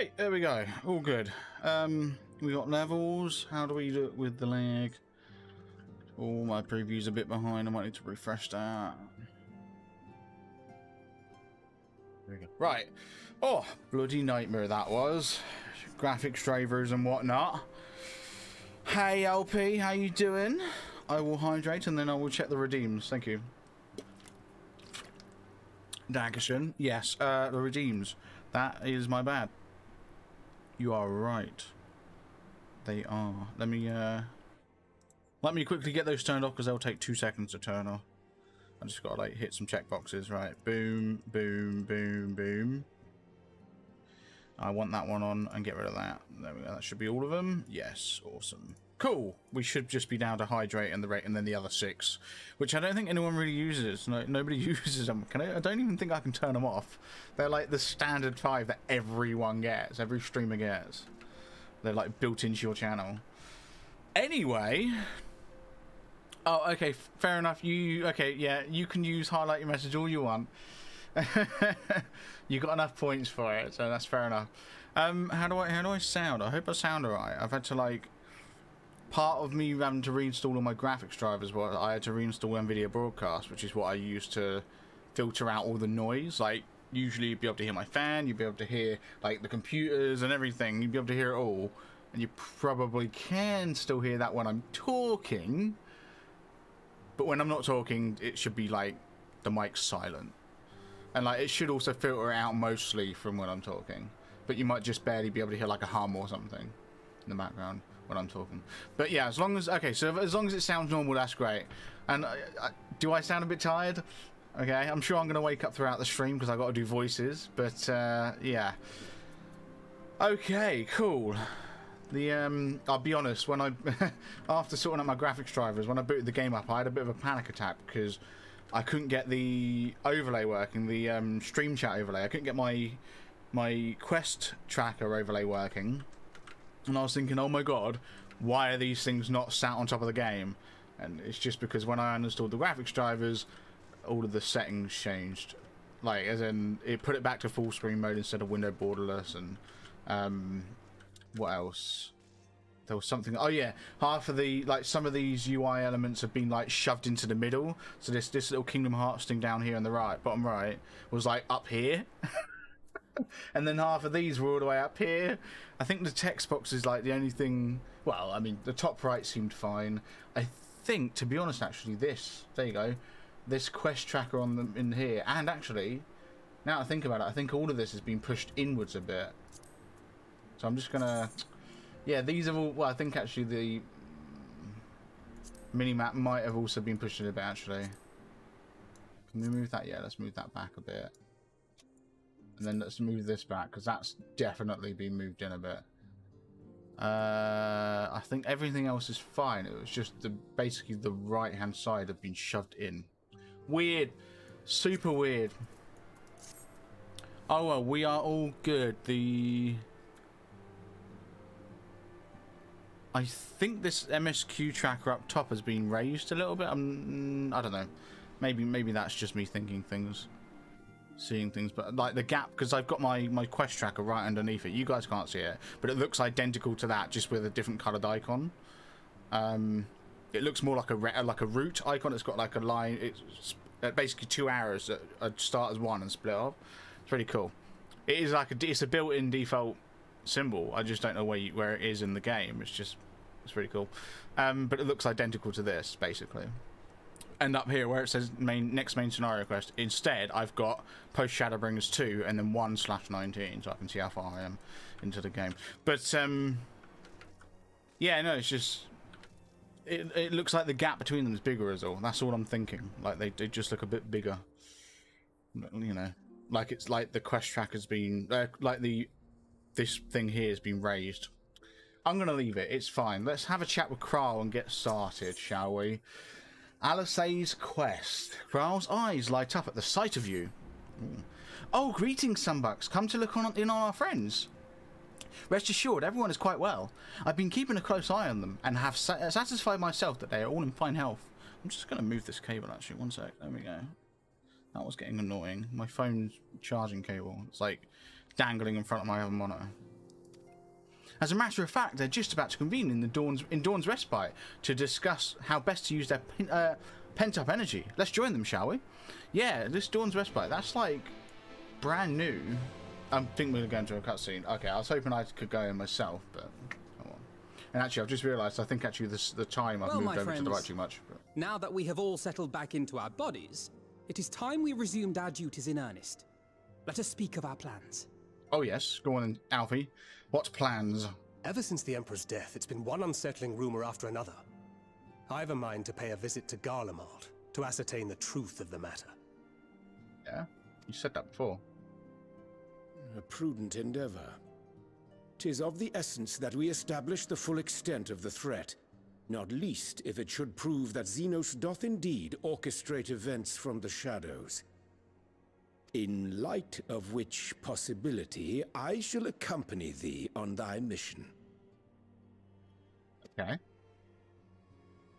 Right, there we go. All good. We got levels. How do we do it with the lag? Oh, my preview's a bit behind. I might need to refresh that. There we go. Right. Oh, bloody nightmare that was. Graphics drivers and whatnot. Hey, LP, how you doing? I will hydrate and then I will check the redeems. Thank you. Dankeschön. Yes, the redeems. That is my bad. You are right. They are. Let me quickly get those turned off because they'll take 2 seconds to turn off. I just gotta like hit some checkboxes. Right. Boom, boom, boom, boom. I want that one on and get rid of that. There we go. That should be all of them. Yes. Awesome. Cool. We should just be down to hydrate and the rate and then the other 6, which I don't think anyone really uses. No, nobody uses them. I don't even think I can turn them off. They're like the standard 5 that everyone gets, every streamer gets. They're like built into your channel. Anyway. Oh, okay. Fair enough. Okay? Yeah, you can use highlight your message all you want. You got enough points for it, so that's fair enough. How do I sound? I hope I sound alright. I've had to like. Part of me having to reinstall all my graphics drivers was I had to reinstall NVIDIA Broadcast, which is what I use to filter out all the noise. Like, usually you'd be able to hear my fan, you'd be able to hear, like, the computers and everything. You'd be able to hear it all. And you probably can still hear that when I'm talking. But when I'm not talking, it should be, like, the mic's silent. And, like, it should also filter out mostly from when I'm talking. But you might just barely be able to hear, like, a hum or something in the background when I'm talking. But yeah, as long as okay, so as long as it sounds normal, that's great. And do I sound a bit tired? Okay, I'm sure I'm gonna wake up throughout the stream because I got to do voices. But yeah. Okay, cool. The I'll be honest, when I after sorting out my graphics drivers, when I booted the game up, I had a bit of a panic attack because I couldn't get the overlay working, the stream chat overlay. I couldn't get my quest tracker overlay working. And I was thinking, oh my god, why are these things not sat on top of the game? And it's just because when I uninstalled the graphics drivers, all of the settings changed. Like, as in, it put it back to full screen mode instead of window borderless. And what else? There was something. Oh yeah, half of the some of these UI elements have been like shoved into the middle. So this little Kingdom Hearts thing down here on the right, bottom right, was like up here. And then half of these were all the way up here. I think the text box is like the only thing. Well, I mean, the top right seemed fine. I think, to be honest, actually, there you go, this quest tracker on them in here, and actually, now I think about it, I think all of this has been pushed inwards a bit. So I'm just gonna, yeah, these have all. Well, I think actually the mini-map might have also been pushed in a bit. Actually, can we move that? Yeah, let's move that back a bit. And then let's move this back, because that's definitely been moved in a bit. I think everything else is fine. It was just basically the right-hand side had been shoved in. Weird. Super weird. Oh, well, we are all good. I think this MSQ tracker up top has been raised a little bit. I don't know. Maybe that's just me thinking things. Seeing things, but like the gap, because I've got my quest tracker right underneath it. You guys can't see it, but it looks identical to that, just with a different coloured icon. It looks more like a root icon. It's got like a line. It's basically 2 arrows that start as one and split off. It's really cool. It is like it's a built-in default symbol. I just don't know where it is in the game. It's really cool. But it looks identical to this basically. And up here where it says next main scenario quest, instead I've got post Shadowbringers 2 and then 1/19, so I can see how far I am into the game. But yeah, no, it's just it looks like the gap between them is bigger as all. That's all I'm thinking. Like they just look a bit bigger. You know, like it's like the quest track has been this thing here has been raised. I'm gonna leave it. It's fine. Let's have a chat with Kral and get started, shall we? Alisaie's quest. Kral's eyes light up at the sight of you. Ooh. Oh, greetings, Sunbucks. Come to look in on our friends. Rest assured, everyone is quite well. I've been keeping a close eye on them and have satisfied myself that they are all in fine health. I'm just going to move this cable, actually. One sec. There we go. That was getting annoying. My phone's charging cable. It's like dangling in front of my other monitor. As a matter of fact, they're just about to convene in Dawn's Respite to discuss how best to use their pent-up energy. Let's join them, shall we? Yeah, this Dawn's Respite, that's like brand new. I think we're going to a cutscene. Okay, I was hoping I could go in myself, but come on. And actually, I've just realised, I think actually the time I've moved over to the right too much. But... Now that we have all settled back into our bodies, it is time we resumed our duties in earnest. Let us speak of our plans. Oh yes, go on then, Alfie. What plans? Ever since the Emperor's death, it's been one unsettling rumor after another. I have a mind to pay a visit to Garlemald to ascertain the truth of the matter. Yeah, you said that before. A prudent endeavor. 'Tis of the essence that we establish the full extent of the threat, not least if it should prove that Xenos doth indeed orchestrate events from the shadows. In light of which possibility, I shall accompany thee on thy mission. Okay.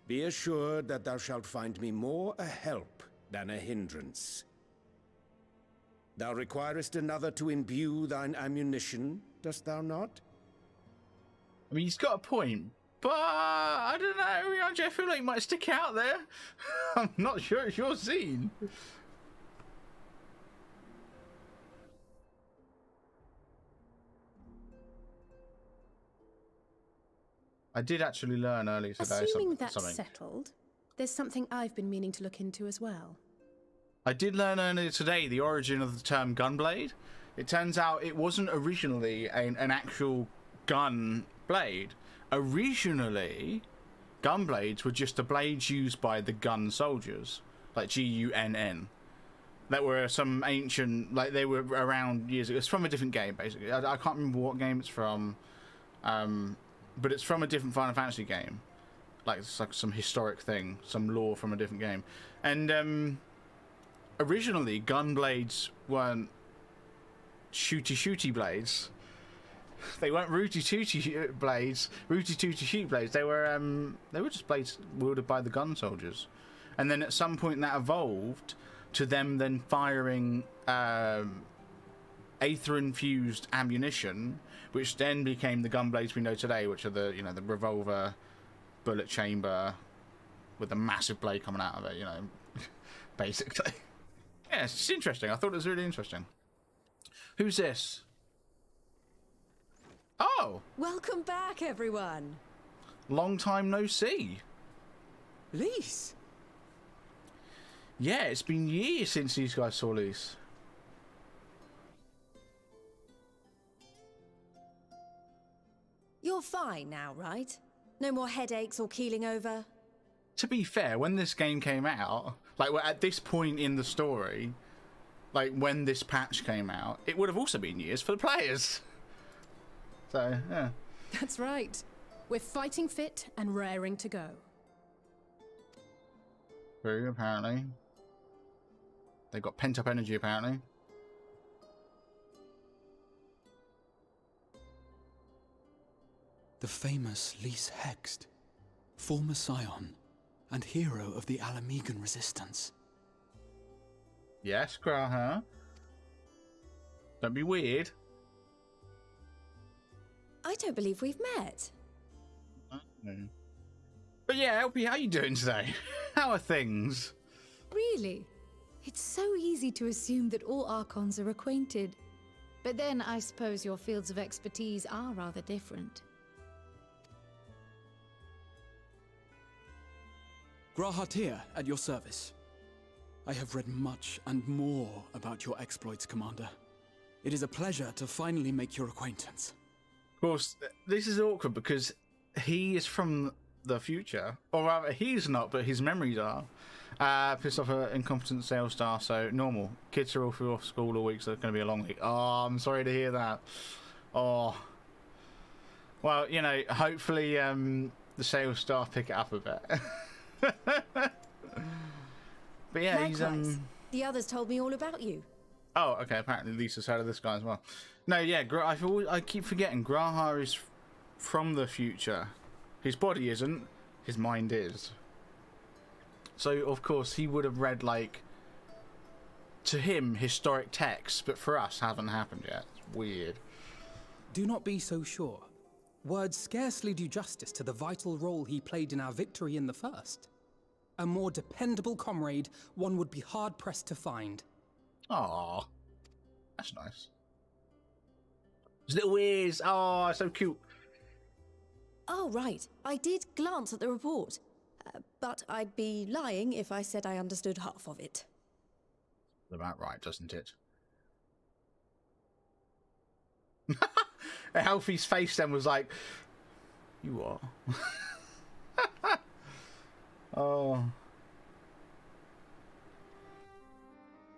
Be assured that thou shalt find me more a help than a hindrance. Thou requirest another to imbue thine ammunition, dost thou not? I mean, he's got a point, but I don't know, I feel like he might stick out there. I'm not sure it's your scene. I did actually learn earlier today Assuming that's settled, there's something I've been meaning to look into as well. I did learn earlier today the origin of the term gunblade. It turns out it wasn't originally an actual gun blade. Originally, gunblades were just the blades used by the gun soldiers, like Gunn. That were some ancient, like they were around years ago. It's from a different game, basically. I can't remember what game it's from. But it's from a different Final Fantasy game. Like, it's like some historic thing, some lore from a different game. And originally, gun blades weren't shooty blades. They weren't rooty-tooty blades, rooty-tooty shoot blades. They were just blades wielded by the gun soldiers. And then at some point that evolved to them then firing Aether-infused ammunition, which then became the gun blades we know today, which are the the revolver bullet chamber with a massive blade coming out of it, basically. Yeah, it's interesting. I thought it was really interesting. Who's this? Oh! Welcome back, everyone. Long time no see. Lise! Yeah, it's been years since these guys saw Lise. You're fine now, right? No more headaches or keeling over? To be fair, when this game came out, like at this point in the story, like when this patch came out, it would have also been years for the players. So, yeah. That's right. We're fighting fit and raring to go. True, apparently. They've got pent-up energy, apparently. The famous Lise Hext, former scion and hero of the Alamegan resistance. Yes, Graha. Don't be weird. I don't believe we've met. But yeah, LP, how you doing today? How are things? Really? It's so easy to assume that all Archons are acquainted. But then I suppose your fields of expertise are rather different. Grahat here, at your service. I have read much and more about your exploits, Commander. It is a pleasure to finally make your acquaintance. Of course, this is awkward because he is from the future. Or rather, he's not, but his memories are. Pissed off an incompetent sales staff, so normal. Kids are all through off school all week, so it's going to be a long week. Oh, I'm sorry to hear that. Oh. Well, hopefully the sales staff pick it up a bit. But yeah, Likewise. The others told me all about you. Oh, okay. Apparently Lisa's heard of this guy as well. No, yeah. I keep forgetting Graha is from the future. His body isn't. His mind is. So of course he would have read to him historic texts, but for us haven't happened yet. It's weird. Do not be so sure. Words scarcely do justice to the vital role he played in our victory in the first. A more dependable comrade one would be hard-pressed to find. Aww. That's nice. His little ears. Oh, so cute. Oh, right. I did glance at the report. But I'd be lying if I said I understood half of it. About right, doesn't it? Alfie's face then was like, you are. Oh.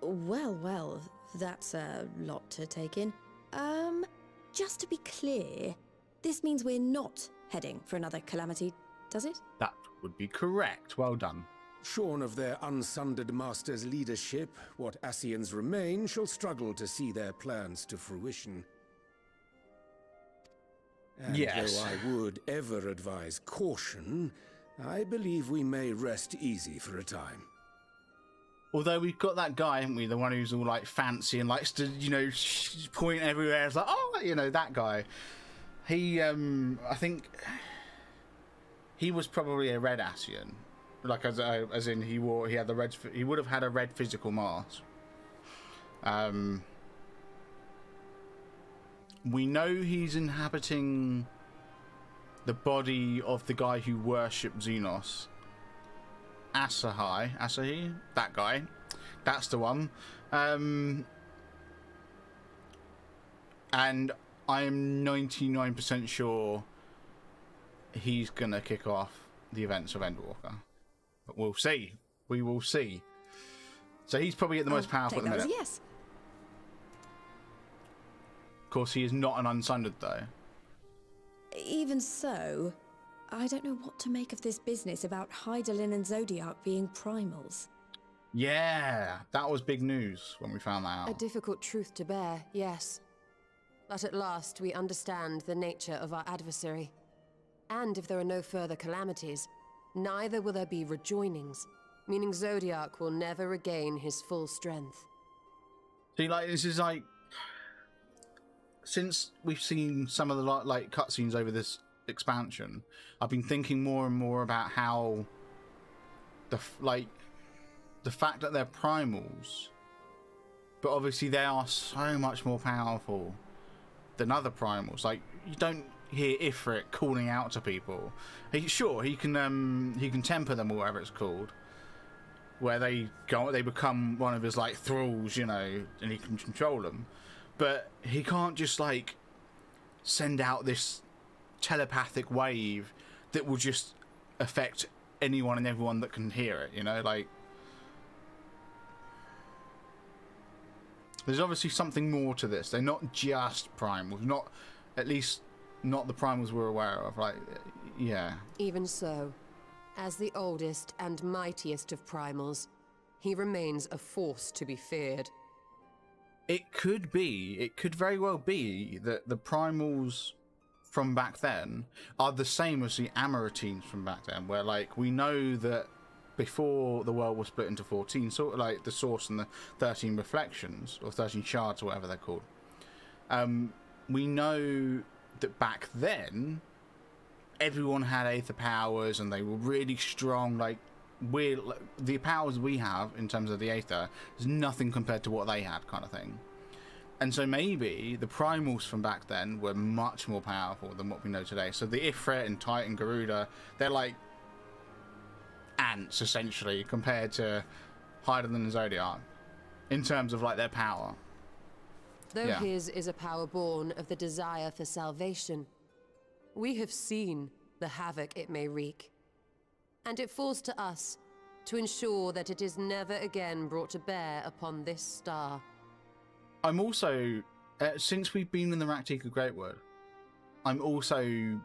Well, that's a lot to take in. Just to be clear, this means we're not heading for another calamity, does it? That would be correct. Well done. Shorn of their unsundered master's leadership, what Ascians remain shall struggle to see their plans to fruition. And yes. though I would ever advise caution, I believe we may rest easy for a time. Although we've got that guy, haven't we? The one who's all like fancy and likes to, you know, point everywhere. It's like, oh, you know, that guy. He, I think he was probably a red Ascian. Like as in he had the red. He would have had a red physical mask. We know he's inhabiting the body of the guy who worshipped Xenos. Asahi, that guy. That's the one. And I am 99% sure he's gonna kick off the events of Endwalker. But we'll see. We will see. So he's probably the most powerful at the minute. Yes. Of course, he is not an unsundered, though. Even so, I don't know what to make of this business about Hydaelyn and Zodiac being primals. Yeah, that was big news when we found that out. A difficult truth to bear, yes. But at last we understand the nature of our adversary. And if there are no further calamities, neither will there be rejoinings, meaning Zodiac will never regain his full strength. See, like, this is like... Since we've seen some of the like cutscenes over this expansion, I've been thinking more and more about how the fact that they're primals, but obviously they are so much more powerful than other primals. Like, you don't hear Ifrit calling out to people. He can temper them or whatever it's called, where they become one of his like thralls, you know, and he can control them. But he can't just like send out this telepathic wave that will just affect anyone and everyone that can hear it, you know, like there's obviously something more to this. They're not just primals, not at least not the primals we're aware of, like, yeah. Even so, as the oldest and mightiest of primals, he remains a force to be feared. It could very well be that the primals from back then are the same as the Amaritines from back then, where like we know that before the world was split into 14, sort of like the Source and the 13 Reflections, or 13 Shards, or whatever they're called. We know that back then everyone had Aether powers and they were really strong. Like the powers we have in terms of the Aether is nothing compared to what they had, kind of thing. And so maybe the primals from back then were much more powerful than what we know today. So the Ifrit and Titan Garuda, they're like ants essentially compared to Hydaelyn and Zodiac in terms of like their power. Though his is a power born of the desire for salvation, we have seen the havoc it may wreak. And it falls to us to ensure that it is never again brought to bear upon this star. I'm also, since we've been in the Raktika Greatwood, I'm also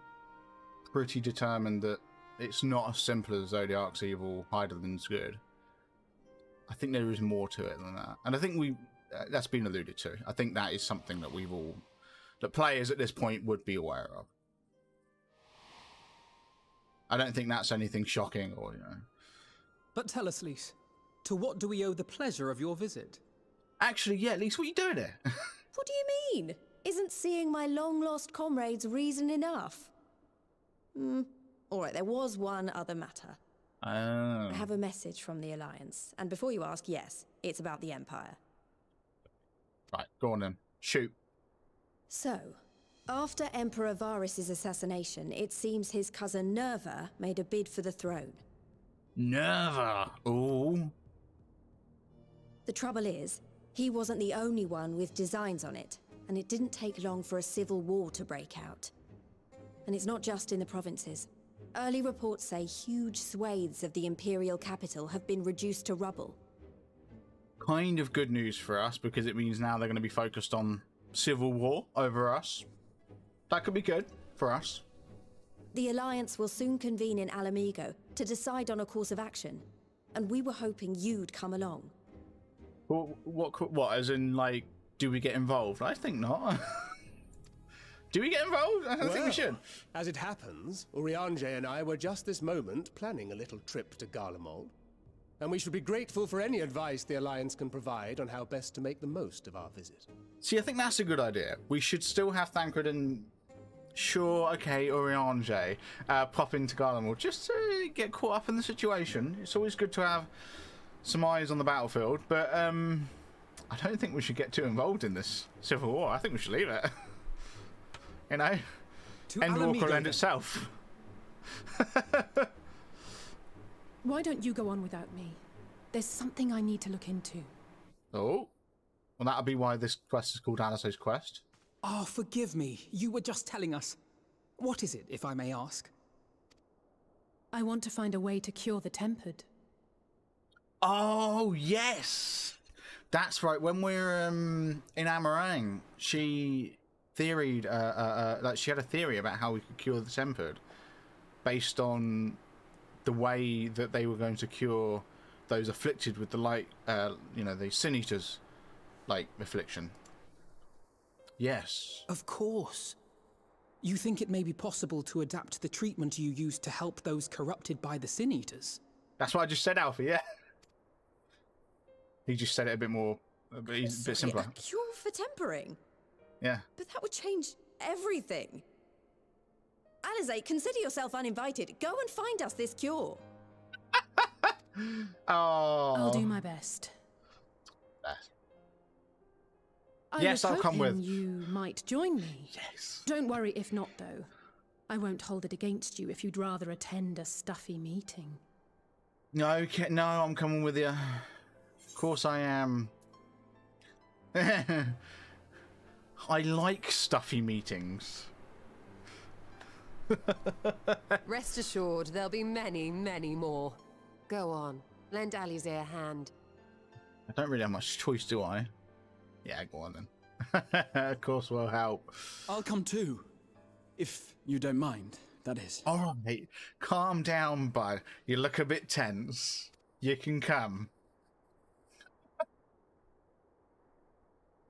pretty determined that it's not as simple as Zodiac's evil, Hydaelyn's good. I think there is more to it than that. And I think that's been alluded to. I think that is something that that players at this point would be aware of. I don't think that's anything shocking or, you know. But tell us, Lys, to what do we owe the pleasure of your visit? Actually, yeah, Lys, what are you doing here? What do you mean? Isn't seeing my long-lost comrades reason enough? All right, there was one other matter. Oh. I have a message from the Alliance. And before you ask, yes, it's about the Empire. Right, go on then. Shoot. So, after Emperor Varys' assassination, it seems his cousin Nerva made a bid for the throne. Nerva. Ooh. The trouble is, he wasn't the only one with designs on it, and it didn't take long for a civil war to break out. And it's not just in the provinces. Early reports say huge swathes of the Imperial capital have been reduced to rubble. Kind of good news for us, because it means now they're going to be focused on civil war over us. That could be good for us. The Alliance will soon convene in Alamigo to decide on a course of action, and we were hoping you'd come along. What, as in, like, do we get involved? I think not. Do we get involved? I don't think we should. As it happens, Urianger and I were just this moment planning a little trip to Garlemald. And we should be grateful for any advice the Alliance can provide on how best to make the most of our visit. See, I think that's a good idea. We should still have Thancred and... Sure, okay, Urianger pop into Garlemald just to get caught up in the situation. It's always good to have some eyes on the battlefield, but I don't think we should get too involved in this civil war. I think we should leave it. You know, Endwalk will end itself. Why don't you go on without me? There's something I need to look into. Oh, well, that'll be why this quest is called Alice's Quest. Oh, forgive me. You were just telling us. What is it, if I may ask? I want to find a way to cure the Tempered. Oh, yes! That's right. When we're in Amarang, she theoried, like she had a theory about how we could cure the Tempered based on the way that they were going to cure those afflicted with the light, you know, the Sin Eaters, like, affliction. Yes. Of course. You think it may be possible to adapt the treatment you use to help those corrupted by the Sin Eaters? That's what I just said, Alfie, yeah. He just said it a bit more, a bit simpler. A cure for tempering? Yeah. But that would change everything. Alizé, consider yourself uninvited. Go and find us this cure. Oh. I'll do my best. Yes, I'll come with. You might join me. Yes. Don't worry if not, though. I won't hold it against you if you'd rather attend a stuffy meeting. No, I'm coming with you. Of course I am. I like stuffy meetings. Rest assured, there'll be many, many more. Go on, lend Alizé a hand. I don't really have much choice, do I? Yeah, go on then. Of course we'll help. I'll come too. If you don't mind, that is. All right, calm down, bud. You look a bit tense. You can come.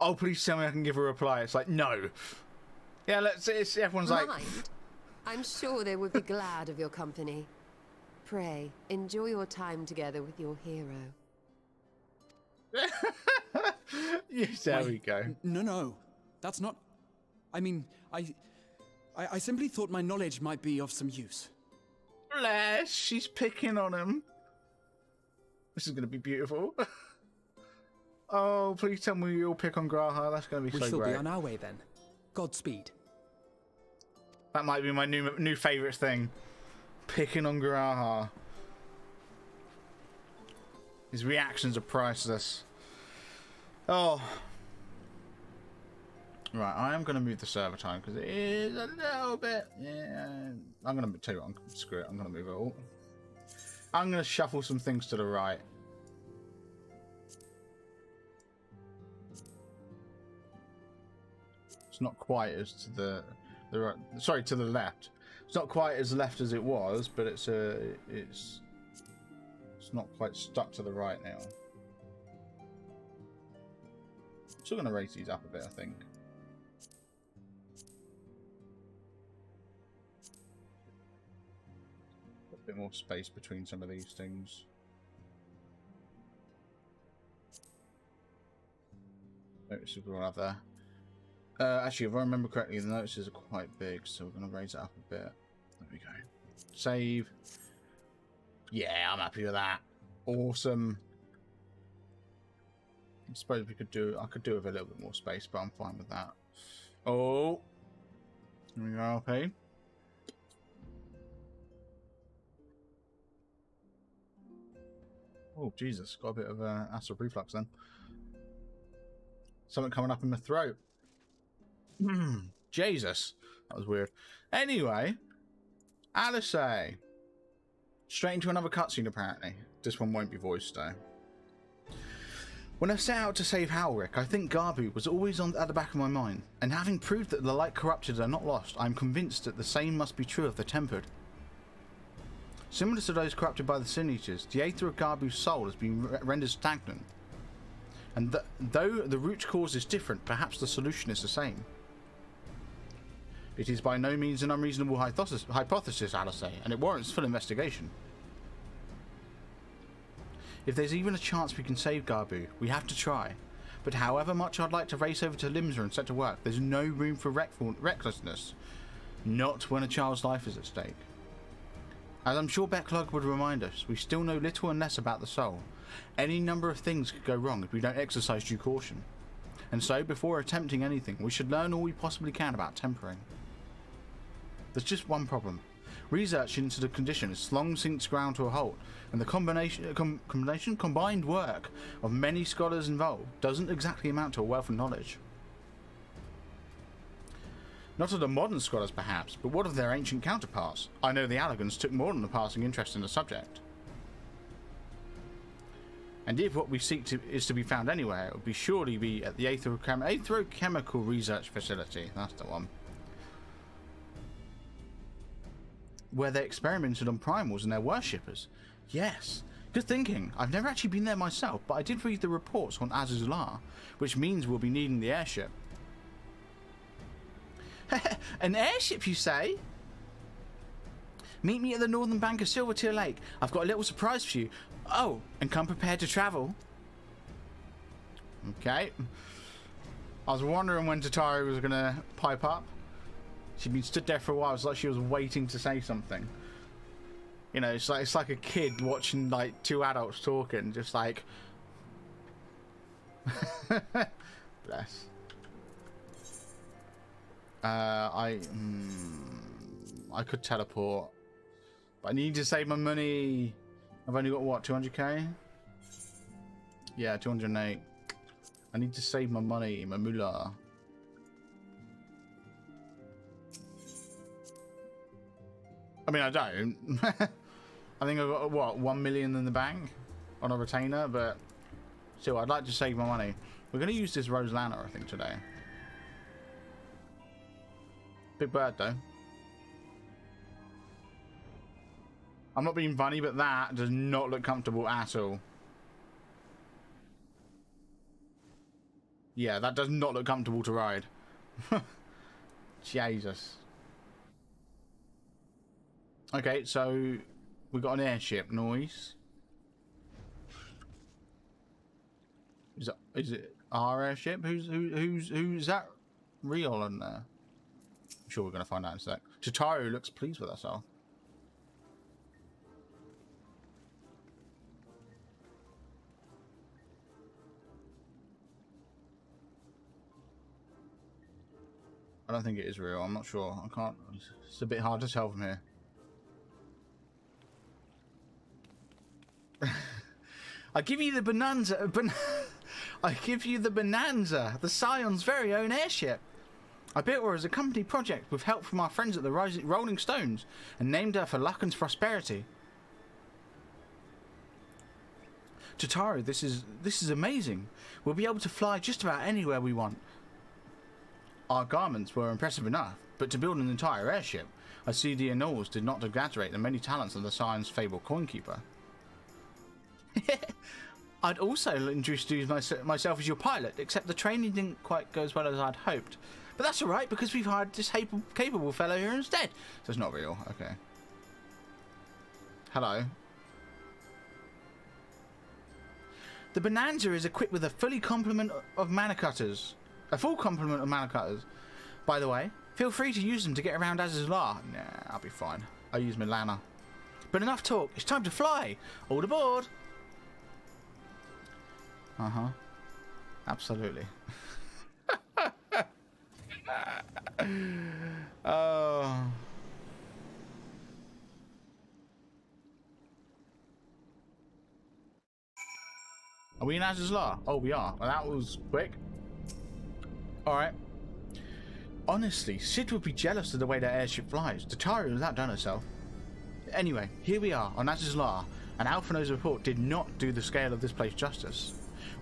Oh, please tell me I can give a reply. It's like, no. Yeah, everyone's like... Mind? I'm sure they would be glad of your company. Pray, enjoy your time together with your hero. Yes, there we go. No. That's not... I mean, I simply thought my knowledge might be of some use. Bless, she's picking on him. This is going to be beautiful. Oh, please tell me you'll pick on Graha. That's going to be so great. We shall be on our way then. Godspeed. That might be my new favourite thing. Picking on Graha. His reactions are priceless. Oh. Right, I am going to move the server time because it is a little bit... Yeah, I'm going to tell you what, screw it. I'm going to move it all. I'm going to shuffle some things to the right. It's not quite as to the right, sorry, to the left. It's not quite as left as it was, but it's not quite stuck to the right now. I'm still going to raise these up a bit, I think. A bit more space between some of these things. Notices we'll have there. Actually, if I remember correctly, the notices are quite big, so we're going to raise it up a bit. There we go. Save. Yeah, I'm happy with that. Awesome. I suppose we could do. I could do with a little bit more space, but I'm fine with that. Oh, here we go. Okay. Oh Jesus, got a bit of acid reflux then. Something coming up in my throat. Jesus, that was weird. Anyway, Alice. Straight into another cutscene apparently. This one won't be voiced though. When I set out to save Halric, I think Garbu was always at the back of my mind, and having proved that the light corrupted are not lost, I am convinced that the same must be true of the tempered. Similar to those corrupted by the Sin Eaters, the Aether of Garbu's soul has been rendered stagnant. And though the root cause is different, perhaps the solution is the same. It is by no means an unreasonable hypothesis, Alice, and it warrants full investigation. If there's even a chance we can save Garbu, we have to try. But however much I'd like to race over to Limsa and set to work, there's no room for recklessness. Not when a child's life is at stake. As I'm sure Becklug would remind us, we still know little and less about the soul. Any number of things could go wrong if we don't exercise due caution. And so, before attempting anything, we should learn all we possibly can about tempering. There's just one problem. Research into the condition has long since ground to a halt, and the combined work of many scholars involved doesn't exactly amount to a wealth of knowledge. Not of the modern scholars perhaps, but what of their ancient counterparts? I know the Allagans took more than a passing interest in the subject. And if what we seek is to be found anywhere, it would be surely be at the Aetherochemical Research Facility. That's the one. Where they experimented on primals and their worshippers. Yes, good thinking. I've never actually been there myself, but I did read the reports on Azuzlar, which means we'll be needing the airship. An airship, you say? Meet me at the northern bank of Silvertear Lake. I've got a little surprise for you. Oh, and come prepared to travel. Okay. I was wondering when Tataru was going to pipe up. She'd been stood there for a while. It's like she was waiting to say something. You know, it's like a kid watching like two adults talking, just like. Bless. I could teleport, but I need to save my money. I've only got what, 200k? Yeah, 208. I need to save my money, my moolah. I mean, I don't. I think I've got, what, 1 million in the bank on a retainer, but still, I'd like to save my money. We're going to use this Rose Lantern, I think, today. Big bird, though. I'm not being funny, but that does not look comfortable at all. Yeah, that does not look comfortable to ride. Jesus. Okay, so we got an airship. Noise. Is it our airship? Who's that real in there? I'm sure we're gonna find out in a sec. Tataru looks pleased with herself. I don't think it is real. I'm not sure. I can't. It's a bit hard to tell from here. I give you the Bonanza. I give you the Bonanza, the Scion's very own airship. I built her as a company project with help from our friends at the Rolling Stones, and named her for luck and prosperity. Tataru, this is amazing. We'll be able to fly just about anywhere we want. Our garments were impressive enough, but to build an entire airship, I see the Anoles did not exaggerate the many talents of the Scion's fabled coinkeeper. I'd also introduce myself as your pilot, except the training didn't quite go as well as I'd hoped. But that's alright, because we've hired this capable fellow here instead. So it's not real, okay. Hello. The Bonanza is equipped with a full complement of mana cutters. By the way, Feel free to use them to get around Azizlar. Nah, I'll be fine. I'll use Milana. But enough talk. It's time to fly. All aboard. Uh-huh. Absolutely. Oh. Are we in Azizlar? Oh, we are. Well, that was quick. Alright. Honestly, Sid would be jealous of the way that airship flies. Tataria has outdone herself. Anyway, here we are on Azizlar, and Alphino's report did not do the scale of this place justice.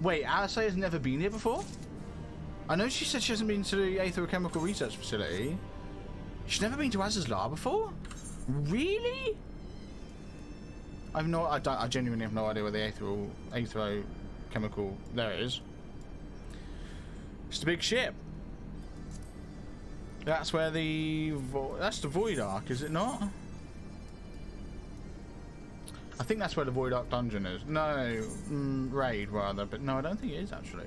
Wait, Alice has never been here before? I know she said she hasn't been to the Aether Chemical Research Facility. She's never been to Azizlar before? Really? I genuinely have no idea where the Aether Chemical... There it is. It's the big ship. That's where that's the Void Ark, is it not? I think that's where the Void Ark dungeon is. No, raid rather, but no, I don't think it is actually.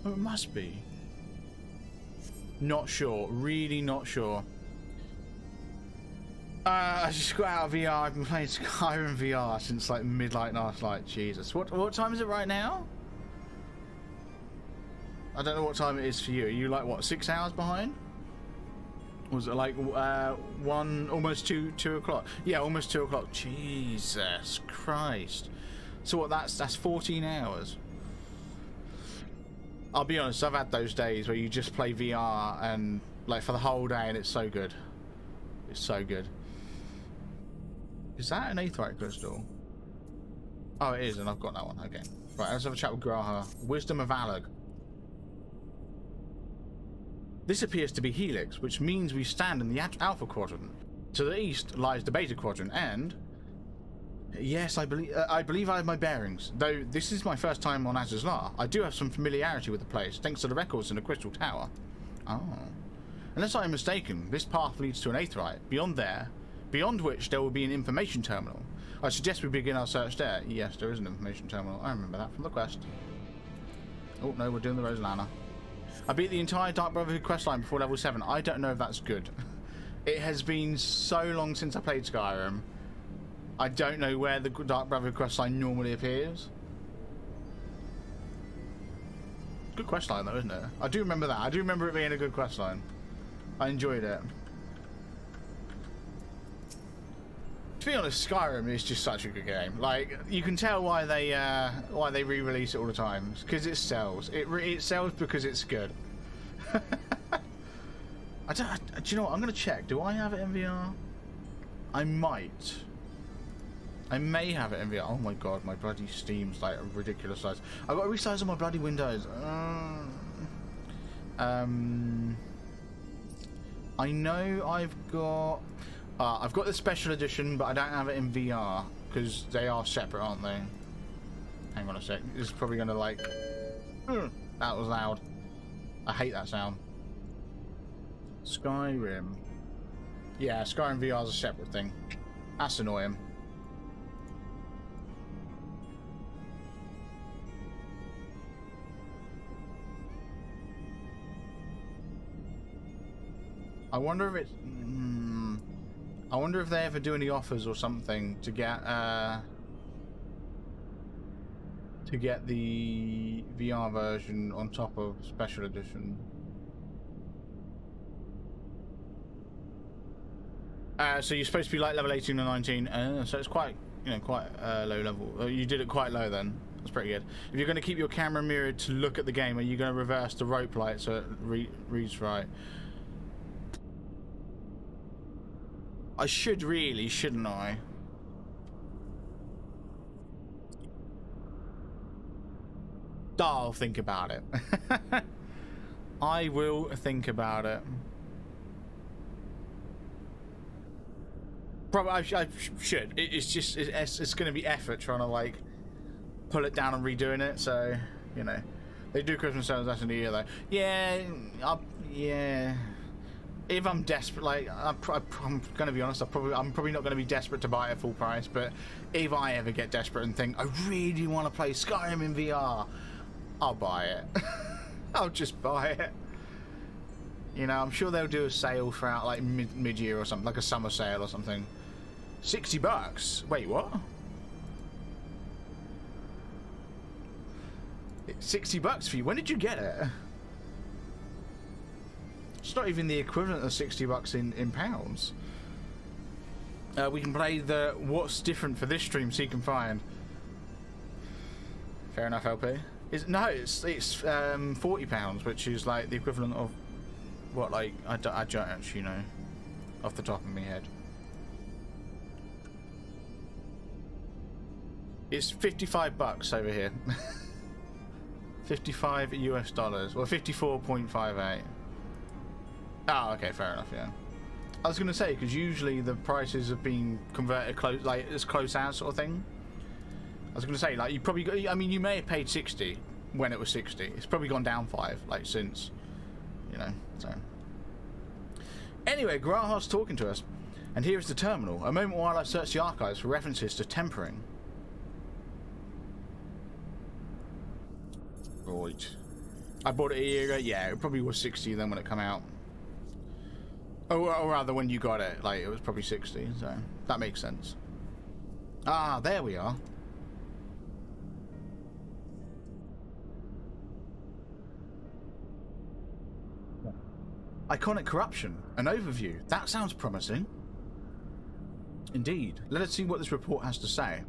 Oh, it must be. Not sure, really not sure. I just got out of VR. I've been playing Skyrim VR since like midnight last night. Jesus, what time is it right now? I don't know what time it is for you. Are you like what, 6 hours behind? Was it like almost 2 o'clock? Yeah, almost 2 o'clock. Jesus Christ. So what? That's 14 hours. I'll be honest. I've had those days where you just play VR and like for the whole day, and it's so good. It's so good. Is that an Aetherite crystal? Oh, it is, and I've got that one. Okay. Right. Let's have a chat with Graha. Wisdom of Alag. This appears to be Helix, which means we stand in the Alpha Quadrant. To the east lies the Beta Quadrant, and... Yes, I believe I have my bearings. Though this is my first time on Azizlar, I do have some familiarity with the place, thanks to the records in the Crystal Tower. Oh. Unless I am mistaken, this path leads to an Aetherite, beyond which there will be an information terminal. I suggest we begin our search there. Yes, there is an information terminal. I remember that from the quest. Oh, no, we're doing the Rosalana. I beat the entire Dark Brotherhood questline before level 7. I don't know if that's good. It has been so long since I played Skyrim. I don't know where the Dark Brotherhood questline normally appears. Good questline though, isn't it? I do remember that. I do remember it being a good questline. I enjoyed it. To be honest, Skyrim is just such a good game. Like, you can tell why they re-release it all the time. Because it sells. It sells because it's good. Do you know what? I'm going to check. Do I have it in VR? I might. I may have it in VR. Oh my god, my bloody Steam's like a ridiculous size. I've got to resize all my bloody windows. I know I've got the special edition, but I don't have it in VR because they are separate, aren't they? Hang on a sec. This is probably gonna like. That was loud. I hate that sound. Skyrim. Yeah, Skyrim VR is a separate thing. That's annoying. I wonder if it's. I wonder if they ever do any offers or something to get the VR version on top of special edition. So you're supposed to be like level 18 or 19, so it's quite, quite low level. You did it quite low then. That's pretty good. If you're going to keep your camera mirrored to look at the game, are you going to reverse the rope light so it reads right? I should really, shouldn't I? I'll think about it. I will think about it. Probably I should. It's just it's going to be effort trying to like pull it down and redoing it. So they do Christmas sales less than a year though. Yeah, yeah. If I'm desperate, like I'm gonna be honest, I'm probably not gonna be desperate to buy it at full price. But if I ever get desperate and think I really want to play Skyrim in VR, I'll buy it. I'll just buy it. You know, I'm sure they'll do a sale throughout like mid-year or something, like a summer sale or something. $60. Wait, what? It's $60 for you. When did you get it? It's not even the equivalent of $60 in pounds. We can play the what's different for this stream so you can find. Fair enough, LP. No, it's £40, which is like the equivalent of what, like I don't actually know off the top of my head. It's $55 over here. 55 US dollars, or 54.58. Oh, okay, fair enough. Yeah, I was gonna say because usually the prices have been converted close, like as close as sort of thing. I was gonna say like you probably, I mean, you may have paid 60 when it was 60. It's probably gone down 5 like since, you know. So anyway, Graha's talking to us, and here is the terminal. A moment while I search the archives for references to tempering. Right. I bought it a year ago. Yeah, it probably was 60 then when it came out. Or rather, when you got it, like it was probably 60. So that makes sense. Ah, there we are. Iconic corruption. An overview. That sounds promising. Indeed. Let us see what this report has to say.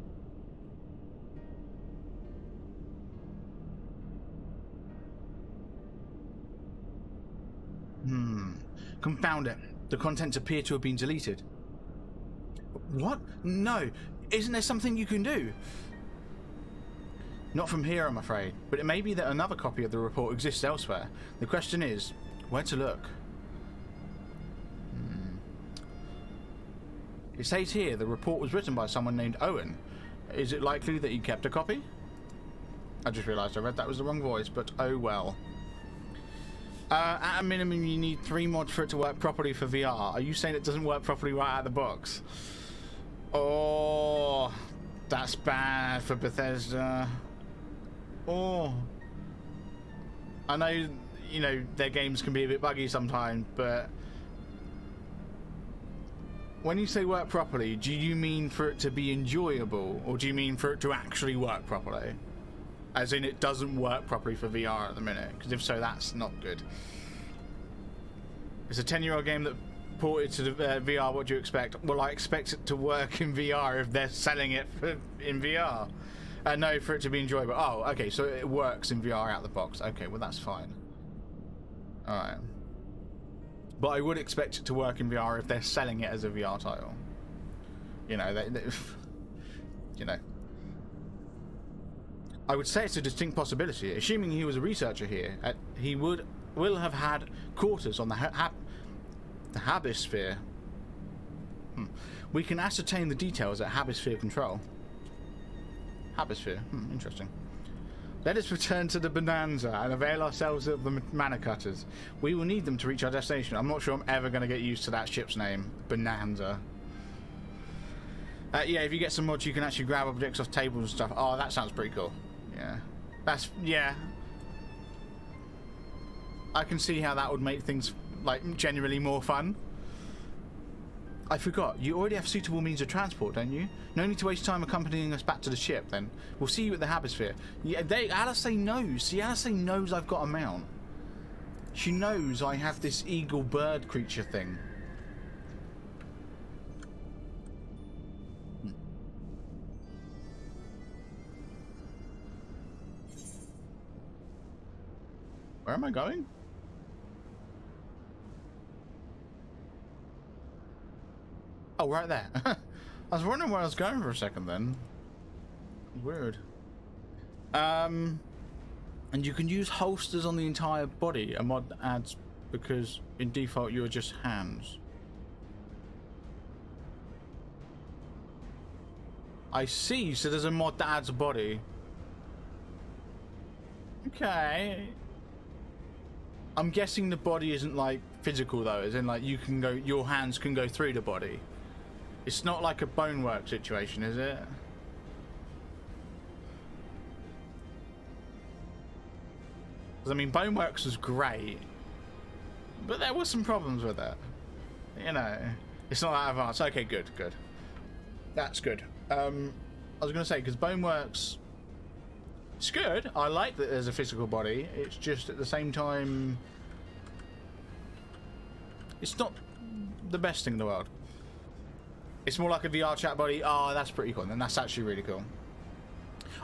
Confound it. The contents appear to have been deleted. What? No. Isn't there something you can do? Not from here, I'm afraid. But it may be that another copy of the report exists elsewhere. The question is, where to look? It says here the report was written by someone named Owen. Is it likely that he kept a copy? I just realised I read that was the wrong voice, but oh well. At a minimum, you need 3 mods for it to work properly for VR. Are you saying it doesn't work properly right out of the box? Oh, that's bad for Bethesda. Oh, I know, you know, their games can be a bit buggy sometimes, but when you say work properly, do you mean for it to be enjoyable, or do you mean for it to actually work properly? As in, it doesn't work properly for VR at the minute, because if so, that's not good. It's a 10-year-old game that ported to the VR. What do you expect? Well, I expect it to work in VR if they're selling it in VR. No, for it to be enjoyable. Oh, okay, so it works in VR out the box. Okay, well, that's fine. Alright. But I would expect it to work in VR if they're selling it as a VR title. You know, you know. I would say it's a distinct possibility. Assuming he was a researcher here, he will have had quarters on the Habisphere. We can ascertain the details at Habisphere Control. Habisphere, interesting. Let us return to the Bonanza and avail ourselves of the mana cutters. We will need them to reach our destination. I'm not sure I'm ever going to get used to that ship's name, Bonanza. Yeah, if you get some mods, you can actually grab objects off tables and stuff. Oh, that sounds pretty cool. Yeah, yeah. I can see how that would make things like generally more fun. I forgot. You already have suitable means of transport, don't you? No need to waste time accompanying us back to the ship. Then we'll see you at the Habisphere. Yeah, Alice knows. See, Alice knows I've got a mount. She knows I have this eagle bird creature thing. Where am I going? Oh, right there. I was wondering where I was going for a second then. Weird. And you can use holsters on the entire body, a mod that adds, because in default you're just hands. I see, so there's a mod that adds a body. Okay. I'm guessing the body isn't like physical though, as in like you can go, your hands can go through the body. It's not like a bonework situation, is it? Because I mean, Boneworks was great, but there was some problems with it. You know, it's not that advanced. Okay, good. That's good. I was going to say, because Boneworks, it's good. I like that there's a physical body. It's just at the same time, it's not the best thing in the world. It's more like a VR chat body. Oh, that's pretty cool. And that's actually really cool.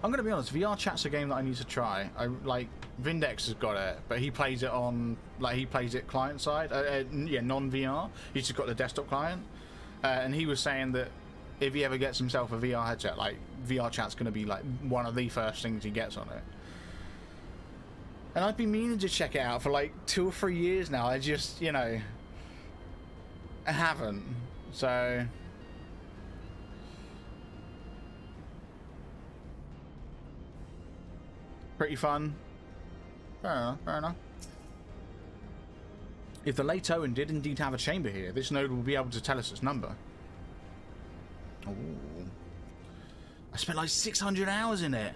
I'm going to be honest, VR chat's a game that I need to try. Like, Vindex has got it, but he plays it on, like, he plays it client side. Yeah, non-VR. He's just got the desktop client. And he was saying that if he ever gets himself a VR headset, like, VR chat's going to be, like, one of the first things he gets on it. And I've been meaning to check it out for, like, 2 or 3 years now. I just, you know, I haven't. So... pretty fun. Fair enough. If the late Owen did indeed have a chamber here, this node will be able to tell us its number. Ooh. I spent like 600 hours in it.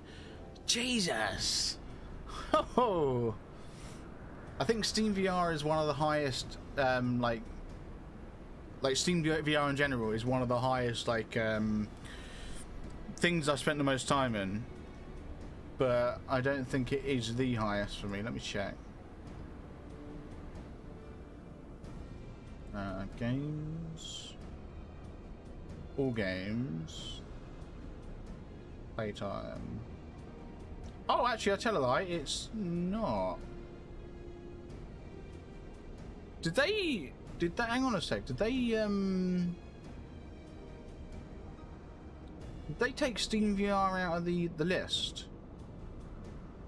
Jesus. Oh. I think Steam VR is one of the highest, like Steam VR in general is one of the highest, like, things I've spent the most time in. But I don't think it is the highest for me. Let me check. Games. All games. Playtime. Oh, actually, I tell a lie. It's not. Did they? Hang on a sec. Did they take Steam VR out of the list?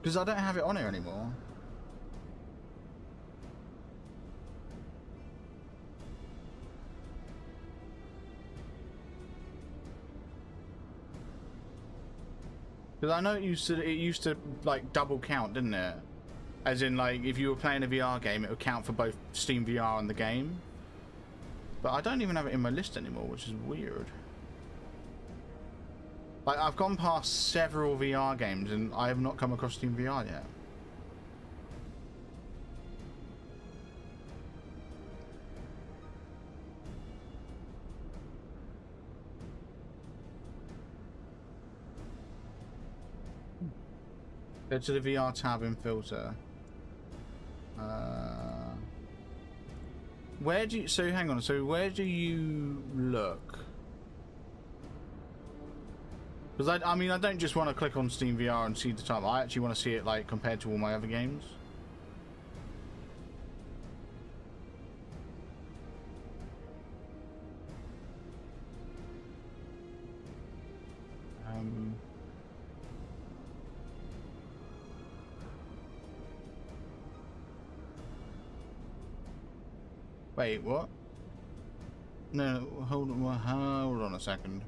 Because I don't have it on here anymore. Because I know it used to like double count, didn't it? As in, like, if you were playing a VR game, it would count for both Steam VR and the game. But I don't even have it in my list anymore, which is weird. Like, I've gone past several VR games and I have not come across Steam VR yet. Go to the VR tab and filter. Where do you... So, hang on. So, where do you look? Because I mean, I don't just want to click on Steam VR and see the time. I actually want to see it, like, compared to all my other games. Wait, what? No, hold on a second.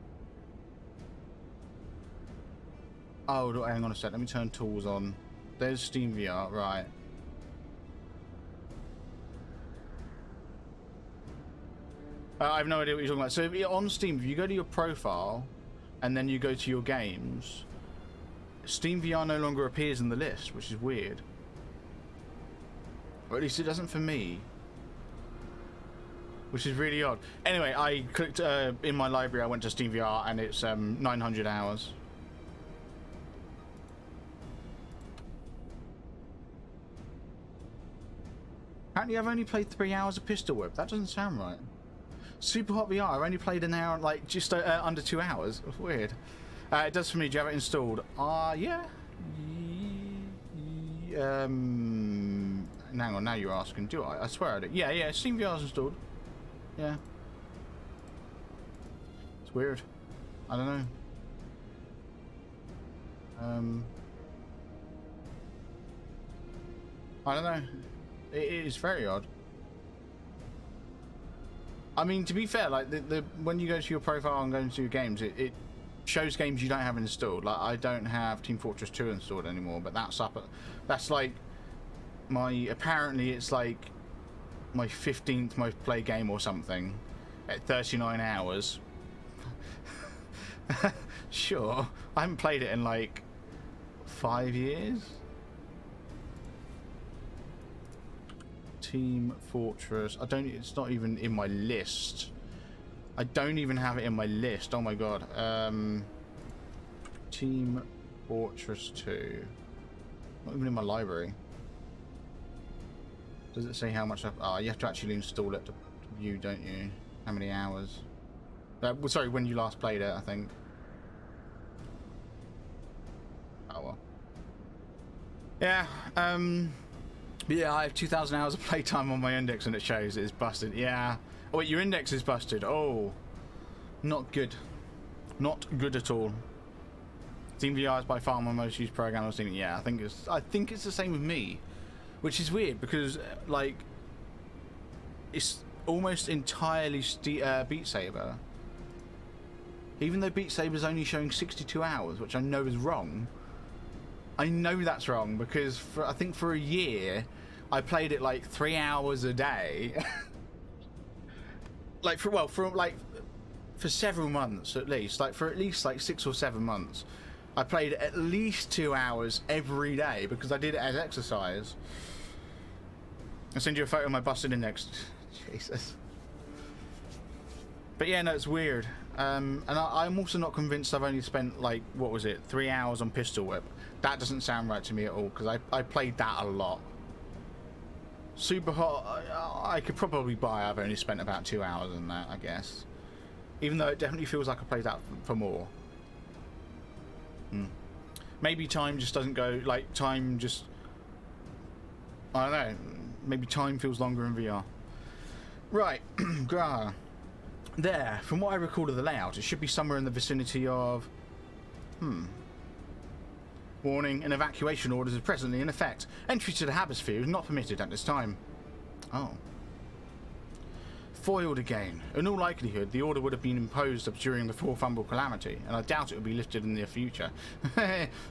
Oh, hang on a sec. Let me turn tools on. There's Steam VR, right. I have no idea what you're talking about. So if you're on Steam, if you go to your profile and then you go to your games, Steam VR no longer appears in the list, which is weird. Or at least it doesn't for me. Which is really odd. Anyway, I clicked in my library, I went to Steam VR and it's 900 hours. Apparently I've only played 3 hours of Pistol Whip. That doesn't sound right. Super Hot VR, I've only played an hour, like just under 2 hours. That's weird. It does for me. Do you have it installed? Yeah. Hang on, now you're asking. Do I? I swear I do. Yeah, Steam VR's installed. Yeah. It's weird. I don't know. I don't know. It is very odd. I mean, to be fair, like when you go to your profile and go into your games, it shows games you don't have installed. Like I don't have Team Fortress 2 installed anymore, but that's up. That's like apparently it's like my 15th most played game or something at 39 hours. Sure, I haven't played it in like 5 years. Team Fortress. I don't. It's not even in my list. I don't even have it in my list. Oh my god. Team Fortress 2. Not even in my library. Does it say how much? Oh, you have to actually install it to view, don't you? How many hours? Well, sorry, when you last played it, I think. Oh well. Yeah. But yeah, I have 2,000 hours of playtime on my index, and it shows it's busted. Yeah. Oh wait, your index is busted. Oh, not good. Not good at all. Steam VR is by far my most used program on Steam. Yeah, I think it's the same with me, which is weird because like it's almost entirely Beat Saber. Even though Beat Saber is only showing 62 hours, which I know is wrong. I know that's wrong because I think for a year I played it like 3 hours a day. Like for several months at least, like for at least like 6 or 7 months. I played at least 2 hours every day because I did it as exercise. I'll send you a photo of my busted index. Jesus. But yeah, no, it's weird. And I'm also not convinced I've only spent like, what was it, 3 hours on Pistol Whip. That doesn't sound right to me at all because I played that a lot. Super Hot, I could probably buy. I've only spent about 2 hours on that, I guess. Even though it definitely feels like I played that for more. Maybe time just doesn't go, like time just, I don't know, maybe time feels longer in VR. Right, there, from what I recall of the layout, it should be somewhere in the vicinity of, warning, an evacuation order is presently in effect. Entry to the Habisphere is not permitted at this time. Oh. Foiled again. In all likelihood, the order would have been imposed during the Fourth Fumble Calamity, and I doubt it would be lifted in the near future.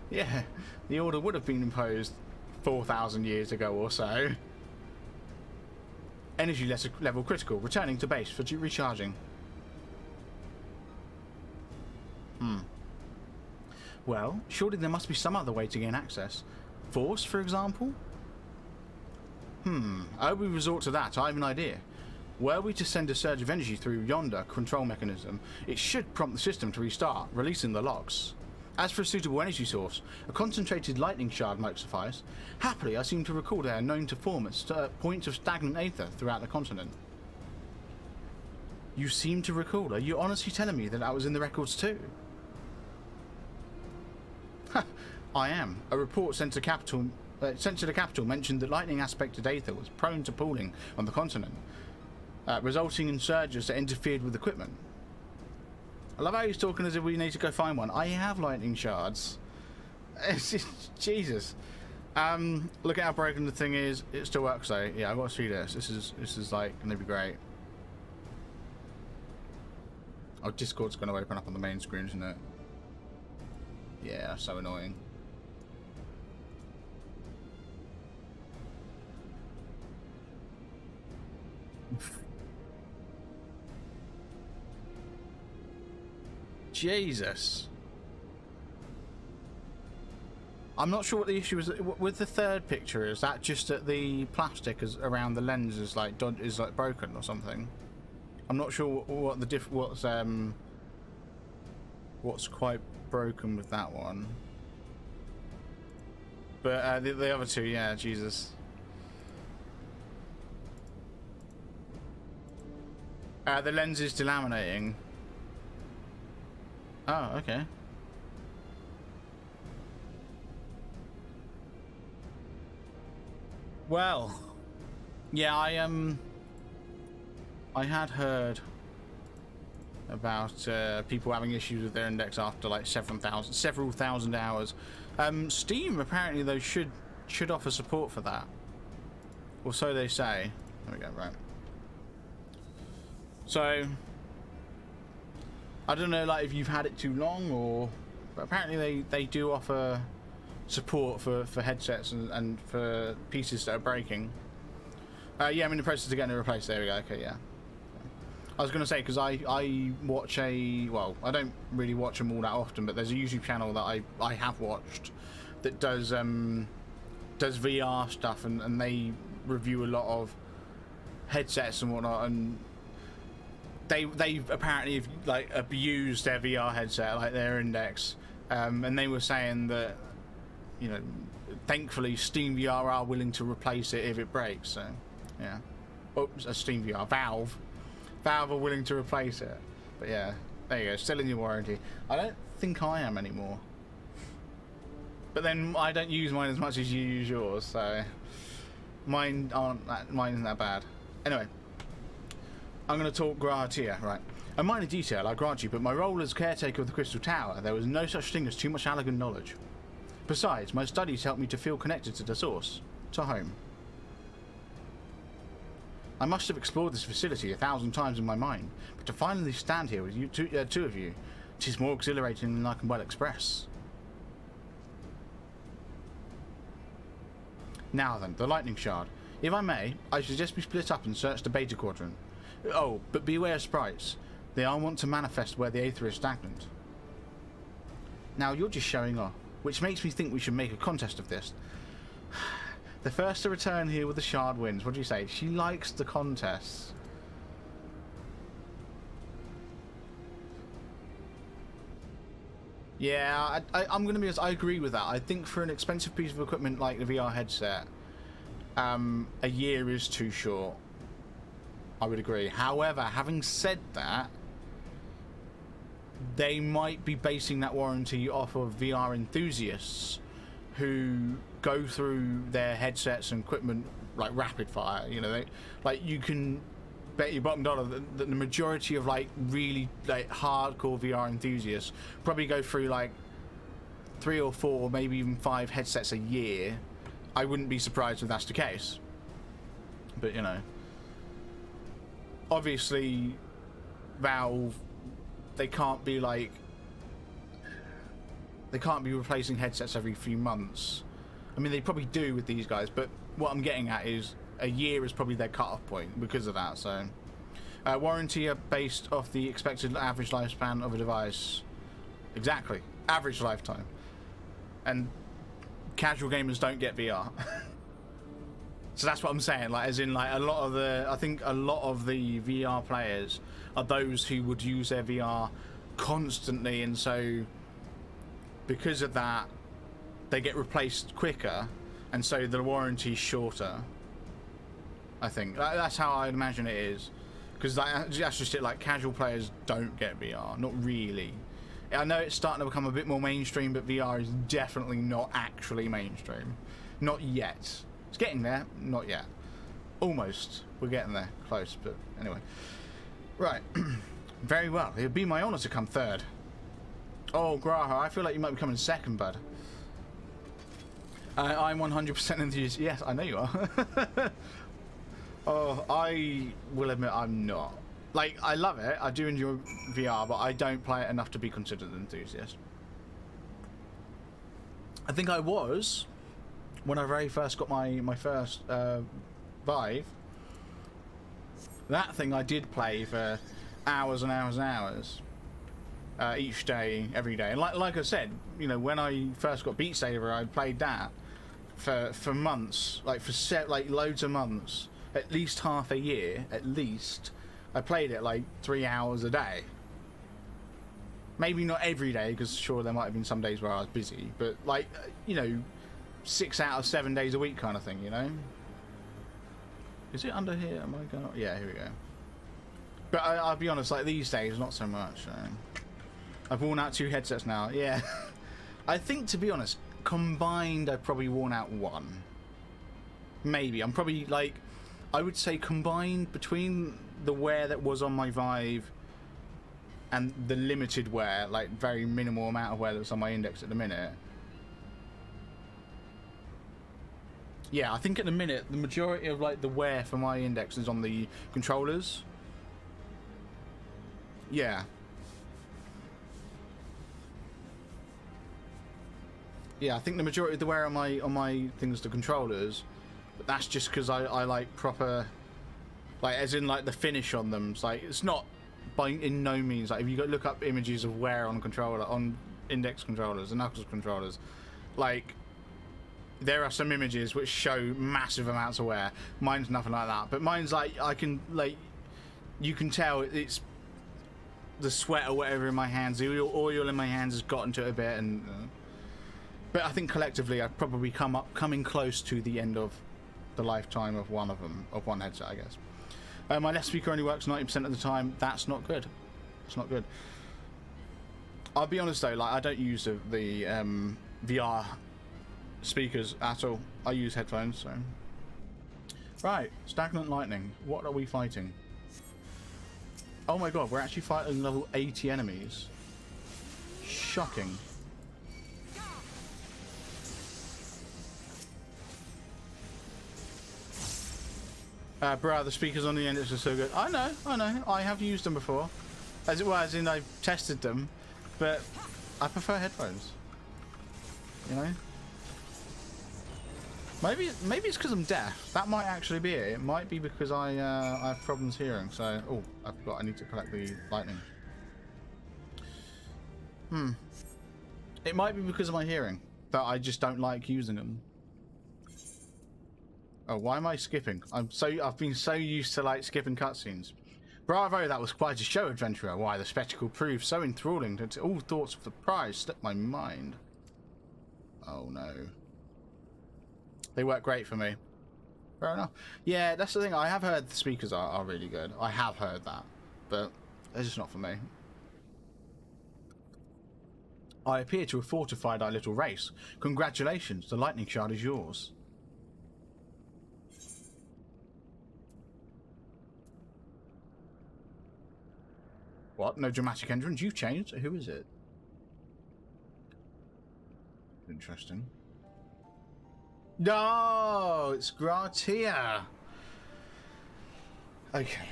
Yeah, the order would have been imposed 4,000 years ago or so. Energy level critical. Returning to base for recharging. Well, surely there must be some other way to gain access. Force, for example? I hope we resort to that. I have an idea. Were we to send a surge of energy through yonder control mechanism, it should prompt the system to restart, releasing the locks. As for a suitable energy source, a concentrated lightning shard might suffice. Happily, I seem to recall they are known to form at points of stagnant aether throughout the continent. You seem to recall? Are you honestly telling me that was in the records too? I am. A report sent to the capital mentioned that lightning aspected aether was prone to pooling on the continent, resulting in surges that interfered with equipment. I love how he's talking as if we need to go find one. I have lightning shards. It's just, Jesus. Look at how broken the thing is. It still works though. Yeah, I've got to see this. This is like gonna be great. Oh, Discord's gonna open up on the main screen, isn't it? Yeah, that's so annoying. Jesus. I'm not sure what the issue is with the third picture. Is that just that the plastic is around the lens is like broken or something? I'm not sure what the what's quite broken with that one. But the other two, yeah, Jesus. The lens is delaminating. Oh, okay. Well, yeah, I had heard about people having issues with their index after like several thousand hours. Steam apparently though should offer support for that, or so they say. There we go. Right. So I don't know, like if you've had it too long, or but apparently they do offer support for headsets and for pieces that are breaking. Yeah, I'm in the process of getting it replaced. There we go. Okay, yeah. I was going to say, because I watch well, I don't really watch them all that often, but there's a YouTube channel that I have watched that does VR stuff, and they review a lot of headsets and whatnot, and they apparently like abused their VR headset, like their Index, and they were saying that, you know, thankfully Steam VR are willing to replace it if it breaks. So yeah, oops, a Steam VR, Valve are willing to replace it. But yeah, there you go, still in your warranty. I don't think I am anymore, but then I don't use mine as much as you use yours, so mine isn't that bad. Anyway, I'm going to talk Gratia, right? A minor detail, I grant you, but my role as caretaker of the Crystal Tower, there was no such thing as too much Allagan knowledge. Besides, my studies helped me to feel connected to the source, to home. I must have explored this facility 1,000 times in my mind, but to finally stand here with you two of you, 'tis more exhilarating than I can well express. Now then, the lightning shard. If I may, I suggest we split up and search the Beta Quadrant. Oh, but beware of sprites. They are wont to manifest where the Aether is stagnant. Now you're just showing off, which makes me think we should make a contest of this. The first to return here with the shard wins. What do you say? She likes the contests. Yeah, I'm going to be honest, I agree with that. I think for an expensive piece of equipment like the VR headset, a year is too short. I would agree. However, having said that, they might be basing that warranty off of VR enthusiasts who go through their headsets and equipment like rapid fire. You know, like you can bet your bottom dollar that the majority of like really like hardcore VR enthusiasts probably go through like 3 or 4, maybe even 5 headsets a year. I wouldn't be surprised if that's the case. But you know, obviously Valve, they can't be replacing headsets every few months. I mean, they probably do with these guys, but what I'm getting at is a year is probably their cut-off point because of that. So warranty are based off the expected average lifespan of a device. Exactly, average lifetime. And casual gamers don't get VR. So that's what I'm saying, like, as in, like, I think a lot of the VR players are those who would use their VR constantly, and so because of that, they get replaced quicker, and so the warranty's shorter. I think that's how I'd imagine it is, because that's just it. Like, casual players don't get VR, not really. I know it's starting to become a bit more mainstream, but VR is definitely not actually mainstream, not yet. It's getting there, not yet. Almost. We're getting there. Close, but anyway. Right. Very well. It would be my honour to come third. Oh, Graha, I feel like you might be coming second, bud. I'm 100% enthusiastic. Yes, I know you are. Oh, I will admit I'm not. Like, I love it. I do enjoy VR, but I don't play it enough to be considered an enthusiast. I think I was... when I very first got my first Vive, that thing I did play for hours and hours and hours, each day, every day. And like I said, you know, when I first got Beat Saber, I played that for months, like loads of months, at least half a year, at least. I played it like 3 hours a day. Maybe not every day, because sure there might have been some days where I was busy, but like, you know, 6 out of 7 days a week kind of thing, you know? Is it under here? Am I going? Yeah, here we go. But I'll be honest, like these days, not so much. I've worn out 2 headsets now. Yeah. I think, to be honest, combined, I've probably worn out 1. Maybe. I'm probably like, I would say combined between the wear that was on my Vive and the limited wear, like very minimal amount of wear that's on my Index at the minute. Yeah, I think at the minute, the majority of like the wear for my Index is on the controllers. Yeah. Yeah, I think the majority of the wear on my things, the controllers, but that's just because I like proper, like as in like the finish on them. It's like, it's not by in no means, like if you go look up images of wear on controller, on Index controllers and Knuckles controllers, like there are some images which show massive amounts of wear. Mine's nothing like that, but mine's like, I can, like, you can tell it's the sweat or whatever in my hands, the oil in my hands has gotten to it a bit, and but I think collectively I've probably coming close to the end of the lifetime of one of them, of one headset, I guess. My left speaker only works 90% of the time. That's not good. It's not good. I'll be honest though, like, I don't use the VR speakers at all. I use headphones. So right, stagnant lightning. What are we fighting? Oh my god, we're actually fighting level 80 enemies. Shocking. Bruh, the speakers on the end are so good. I know. I have used them before. As it was, as in I've tested them. But I prefer headphones. You know? Maybe it's because I'm deaf. That might actually be it. It might be because I have problems hearing. So, oh, I forgot I need to collect the lightning. It might be because of my hearing that I just don't like using them. Oh, why am I skipping? I've been so used to like skipping cutscenes. Bravo, that was quite a show, adventurer. Why, the spectacle proved so enthralling that all thoughts of the prize slipped my mind. Oh no. They work great for me. Fair enough. Yeah, that's the thing. I have heard the speakers are really good. I have heard that. But they're just not for me. I appear to have fortified our little race. Congratulations, the lightning shard is yours. What? No dramatic entrance? You've changed? Who is it? Interesting. No, it's Gratia. Okay.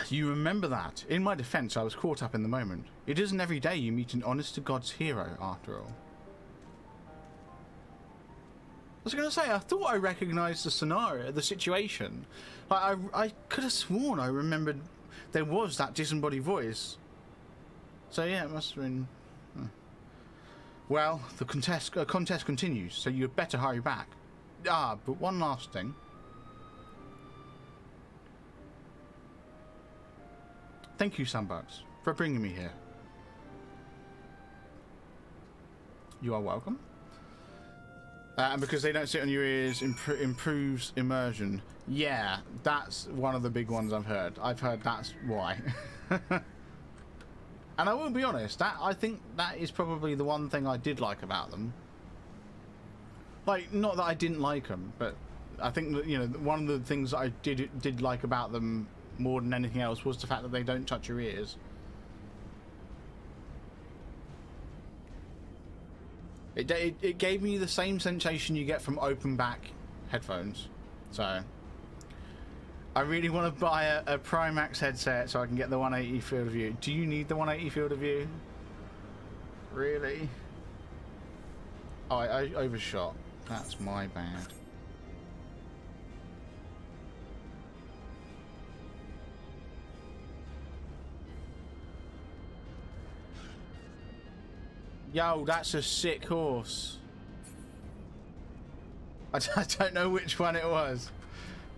You remember that. In my defense, I was caught up in the moment. It isn't every day you meet an honest-to-God's hero, after all. I was going to say, I thought I recognized the scenario, the situation. Like, I could have sworn I remembered there was that disembodied voice. So yeah, it must have been... Well, the contest continues, so you'd better hurry back. Ah, but one last thing. Thank you, Sunbucks, for bringing me here. You are welcome. And because they don't sit on your ears, improves immersion. Yeah, that's one of the big ones I've heard. I've heard that's why. And I will be honest, I think that is probably the one thing I did like about them. Like, not that I didn't like them, but I think that, you know, one of the things that I did like about them more than anything else was the fact that they don't touch your ears. It gave me the same sensation you get from open back headphones. So I really want to buy a Primax headset so I can get the 180 field of view. Do you need the 180 field of view? Really? Oh, I overshot. That's my bad. Yo, that's a sick horse. I don't know which one it was.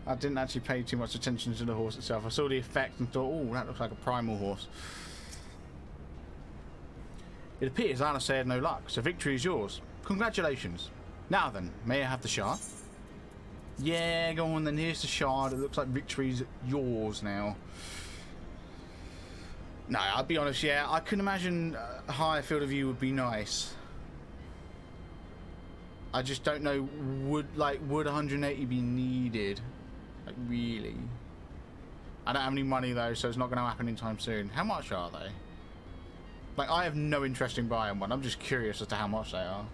I didn't actually pay too much attention to the horse itself. I saw the effect and thought, oh, that looks like a primal horse. It appears Alistair had no luck, so victory is yours. Congratulations. Now then, may I have the shard? Yeah, go on then, here's the shard. It looks like victory's yours now. No, I'll be honest, yeah, I can imagine a higher field of view would be nice. I just don't know, would 180 be needed? Like, really? I don't have any money though, so it's not going to happen anytime soon. How much are they? Like, I have no interest in buying one. I'm just curious as to how much they are.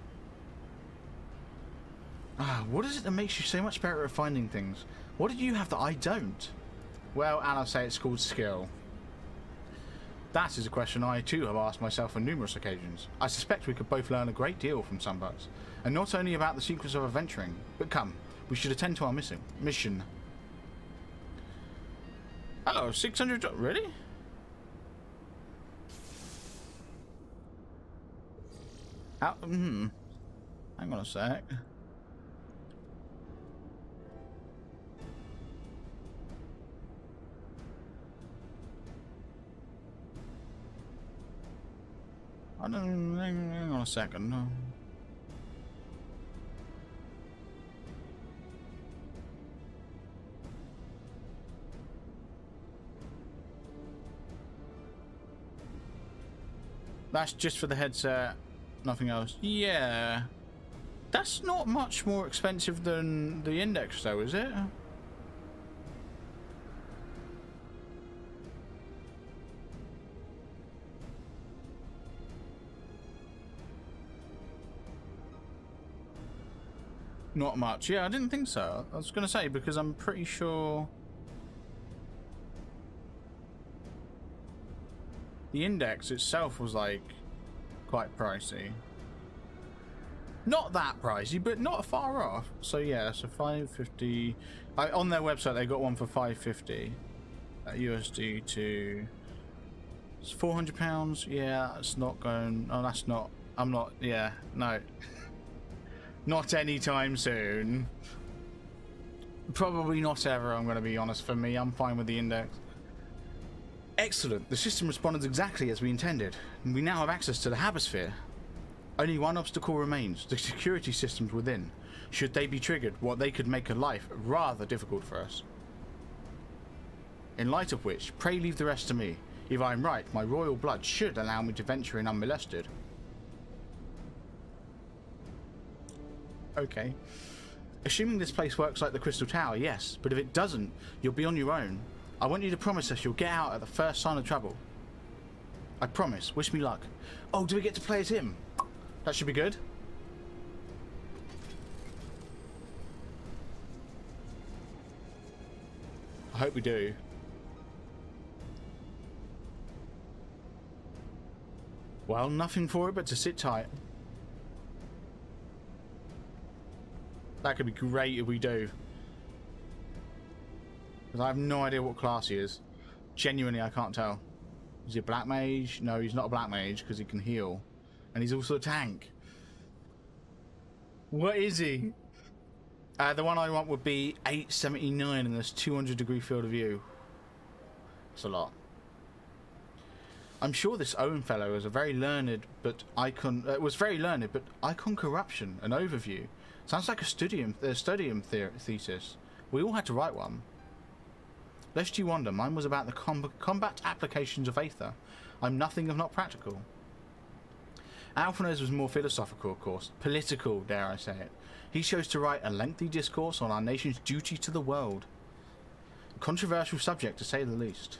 Ah, what is it that makes you so much better at finding things? What do you have that I don't? Well, I'll say it's called skill. That is a question I too have asked myself on numerous occasions. I suspect we could both learn a great deal from Sunbucks, and not only about the secrets of adventuring, but come, we should attend to our mission. Oh, 600, really? How Hang on a sec. I don't. Hang on a second. That's just for the headset, nothing else. Yeah. That's not much more expensive than the Index though, is it? Not much. Yeah, I didn't think so. I was going to say, because I'm pretty sure the Index itself was like quite pricey. Not that pricey, but not far off. So yeah, so 550. On their website they got one for 550 USD to. It's £400. Yeah, that's not going. Oh, that's not. I'm not. Yeah, no. Not anytime soon. Probably not ever, I'm going to be honest. For me, I'm fine with the Index. Excellent. The system responded exactly as we intended. We now have access to the Habosphere. Only one obstacle remains, the security systems within. Should they be triggered, what they could make a life rather difficult for us. In light of which, pray leave the rest to me. If I am right, my royal blood should allow me to venture in unmolested. Okay. Assuming this place works like the Crystal Tower, yes. But if it doesn't, you'll be on your own. I want you to promise us you'll get out at the first sign of trouble. I promise. Wish me luck. Oh, do we get to play as him? That should be good. I hope we do. Well, nothing for it but to sit tight. That could be great if we do. Because I have no idea what class he is. Genuinely, I can't tell. Is he a black mage? No, he's not a black mage because he can heal. And he's also a tank. What is he? The one I want would be 879 and there's 200-degree field of view. That's a lot. I'm sure this Owen fellow is a very learned, but icon corruption, an overview. Sounds like a studium thesis. We all had to write one. Lest you wonder, mine was about the combat applications of Aether. I'm nothing if not practical. Alphonse was more philosophical, of course. Political, dare I say it. He chose to write a lengthy discourse on our nation's duty to the world. A controversial subject, to say the least.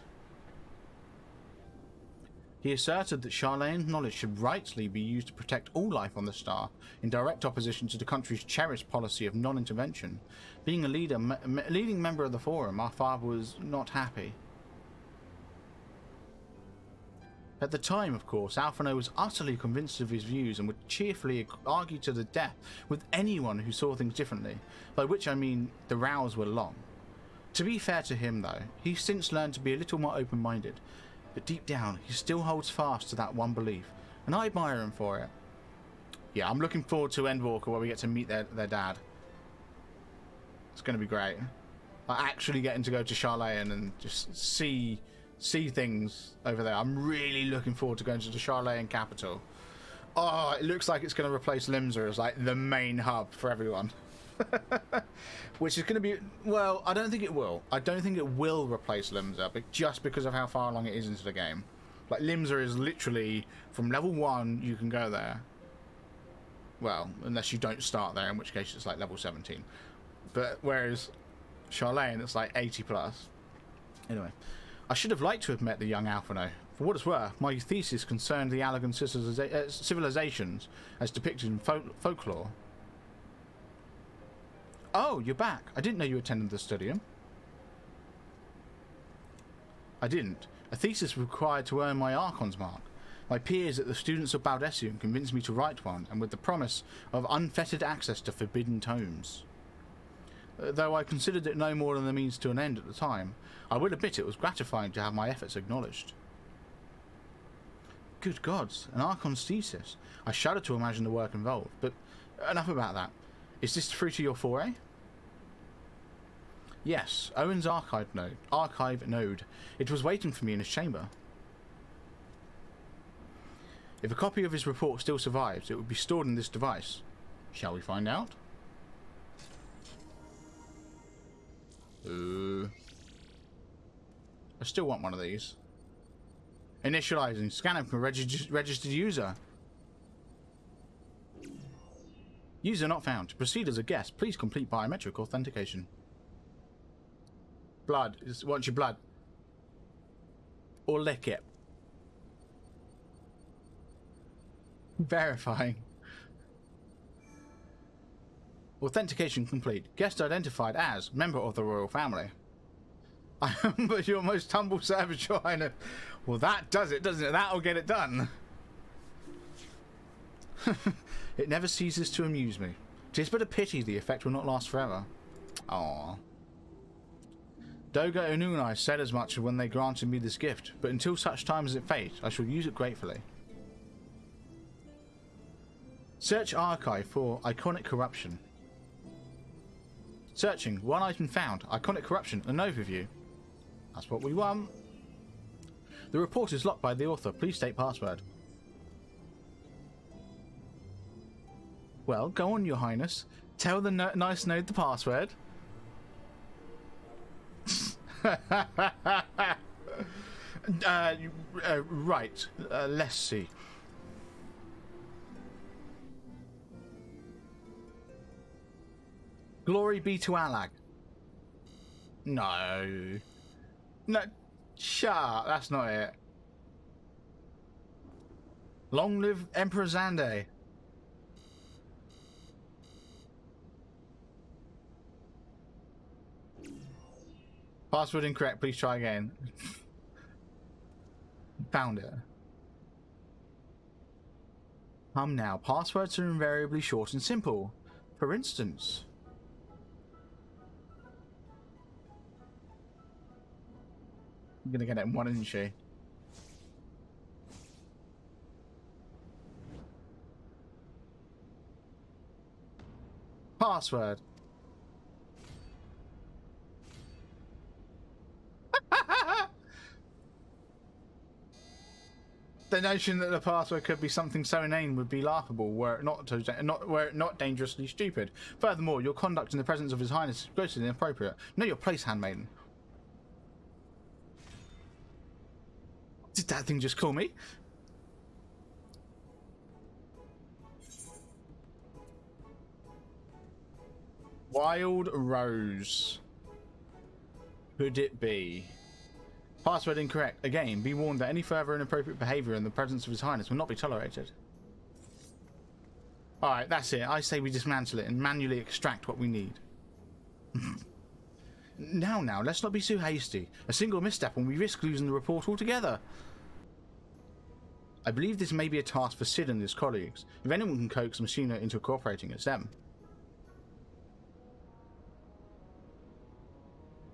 He asserted that Charlayan's knowledge should rightly be used to protect all life on the star, in direct opposition to the country's cherished policy of non-intervention. Being a leading member of the Forum, our father was not happy. At the time, of course, Alphonse was utterly convinced of his views and would cheerfully argue to the death with anyone who saw things differently, by which I mean the rows were long. To be fair to him, though, he's since learned to be a little more open-minded, but deep down, he still holds fast to that one belief, and I admire him for it. Yeah, I'm looking forward to Endwalker, where we get to meet their dad. It's going to be great. Actually getting to go to Charlayan and just see things over there. I'm really looking forward to going to the Charlayan capital. Oh, it looks like it's going to replace Limsa as like the main hub for everyone. Which is going to be, well, I don't think it will. I don't think it will replace Limsa, but just because of how far along it is into the game. Like, Limsa is literally, from level 1, you can go there. Well, unless you don't start there, in which case it's like level 17. But whereas Charlayan, it's like 80 plus. Anyway, I should have liked to have met the young Alphonse. For what it's worth, my thesis concerned the Allegan civilizations as depicted in folklore. Oh, you're back. I didn't know you attended the studium. I didn't. A thesis required to earn my Archon's mark. My peers at the Students of Baldessium convinced me to write one, and with the promise of unfettered access to forbidden tomes. Though I considered it no more than a means to an end at the time, I will admit it was gratifying to have my efforts acknowledged. Good gods, an Archon's thesis. I shudder to imagine the work involved, but enough about that. Is this through to your foray? Yes, Owen's archive node. It was waiting for me in his chamber. If a copy of his report still survives, it would be stored in this device. Shall we find out? I still want one of these. Initializing. Scanning from registered user. User not found. To proceed as a guest, please complete biometric authentication. Blood. What's your blood? Or lick it. Verifying. Authentication complete. Guest identified as member of the royal family. I am but your most humble servant, Your Highness. Well, that does it, doesn't it? That'll get it done. It never ceases to amuse me. 'Tis but a pity the effect will not last forever. Aww. Doga Inu and I said as much when they granted me this gift, but until such time as it fades, I shall use it gratefully. Search archive for iconic corruption. Searching. One item found. Iconic corruption. An overview. That's what we want. The report is locked by the author. Please state password. Well, go on, Your Highness. Tell the nice node the password. Right. Let's see. Glory be to Alag. No. No. Shut up. That's not it. Long live Emperor Zande. Password incorrect. Please try again. Found it. Now. Passwords are invariably short and simple. For instance... I'm gonna get it in one, isn't she? Password. The notion that the password could be something so inane would be laughable were it not dangerously stupid. Furthermore, your conduct in the presence of His Highness is grossly inappropriate. Know your place, handmaiden. Did that thing just call me? Wild Rose. Could it be? Password incorrect. Again, be warned that any further inappropriate behaviour in the presence of His Highness will not be tolerated. Alright, that's it. I say we dismantle it and manually extract what we need. Now, let's not be too hasty. A single misstep and we risk losing the report altogether. I believe this may be a task for Sid and his colleagues. If anyone can coax Messina into cooperating, it's them.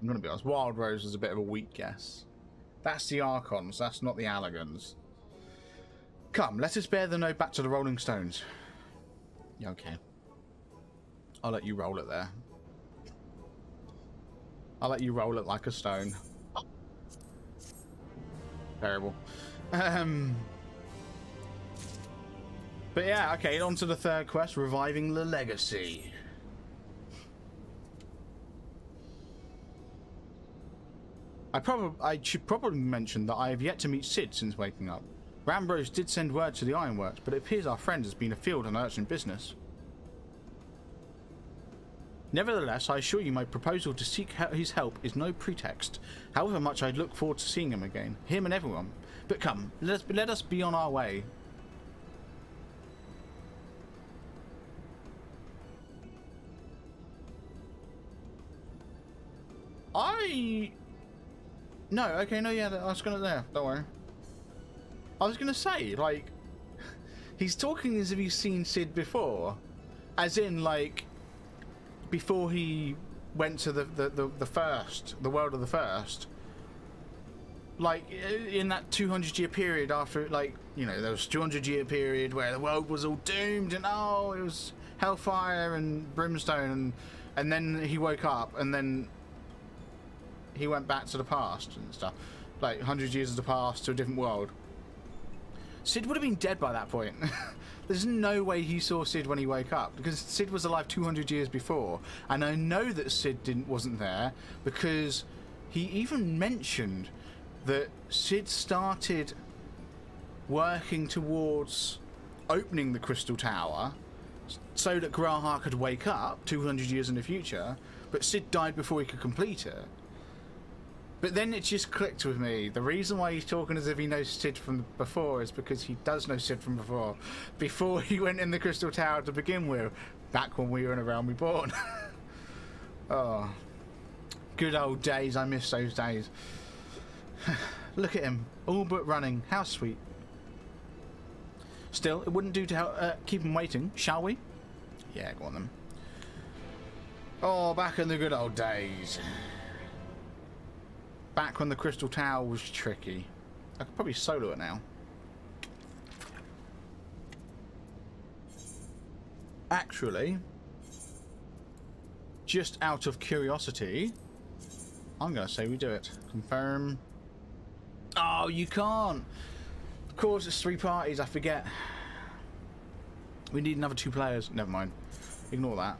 I'm gonna be honest, Wild Rose is a bit of a weak guess. That's the Archons, that's not the Allagans. Come, let us bear the node back to the Rolling Stones. Yeah, okay. I'll let you roll it there. I'll let you roll it like a stone. Terrible. But yeah, okay, on to the third quest, Reviving the Legacy. I should probably mention that I have yet to meet Sid since waking up. Rambrose did send word to the Ironworks, but it appears our friend has been afield on urgent business. Nevertheless, I assure you my proposal to seek his help is no pretext, however much I'd look forward to seeing him again, him and everyone. But come, let us be on our way. No, okay, no, yeah, I was gonna, yeah, don't worry. I was gonna say, like, he's talking as if he's seen Sid before. As in, like, before he went to the world of the first. Like, in that 200-year period after, like, you know, there was a 200-year period where the world was all doomed and, oh, it hellfire and brimstone, and then he woke up, and then he went back to the past and stuff, like 100 years of the past to a different world. Cid would have been dead by that point. There's no way he saw Cid when he woke up, because Cid was alive 200 years before, and I know that Cid wasn't there because he even mentioned that Cid started working towards opening the Crystal Tower so that Graha could wake up 200 years in the future, but Cid died before he could complete it. But then it just clicked with me. The reason why he's talking as if he knows Cid from before is because he does know Cid from before he went in the Crystal Tower to begin with, back when we were in A Realm Reborn. Oh, good old days. I miss those days. Look at him, all but running. How sweet. Still, it wouldn't do to help, keep him waiting, shall we? Yeah, go on then. Oh, back in the good old days. Back when the Crystal Tower was tricky. I could probably solo it now. Actually, just out of curiosity, I'm going to say we do it. Confirm. Oh, you can't. Of course, it's 3 parties. I forget. We need another 2 players. Never mind. Ignore that.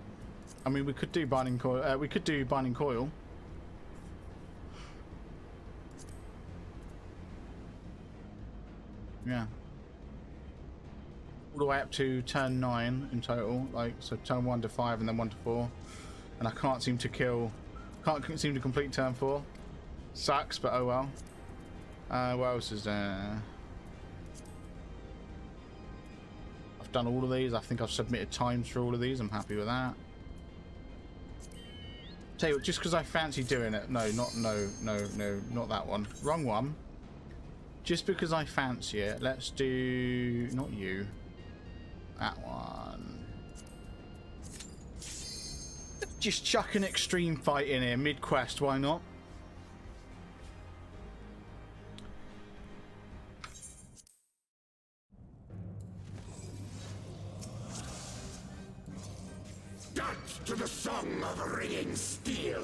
I mean, we could do Binding Coil. We could do Binding Coil. Yeah. All the way up to turn 9 in total. Like, so turn 1 to 5 and then 1 to 4. And I can't seem to seem to complete turn 4. Sucks, but oh well. What else is there? I've done all of these. I think I've submitted times for all of these. I'm happy with that. Tell you what, just because I fancy doing it. No, not that one. Wrong one. Just because I fancy it, let's do... Not you. That one. Just chuck an extreme fight in here, mid-quest, why not? Dance to the song of ringing steel.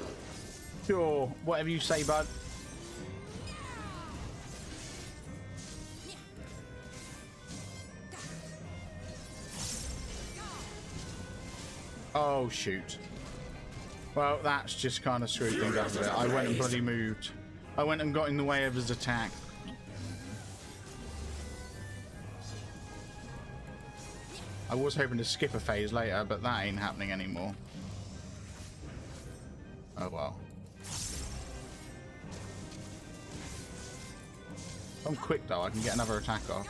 Sure, whatever you say, bud. Oh, shoot. Well, that's just kind of screwed things up a bit. I went and bloody moved. I went and got in the way of his attack. I was hoping to skip a phase later, but that ain't happening anymore. Oh well. If I'm quick though, I can get another attack off.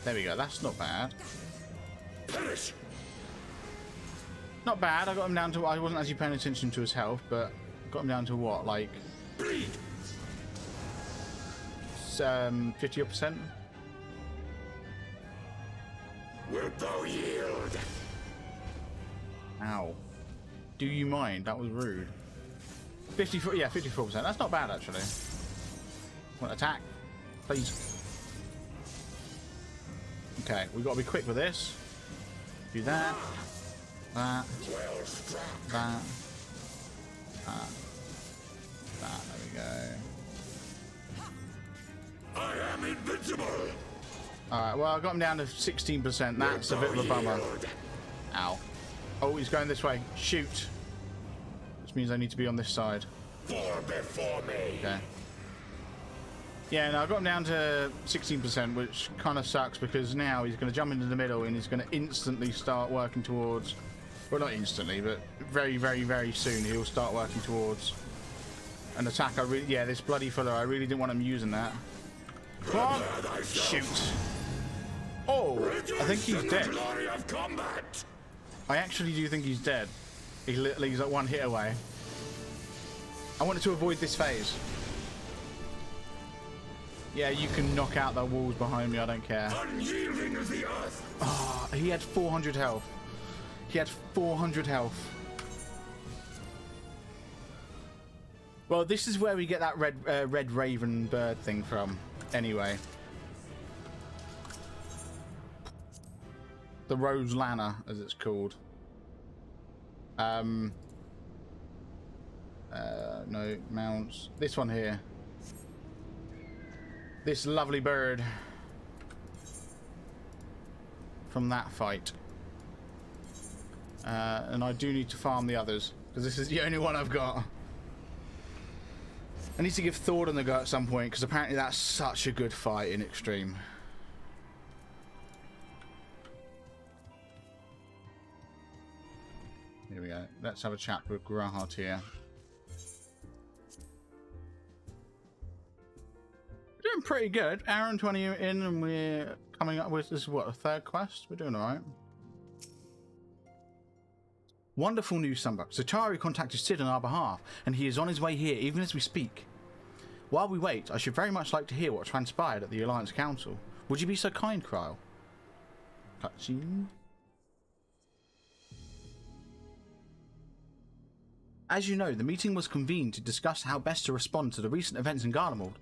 There we go, that's not bad. Perish. Not bad, I got him down to... I wasn't actually paying attention to his health, but got him down to what, like... Bleed. 50%? Wilt thou yield? Ow. Do you mind? That was rude. 54, yeah, 54%. That's not bad, actually. Want to attack? Please. Okay, we've got to be quick with this. Do that. That. That. That. That. There we go. I am invincible. Alright, well, I got him down to 16%. That's a bit of a bummer. Ow. Oh, he's going this way. Shoot. Which means I need to be on this side. For before me. Okay. Yeah, no, I got him down to 16%, which kind of sucks because now he's going to jump into the middle and he's going to instantly start working towards... Well, not instantly, but very, very, very soon he'll start working towards an attack. Yeah, this bloody filler, I really didn't want him using that. Come on! Shoot! Oh, I think he's dead. I actually do think he's dead. He's like 1 hit away. I wanted to avoid this phase. Yeah, you can knock out the walls behind me, I don't care. Unyielding as the earth. Oh, he had 400 health. He had 400 health. Well, this is where we get that red raven bird thing from. Anyway. The Rose Lanner, as it's called. No, mounts. This one here. This lovely bird. From that fight. And I do need to farm the others, because this is the only one I've got. I need to give Thordan a go at some point, because apparently that's such a good fight in Extreme. Here we go. Let's have a chat with Grahart here. We're doing pretty good. Hour and 20 in, and we're coming up with, this is what, a third quest? We're doing alright. Wonderful news, Sunbucks. Zachari contacted Sid on our behalf, and he is on his way here, even as we speak. While we wait, I should very much like to hear what transpired at the Alliance Council. Would you be so kind, Kryle? Cutscene. As you know, the meeting was convened to discuss how best to respond to the recent events in Garlemald.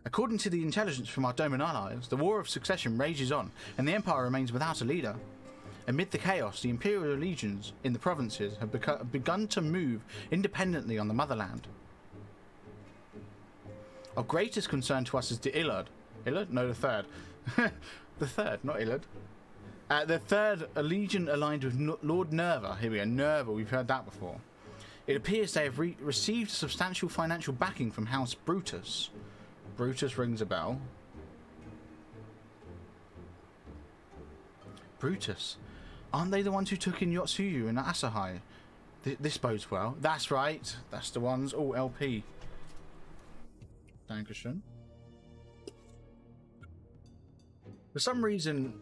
According to the intelligence from our Doman allies, the War of Succession rages on, and the Empire remains without a leader. Amid the chaos, the Imperial legions in the provinces have begun to move independently on the motherland. Of greatest concern to us is the Illard. Illard? No, the third. The third, not Illard. The third, a legion aligned with Lord Nerva. Here we go, Nerva, we've heard that before. It appears they have received substantial financial backing from House Brutus. Brutus rings a bell. Brutus? Aren't they the ones who took in Yotsuyu and Asahai? This bodes well. That's right. That's the ones. Oh, LP. Dankeschön. For some reason,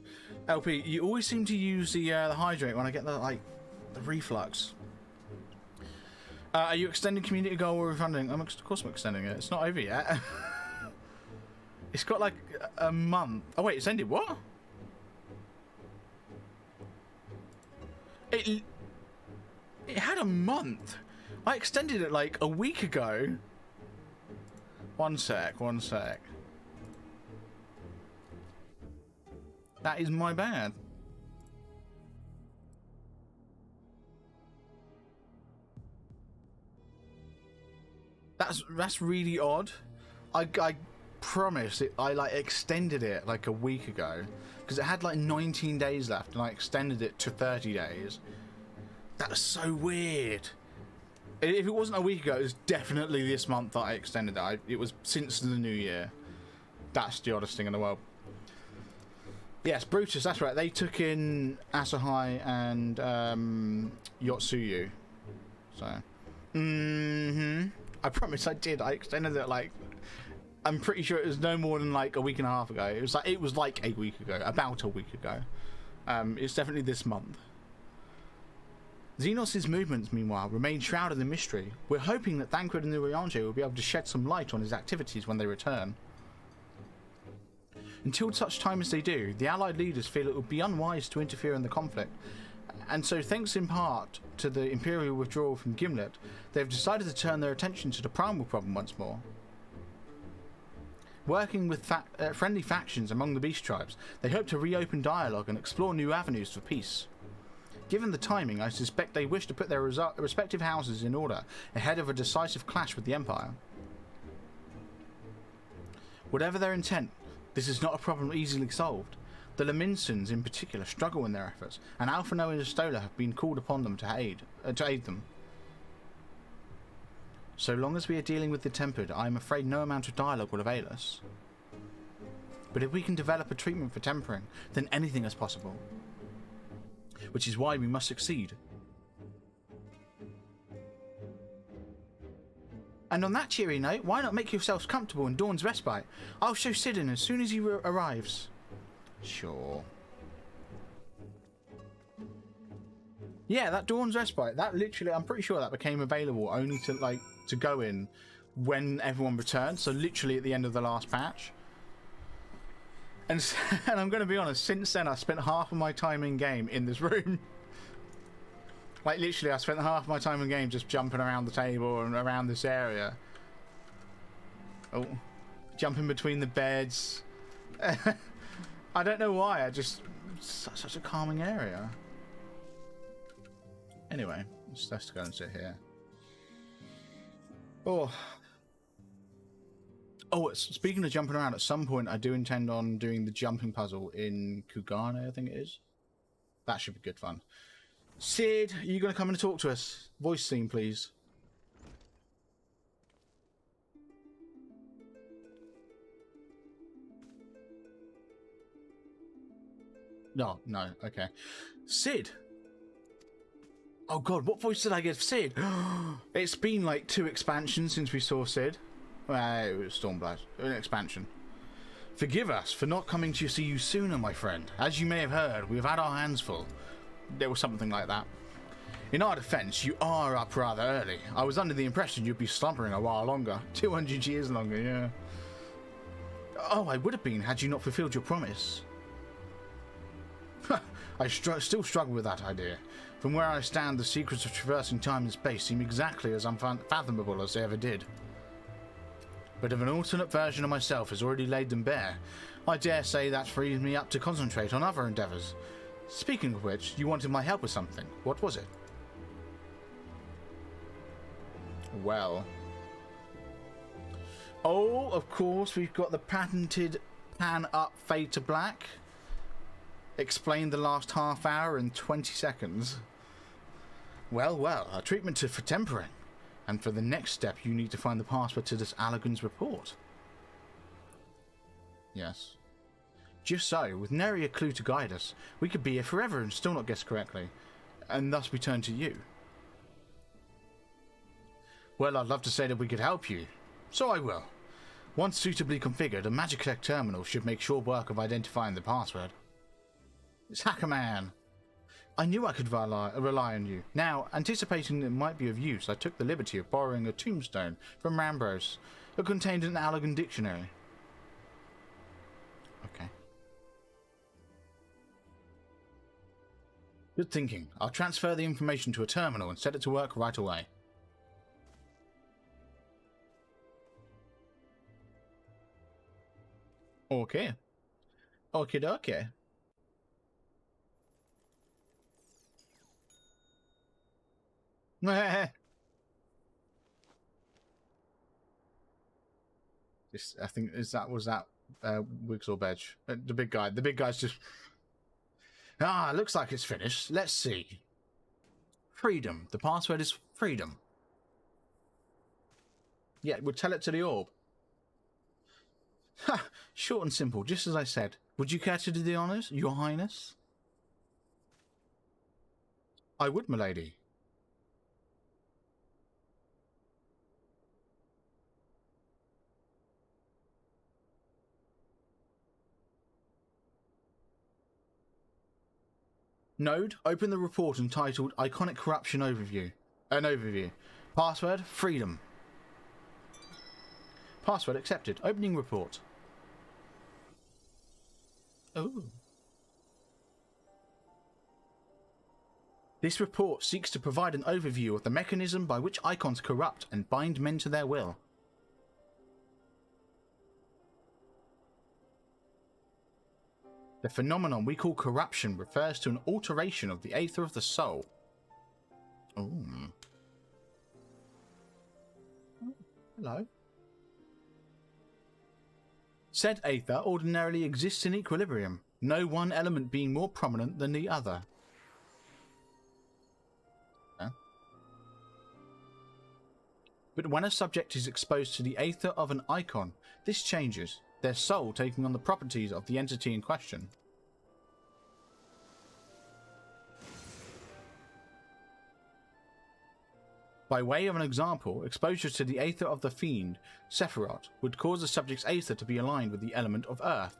LP, you always seem to use the hydrate when I get the reflux. Are you extending community goal or refunding? Of course I'm extending it. It's not over yet. It's got like a month. Oh wait, it's ended. What? It had a month. I extended it like a week ago. One sec. That is my bad. That's really odd. I promise it. I like extended it like a week ago because it had like 19 days left, and I extended it to 30 days. That's so weird. If it wasn't a week ago, it was definitely this month that I extended it. It was since the new year. That's the oddest thing in the world. Yes, Brutus, that's right. They took in Asahai and Yotsuyu. So, I promise I did. I extended it like, I'm pretty sure it was no more than like a week and a half ago. It was like a week ago, about a week ago. It's definitely this month. Xenos' movements, meanwhile, remain shrouded in mystery. We're hoping that Thancred and Urianger will be able to shed some light on his activities when they return. Until such time as they do, the Allied leaders feel it would be unwise to interfere in the conflict, and so thanks in part to the Imperial withdrawal from Gimlet, they have decided to turn their attention to the primal problem once more. Working with friendly factions among the beast tribes, they hope to reopen dialogue and explore new avenues for peace. Given the timing, I suspect they wish to put their respective houses in order ahead of a decisive clash with the Empire. Whatever their intent, this is not a problem easily solved. The Laminsons, in particular, struggle in their efforts, and Alphino and Estola have been called upon them to aid them. So long as we are dealing with the Tempered, I am afraid no amount of dialogue will avail us. But if we can develop a treatment for tempering, then anything is possible. Which is why we must succeed. And on that cheery note, why not make yourselves comfortable in Dawn's Respite? I'll show Sid in as soon as he arrives. Sure. Yeah, that Dawn's Respite, that literally, I'm pretty sure that became available only to go in when everyone returned. So literally at the end of the last patch. And I'm going to be honest, since then I spent half of my time in game in this room. Like literally I spent half of my time in game just jumping around the table and around this area. Oh, jumping between the beds. I don't know why, I just such a calming area. Anyway, let's go and sit here. Oh. Oh, speaking of jumping around, at some point I do intend on doing the jumping puzzle in Kugane, I think it is. That should be good fun. Sid, are you going to come and talk to us? Voice theme, please. No, okay. Sid! Oh god, what voice did I give Sid? It's been like 2 expansions since we saw Sid. Well, it was Stormblast, an expansion. Forgive us for not coming to see you sooner, my friend. As you may have heard, we've had our hands full. There was something like that. In our defense, you are up rather early. I was under the impression you'd be slumbering a while longer. 200 years longer, yeah. Oh, I would have been had you not fulfilled your promise. I still struggle with that idea. From where I stand, the secrets of traversing time and space seem exactly as unfathomable as they ever did. But if an alternate version of myself has already laid them bare, I dare say that frees me up to concentrate on other endeavours. Speaking of which, you wanted my help with something. What was it? Well. Oh, of course, we've got the patented pan-up fade to black. Explain the last half hour in 20 seconds. Well, a treatment for tempering. And for the next step, you need to find the password to this Allergan's report. Yes. Just so, with nary a clue to guide us, we could be here forever and still not guess correctly. And thus we turn to you. Well, I'd love to say that we could help you. So I will. Once suitably configured, a Magitech terminal should make short work of identifying the password. It's Hackerman. I knew I could rely on you. Now, anticipating it might be of use, I took the liberty of borrowing a tombstone from Rambros that contained an Allergan dictionary. Okay. Good thinking. I'll transfer the information to a terminal and set it to work right away. Okay. Okie dokie. This, I think, was that Wiggs or Bedge? The big guy. The big guy's just. Ah, looks like it's finished. Let's see. Freedom. The password is freedom. Yeah, we'll tell it to the orb. Ha! Short and simple, just as I said. Would you care to do the honours, Your Highness? I would, milady. Node, open the report entitled Iconic Corruption Overview. An overview. Password, freedom. Password accepted. Opening report. Oh. This report seeks to provide an overview of the mechanism by which icons corrupt and bind men to their will. The phenomenon we call corruption refers to an alteration of the Aether of the soul. Oh. Hello. Said Aether ordinarily exists in equilibrium, no one element being more prominent than the other. Huh? But when a subject is exposed to the Aether of an icon, this changes, their soul taking on the properties of the entity in question. By way of an example, exposure to the Aether of the Fiend, Sephiroth, would cause the subject's Aether to be aligned with the element of Earth.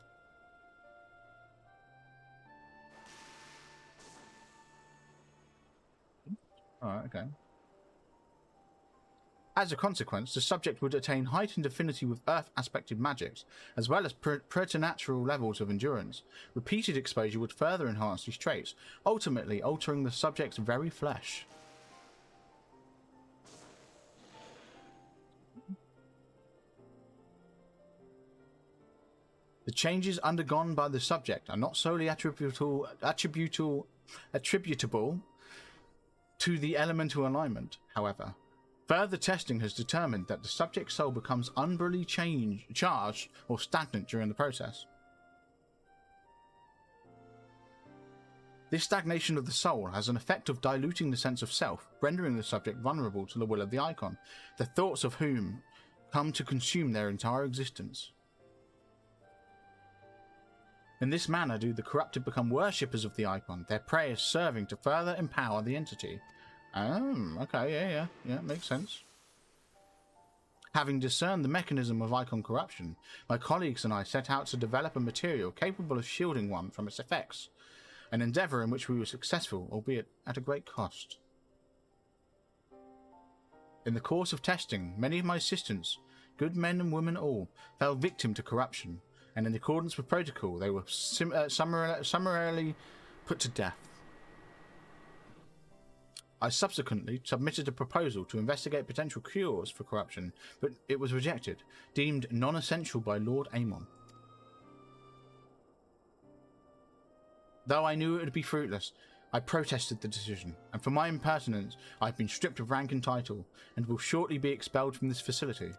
Alright, okay. As a consequence, the subject would attain heightened affinity with Earth-aspected magics, as well as preternatural levels of endurance. Repeated exposure would further enhance these traits, ultimately altering the subject's very flesh. The changes undergone by the subject are not solely attributable to the elemental alignment, however. Further testing has determined that the subject's soul becomes unbelievably charged or stagnant during the process. This stagnation of the soul has an effect of diluting the sense of self, rendering the subject vulnerable to the will of the icon, the thoughts of whom come to consume their entire existence. In this manner do the corrupted become worshippers of the icon, their prayers serving to further empower the entity. Okay, yeah, makes sense. Having discerned the mechanism of icon corruption, my colleagues and I set out to develop a material capable of shielding one from its effects, an endeavour in which we were successful, albeit at a great cost. In the course of testing, many of my assistants, good men and women all, fell victim to corruption, and in accordance with protocol, they were summarily put to death. I subsequently submitted a proposal to investigate potential cures for corruption, but it was rejected, deemed non-essential by Lord Aemon. Though I knew it would be fruitless, I protested the decision, and for my impertinence, I have been stripped of rank and title, and will shortly be expelled from this facility.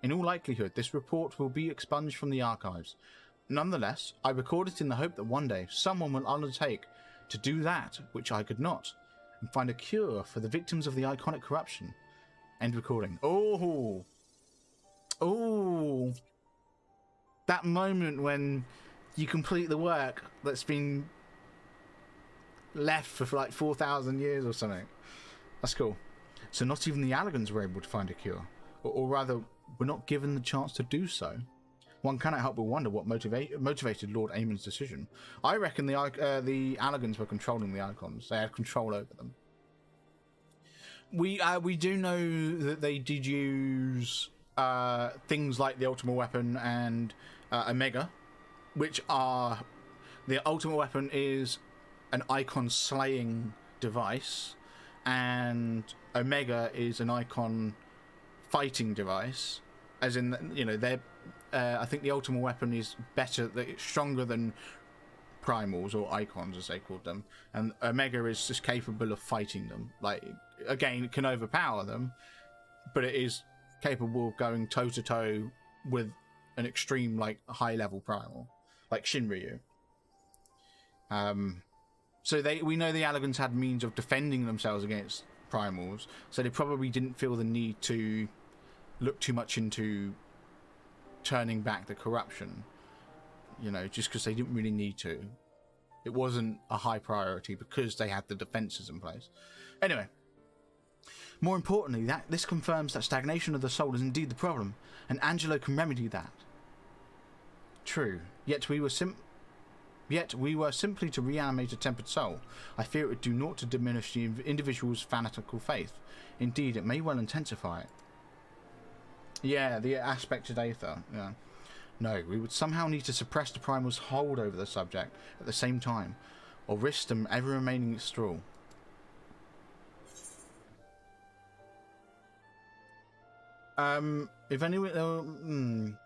In all likelihood, this report will be expunged from the archives. Nonetheless, I record it in the hope that one day someone will undertake to do that which I could not, and find a cure for the victims of the iconic corruption. End recording. Oh! That moment when you complete the work that's been left for like 4,000 years or something. That's cool. So not even the Allagans were able to find a cure, or rather, were not given the chance to do so. One cannot help but wonder what motivated Lord Aemon's decision. I reckon the Allagans were controlling the icons. They had control over them. We do know that they did use things like the Ultimate Weapon and Omega, which are... The Ultimate Weapon is an icon slaying device, and Omega is an icon fighting device, as in, you know, they're I think the Ultimate Weapon is better, it's stronger than primals, or icons as they called them, and Omega is just capable of fighting them. Like, again, it can overpower them, but it is capable of going toe to toe with an extreme, like, high level primal, like Shinryu. So we know the Allagans had means of defending themselves against primals, so they probably didn't feel the need to look too much into turning back the corruption, you know, just because they didn't really need to. It wasn't a high priority because they had the defenses in place. Anyway, more importantly, this confirms that stagnation of the soul is indeed the problem, and Angelo can remedy that. True, yet we were simply to reanimate a tempered soul. I fear it would do naught to diminish the individual's fanatical faith. Indeed, it may well intensify it. Yeah, the aspected Aether, yeah. No, we would somehow need to suppress the primal's hold over the subject at the same time, or risk them ever remaining its thrall. If anyone...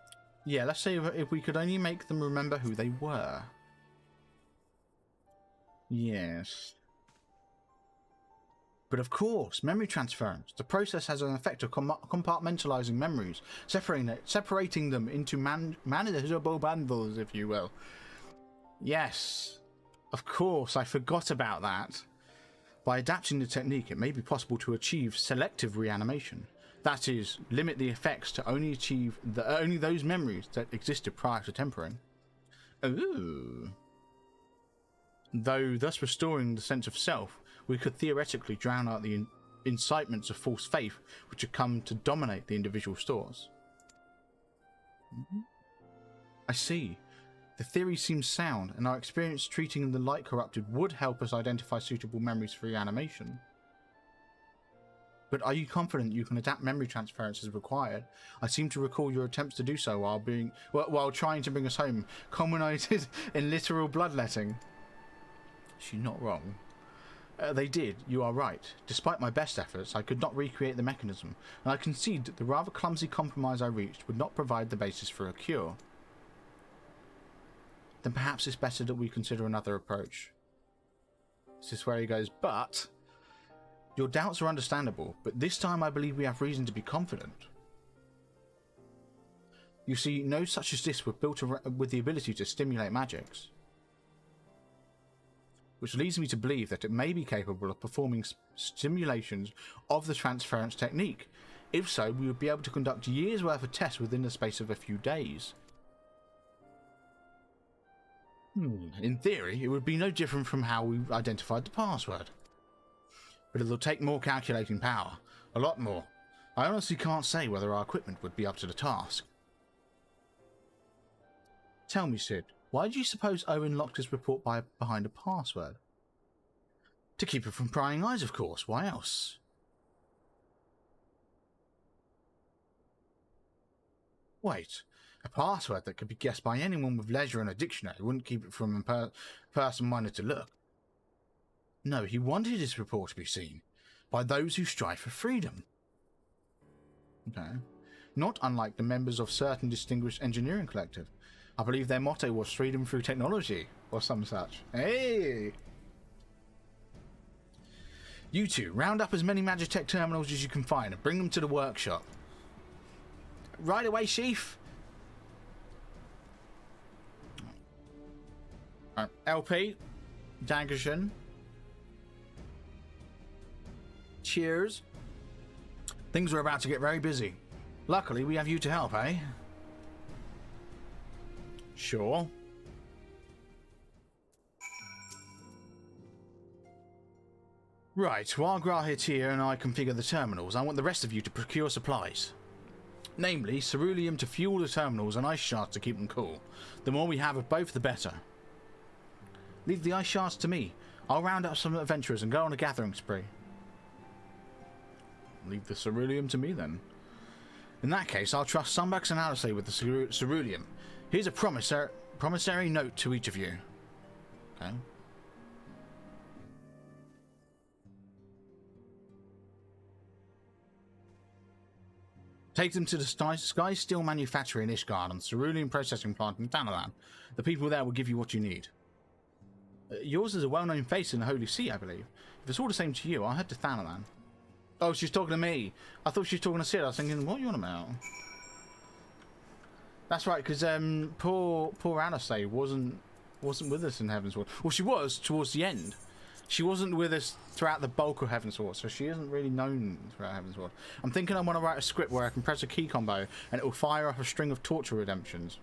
yeah, let's say if we could only make them remember who they were. Yes. But of course, memory transference. The process has an effect of compartmentalizing memories, separating them into manageable bundles, if you will. Yes, of course, I forgot about that. By adapting the technique, it may be possible to achieve selective reanimation. That is, limit the effects to only achieve only those memories that existed prior to tempering. Ooh. Though thus restoring the sense of self, we could theoretically drown out the incitements of false faith which have come to dominate the individual stores. I see. The theory seems sound, and our experience treating the light corrupted would help us identify suitable memories for reanimation. But are you confident you can adapt memory transference as required? I seem to recall your attempts to do so while trying to bring us home culminated in literal bloodletting. She's not wrong. They did, you are right. Despite my best efforts, I could not recreate the mechanism, and I concede that the rather clumsy compromise I reached would not provide the basis for a cure. Then perhaps it's better that we consider another approach. This is where he goes, but your doubts are understandable, but this time I believe we have reason to be confident. You see, no such as this were built with the ability to stimulate magics, which leads me to believe that it may be capable of performing simulations of the transference technique. If so, we would be able to conduct years' worth of tests within the space of a few days. In theory, it would be no different from how we identified the password. But it'll take more calculating power. A lot more. I honestly can't say whether our equipment would be up to the task. Tell me, Sid, why do you suppose Owen locked his report behind a password? To keep it from prying eyes, of course. Why else? Wait, a password that could be guessed by anyone with leisure and a dictionary wouldn't keep it from a person minded to look. No, he wanted his report to be seen by those who strive for freedom. Okay. Not unlike the members of certain distinguished engineering collective. I believe their motto was freedom through technology, or some such. Hey! You two, round up as many Magitech terminals as you can find and bring them to the workshop. Right away, Chief! Right, LP, Dankeschön. Cheers. Things are about to get very busy. Luckily, we have you to help, eh? Sure. Right, while Grahit's here and I configure the terminals, I want the rest of you to procure supplies. Namely, ceruleum to fuel the terminals and ice shards to keep them cool. The more we have of both, the better. Leave the ice shards to me. I'll round up some adventurers and go on a gathering spree. Leave the ceruleum to me, then. In that case, I'll trust Sunbucks and Alice with the ceruleum. Here's a promissory note to each of you. Okay. Take them to the Sky Steel Manufactory in Ishgard and the ceruleum processing plant in Thanalan. The people there will give you what you need. Yours is a well-known face in the Holy See, I believe. If it's all the same to you, I'll head to Thanalan. Oh, she's talking to me. I thought she was talking to Sid. I was thinking, what are you on about? That's right, because poor Alice wasn't with us in Heavensward. Well, she was towards the end. She wasn't with us throughout the bulk of Heavensward, so she isn't really known throughout Heavensward. I'm thinking I want to write a script where I can press a key combo and it will fire up a string of torture redemptions.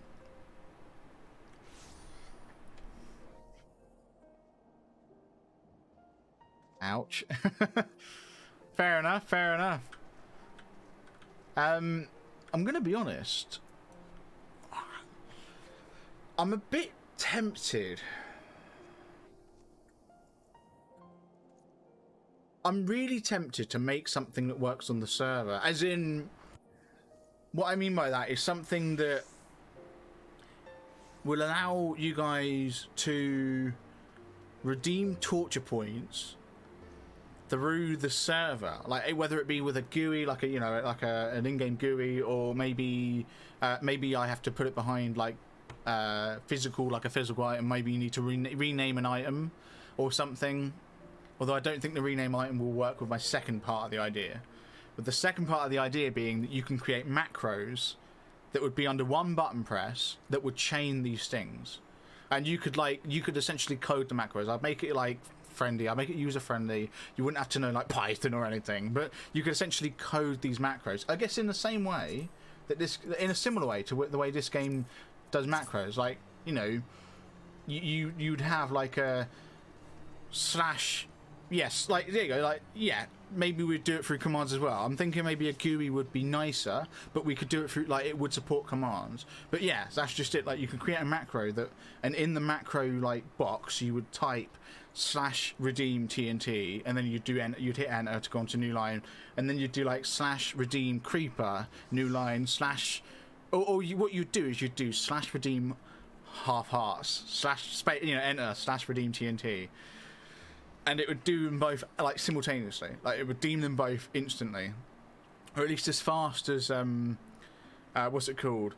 Ouch. Fair enough, fair enough. I'm gonna be honest. I'm a bit tempted. I'm really tempted to make something that works on the server. As in, what I mean by that is something that will allow you guys to redeem torture points through the server, like whether it be with a GUI, like an in-game GUI, or maybe I have to put it behind like a physical item. Maybe you need to rename an item or something. Although I don't think the rename item will work with my second part of the idea. But the second part of the idea being that you can create macros that would be under one button press that would chain these things, and you could essentially code the macros. I'd make it like friendly. I'd make it user friendly. You wouldn't have to know like Python or anything, but you could essentially code these macros. I guess in the same way that in a similar way to the way this game does macros. Like, you know, you'd have like a slash. Yes, like, there you go, like, yeah, maybe we'd do it through commands as well. I'm thinking maybe a GUI would be nicer, but we could do it through, like, it would support commands. But yeah, that's just it, like, you can create a macro that, and in the macro, like, box, you would type /redeem TNT, and then you'd hit enter to go onto new line, and then you'd do, like, /redeem creeper, new line, what you'd do is you'd do /redeem half hearts, /, enter /redeem TNT. and it would do them both like simultaneously. Like it would deem them both instantly, or at least as fast as what's it called?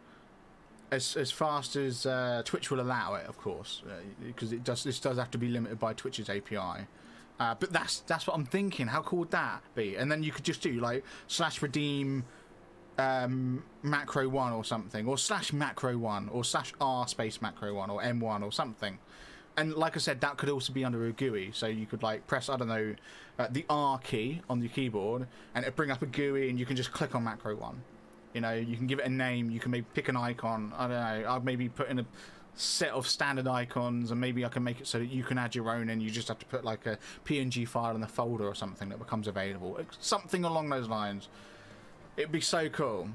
As fast as Twitch will allow it, of course, because this does have to be limited by Twitch's API. But that's what I'm thinking. How cool would that be? And then you could just do like /redeem macro 1 or something, or /macro 1, or /r space macro 1, or m1 or something. And like I said, that could also be under a GUI, so you could like press, I don't know, the R key on your keyboard, and it'd bring up a GUI, and you can just click on macro 1. You know, you can give it a name, you can maybe pick an icon, I don't know, I'll maybe put in a set of standard icons, and maybe I can make it so that you can add your own, and you just have to put like a PNG file in the folder or something that becomes available. Something along those lines. It'd be so cool.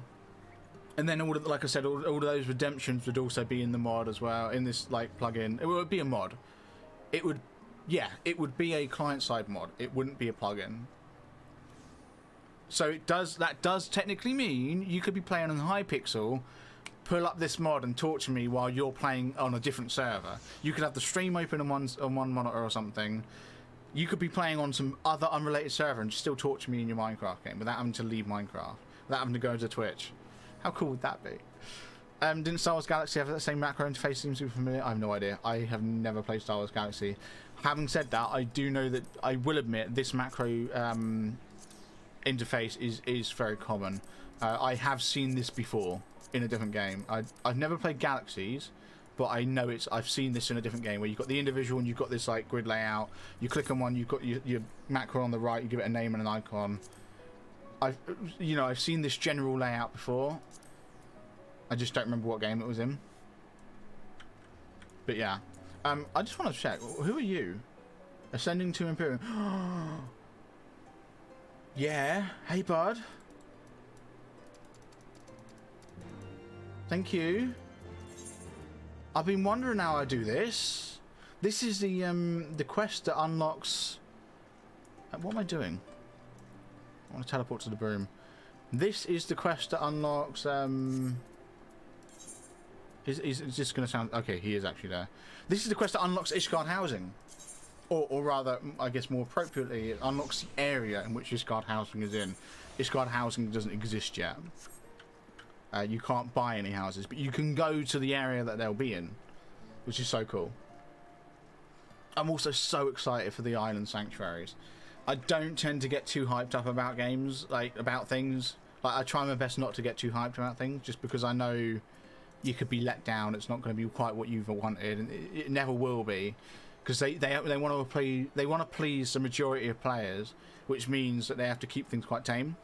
And then like I said, all of those redemptions would also be in the mod as well, in this like plugin. It would be a mod. It would be a client-side mod. It wouldn't be a plugin. So that does technically mean you could be playing on Hypixel, pull up this mod and talk to me while you're playing on a different server. You could have the stream open on one monitor or something. You could be playing on some other unrelated server and still talk to me in your Minecraft game without having to leave Minecraft, without having to go to Twitch. How cool would that be? Didn't Star Wars Galaxy have that same macro interface? Seems super familiar. I have no idea. I have never played Star Wars Galaxy. Having said that, I do know that I will admit this macro interface is very common. I have seen this before in a different game. I've never played Galaxies, but I know I've seen this in a different game where you've got the individual and you've got this like grid layout. You click on one, you've got your macro on the right, you give it a name and an icon. I've seen this general layout before. I just don't remember what game it was in. But yeah, I just want to check. Who are you? Ascending to Imperium. Yeah. Hey, bud. Thank you. I've been wondering how I do this. This is the quest that unlocks. What am I doing? I want to teleport to the broom. This is the quest that unlocks. Is this going to sound okay? He is actually there. This is the quest that unlocks Ishgard housing, or rather, I guess more appropriately, it unlocks the area in which Ishgard housing is in. Ishgard housing doesn't exist yet. You can't buy any houses, but you can go to the area that they'll be in, which is so cool. I'm also so excited for the island sanctuaries. I don't tend to get too hyped up about games, about things. I try my best not to get too hyped about things, just because I know you could be let down. It's not going to be quite what you've wanted, and it never will be, because they want to please the majority of players, which means that they have to keep things quite tame.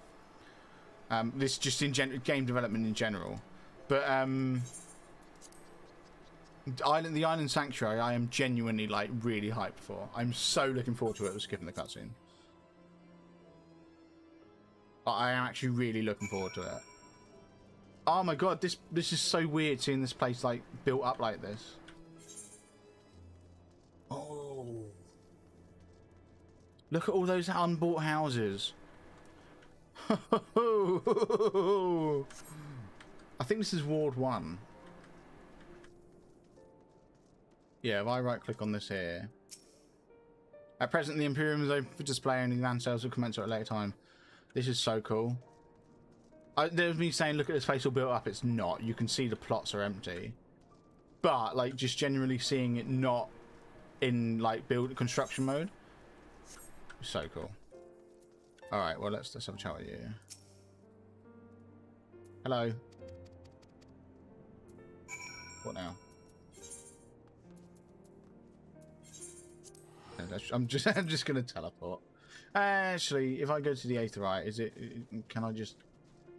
This just in game development in general, but the Island Sanctuary, I am genuinely really hyped for. I'm so looking forward to it. We're skipping the cutscene. I am actually really looking forward to it. Oh my god, this is so weird seeing this place built up like this. Oh, look at all those unbought houses. I think this is Ward 1. Yeah, if I right click on this here. At present, the Imperium is open for display, and land sales will commence at a later time. This is so cool. There's me saying, look at this place all built up. It's not. You can see the plots are empty. But, just generally seeing it not in, construction mode. So cool. Alright, well, let's have a chat with you. Hello. What now? I'm just gonna teleport. Actually, if I go to the Aether, can I just... Do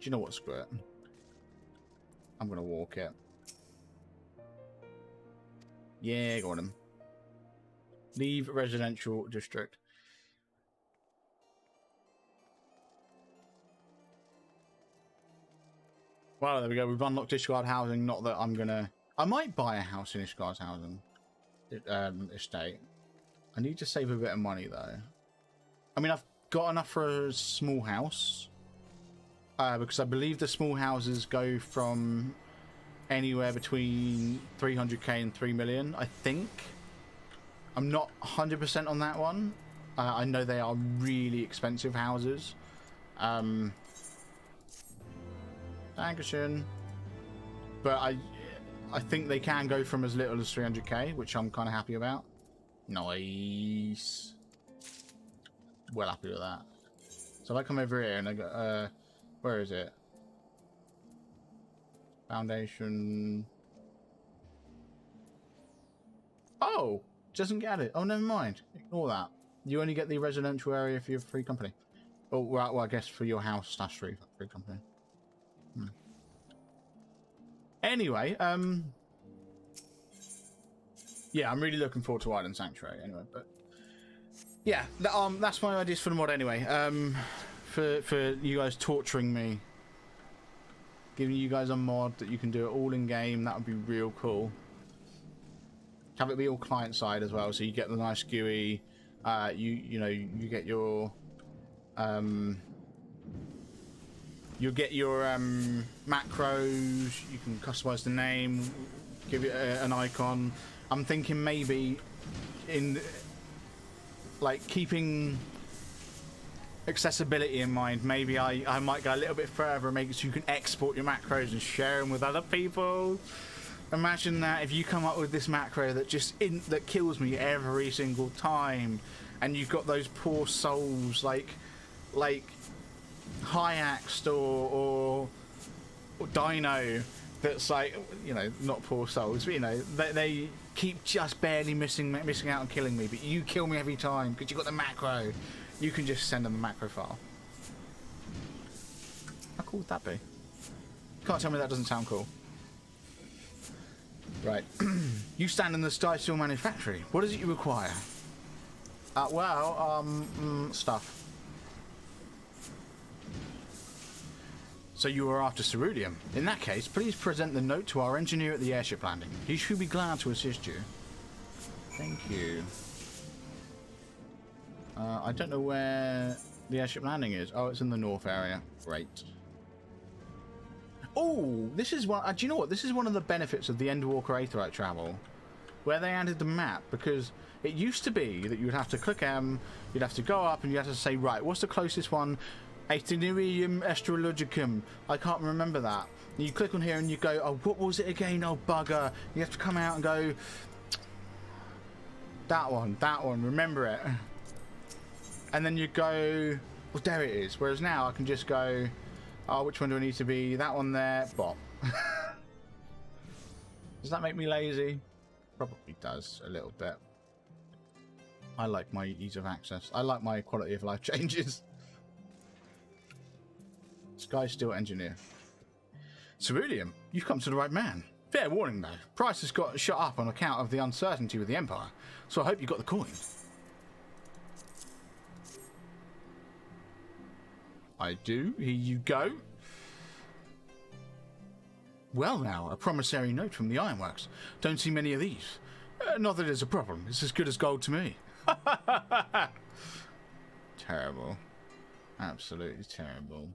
you know what, screw it. I'm gonna walk it. Yeah, go on him. Leave residential district. Well, there we go. We've unlocked Ishgard housing. Not that I'm gonna... I might buy a house in Ishgard's housing estate. I need to save a bit of money, though. I mean, I've got enough for a small house. Because I believe the small houses go from anywhere between 300k and 3 million, I think. I'm not 100% on that one. I know they are really expensive houses. Dankeschön. But I think they can go from as little as 300k, which I'm kind of happy about. Nice. Well happy with that. So if I come over here and I go, where is it? Foundation. Oh, doesn't get it. Oh, never mind. Ignore that. You only get the residential area for your free company. Oh, well, I guess for your house / free company. Anyway, yeah, I'm really looking forward to Island Sanctuary. Anyway, but yeah, that's my ideas for the mod. Anyway, for you guys torturing me, giving you guys a mod that you can do it all in game. That would be real cool. Have it be all client side as well, so you get the nice GUI. You get your you'll get your macros. You can customize the name, give it an icon. I'm thinking maybe in like keeping accessibility in mind, maybe I might go a little bit further and make it so you can export your macros and share them with other people. Imagine that if you come up with this macro that that kills me every single time, and you've got those poor souls like Hyaxed or Dino, that's like, you know, not poor souls, but you know, they keep just barely missing out and killing me, but you kill me every time because you got the macro. You can just send them a macro file. How cool would that be? You can't tell me that doesn't sound cool. Right. You stand in the Sky Steel Manufactory. What is it you require? Stuff. So you are after ceruleum. In that case, please present the note to our engineer at the airship landing. He should be glad to assist you. Thank you. I don't know where the airship landing is. Oh, it's in the north area. Great. Oh, this is one. Do you know what? This is one of the benefits of the Endwalker Aetherite travel, where they added the map, because it used to be that you would have to click M, you'd have to go up, and you have to say, right, what's the closest one? Itinerarium Astrologicum. I can't remember that. And you click on here and you go, oh, what was it again? Oh, bugger. You have to come out and go, that one, remember it. And then you go, well, there it is. Whereas now I can just go, oh, which one do I need to be? That one there. Bop. Does that make me lazy? Probably does a little bit. I like my ease of access. I like my quality of life changes. Sky Steel Engineer. Ceruleum, you've come to the right man. Fair warning though, price has got shot up on account of the uncertainty with the Empire, so I hope you got the coin. I do. Here you go. Well now, a promissory note from the Ironworks. Don't see many of these. Not that it's a problem. It's as good as gold to me. Terrible. Absolutely terrible.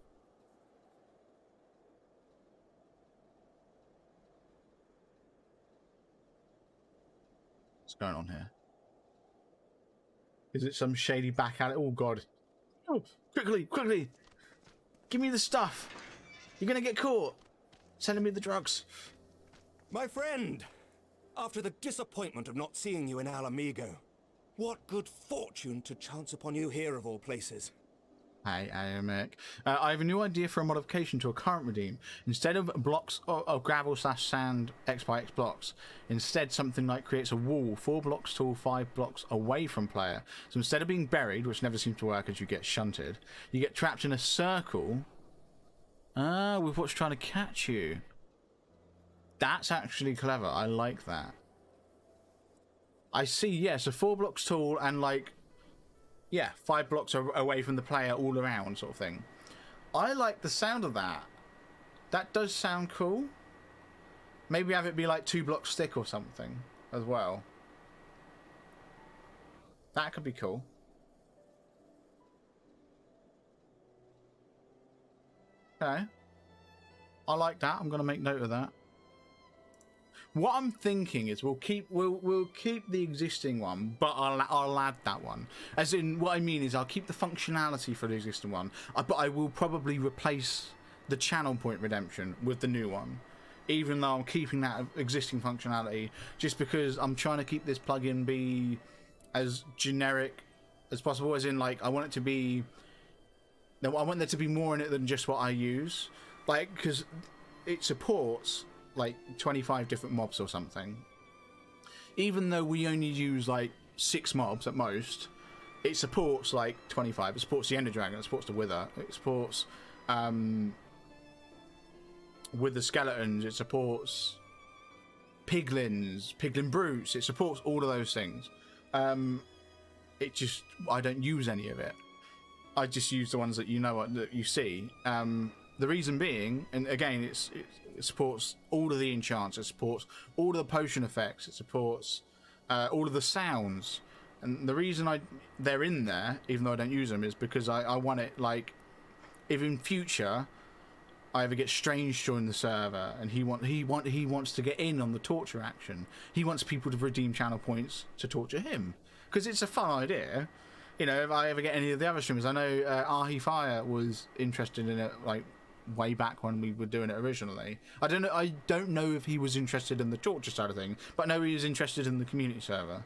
What's going on here? Is it some shady back alley? Oh god. Oh, quickly! Give me the stuff! You're gonna get caught! Sending me the drugs. My friend! After the disappointment of not seeing you in Alamigo, what good fortune to chance upon you here of all places. Hey, Mick. I have a new idea for a modification to a current redeem. Instead of blocks of gravel / sand X by X blocks, instead something like creates a wall 4 blocks tall, 5 blocks away from player. So instead of being buried, which never seems to work as you get shunted, you get trapped in a circle. With what's trying to catch you. That's actually clever. I like that. I see, yeah, so 4 blocks tall and like, yeah, 5 blocks away from the player all around sort of thing. I like the sound of that. That does sound cool. Maybe have it be like 2 blocks thick or something as well. That could be cool. Okay. I like that. I'm going to make note of that. What I'm thinking is we'll keep the existing one, but I'll add that one. As in, what I mean is I'll keep the functionality for the existing one, but I will probably replace the channel point redemption with the new one, even though I'm keeping that existing functionality, just because I'm trying to keep this plugin be as generic as possible. As in, like, I want it to be. No, I want there to be more in it than just what I use, like, because it supports like 25 different mobs or something. Even though we only use like 6 mobs at most, it supports like 25. It supports the Ender Dragon, it supports the Wither, it supports with the skeletons, it supports piglins, piglin brutes, it supports all of those things. It just, I don't use any of it. I just use the ones that you know, that you see. The reason being, and again, it supports all of the enchants, it supports all of the potion effects, it supports all of the sounds. And the reason they're in there, even though I don't use them, is because I want it, like, if in future I ever get Strange join the server and he wants to get in on the torture action, he wants people to redeem channel points to torture him, because it's a fun idea. You know, if I ever get any of the other streamers, I know Ahi Fire was interested in it, like, way back when we were doing it originally. I don't know if he was interested in the torture side of things, but I know he was interested in the community server.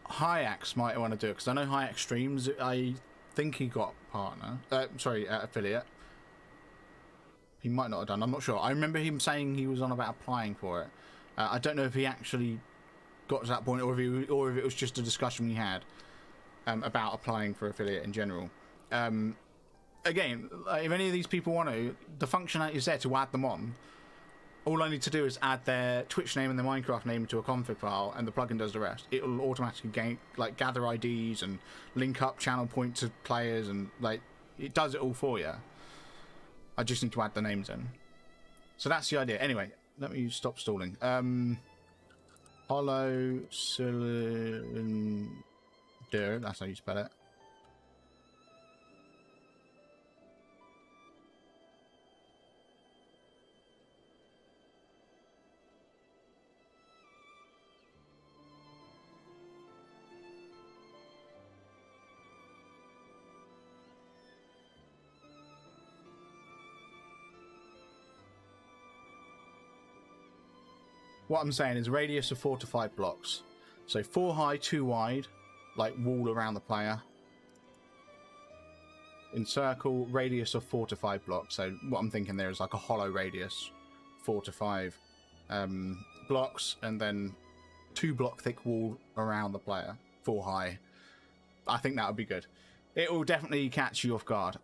Hyax might want to do it, because I know Hyax streams. I think he got partner, affiliate. He might not have done, I'm not sure. I remember him saying he was on about applying for it. I don't know if he actually got to that point, or if it was just a discussion we had about applying for affiliate in general. Again, if any of these people want to, the functionality is there to add them on. All I need to do is add their Twitch name and their Minecraft name into a config file, and the plugin does the rest. It will automatically gather IDs and link up channel point to players, and like, it does it all for you. I just need to add the names in. So that's the idea. Anyway, let me stop stalling. Hollow cylinder, that's how you spell it. What I'm saying is radius of 4 to 5 blocks. So 4 high, 2 wide, like wall around the player. In circle, radius of 4 to 5 blocks. So what I'm thinking there is like a hollow radius, 4 to 5 blocks, and then 2 block thick wall around the player, 4 high. I think that would be good. It will definitely catch you off guard.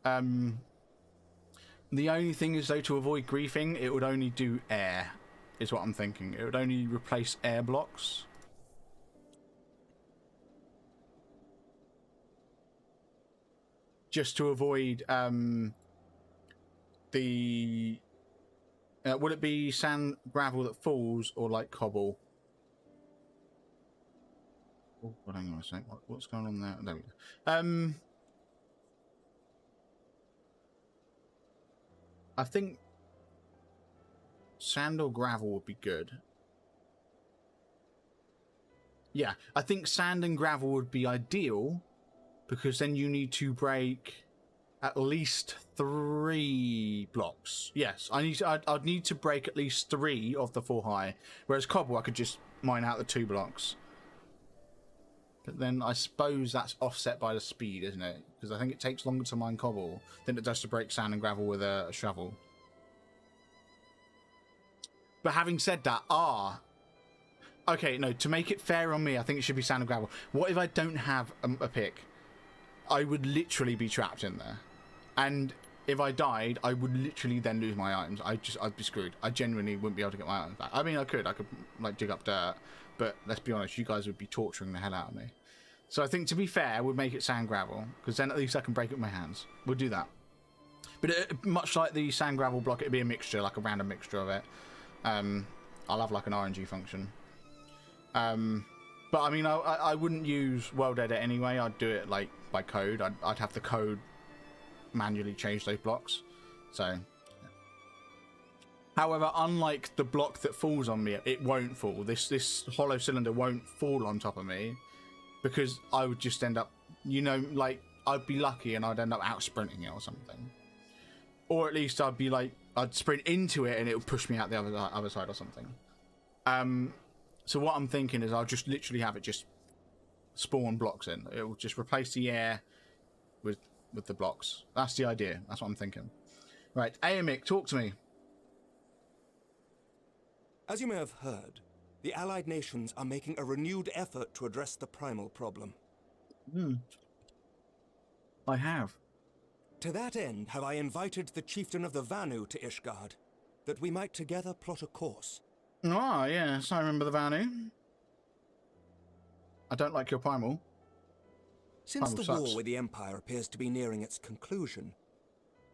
The only thing is, though, to avoid griefing, it would only do air, is what I'm thinking. It would only replace air blocks. Just to avoid the... would it be sand gravel that falls, or like cobble? Oh, hang on a sec. What's going on there? There we go. I think sand or gravel would be good. Yeah, I think sand and gravel would be ideal, because then you need to break at least 3 blocks. Yes, I'd need to break at least 3 of the 4 high, whereas cobble I could just mine out the 2 blocks. But then I suppose that's offset by the speed, isn't it? Because I think it takes longer to mine cobble than it does to break sand and gravel with a shovel. But having said that, okay, no, to make it fair on me, I think it should be sand and gravel. What if I don't have a pick? I would literally be trapped in there. And if I died, I would literally then lose my items. I'd be screwed. I genuinely wouldn't be able to get my items back. I mean, I could like dig up dirt, but let's be honest, you guys would be torturing the hell out of me. So I think, to be fair, we'd make it sand gravel, because then at least I can break it with my hands. We'll do that. But much like the sand gravel block, it'd be a mixture, like a random mixture of it. I'll have like an RNG function. But I mean, I wouldn't use World Edit anyway. I'd do it like by code. I'd have the code manually change those blocks. So However, unlike the block that falls on me, it won't fall. This hollow cylinder won't fall on top of me because I would just end up, you know, like I'd be lucky and I'd end up out sprinting it or something. Or at least I'd be like, I'd sprint into it and it would push me out the other side or something. So what I'm thinking is I'll just literally have it just spawn blocks in. It will just replace the air with the blocks. That's the idea. That's what I'm thinking. Right, Aemik, talk to me. As you may have heard, the Allied nations are making a renewed effort to address the primal problem. I have. To that end, have I invited the chieftain of the Vanu to Ishgard, that we might together plot a course. Ah, yes, I remember the Vanu. I don't like your primal. Since the sucks. war with the Empire appears to be nearing its conclusion,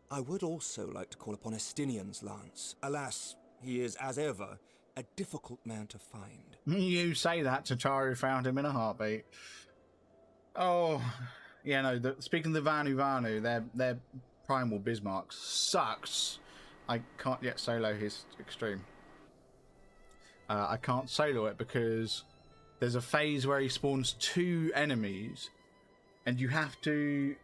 I would also like to call upon Estinian's lance. Alas, he is, as ever, a difficult man to find. You say that, Tataru found him in a heartbeat. Oh, yeah, no, speaking of the Vanu, their primal Bismarck sucks. I can't yet solo his extreme. I can't solo it because there's a phase where he spawns 2 enemies and you have to,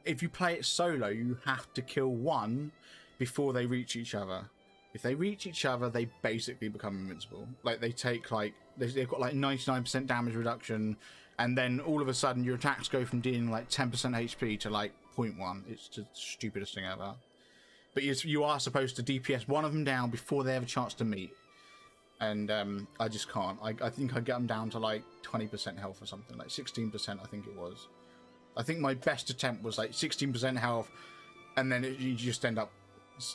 if you play it solo, you have to kill one before they reach each other. If they reach each other, they basically become invincible. Like, they take, like, they've got, like, 99% damage reduction, and then all of a sudden your attacks go from dealing, like, 10% HP to, like, 0.1. It's the stupidest thing ever. But you are supposed to DPS one of them down before they have a chance to meet. And I just can't. I think I get them down to, like, 20% health or something. Like, 16%, I think it was. I think my best attempt was, like, 16% health, and then you just end up,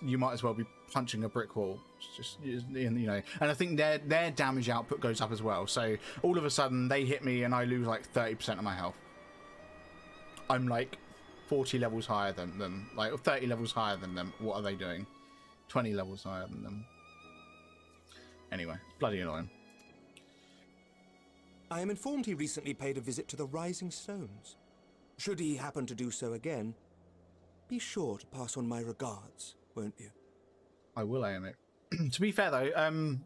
you might as well be punching a brick wall. It's just, you know, and I think their damage output goes up as well. So all of a sudden they hit me and I lose like 30% of my health. I'm like 40 levels higher than them, like 30 levels higher than them. What are they doing? 20 levels higher than them. Anyway, bloody annoying. I am informed he recently paid a visit to the Rising Stones. Should he happen to do so again, be sure to pass on my regards, won't you? I will aim it. To be fair though,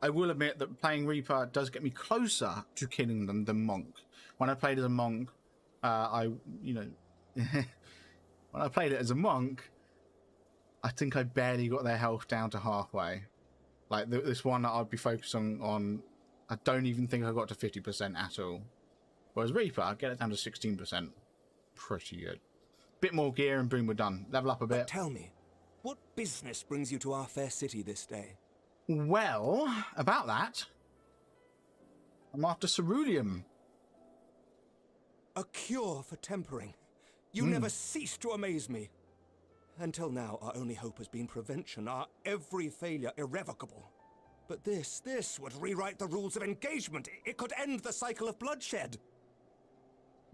I will admit that playing Reaper does get me closer to killing them than Monk. When I played as a Monk, when I played it as a Monk, I think I barely got their health down to halfway. Like this one that I'd be focusing on, I don't even think I got to 50% at all. Whereas Reaper, I get it down to 16%. Pretty good. Bit more gear and boom, we're done. Level up a bit. But tell me, what business brings you to our fair city this day? Well, about that, I'm after ceruleum. A cure for tempering. You never cease to amaze me. Until now, our only hope has been prevention, our every failure irrevocable. But this would rewrite the rules of engagement. It could end the cycle of bloodshed.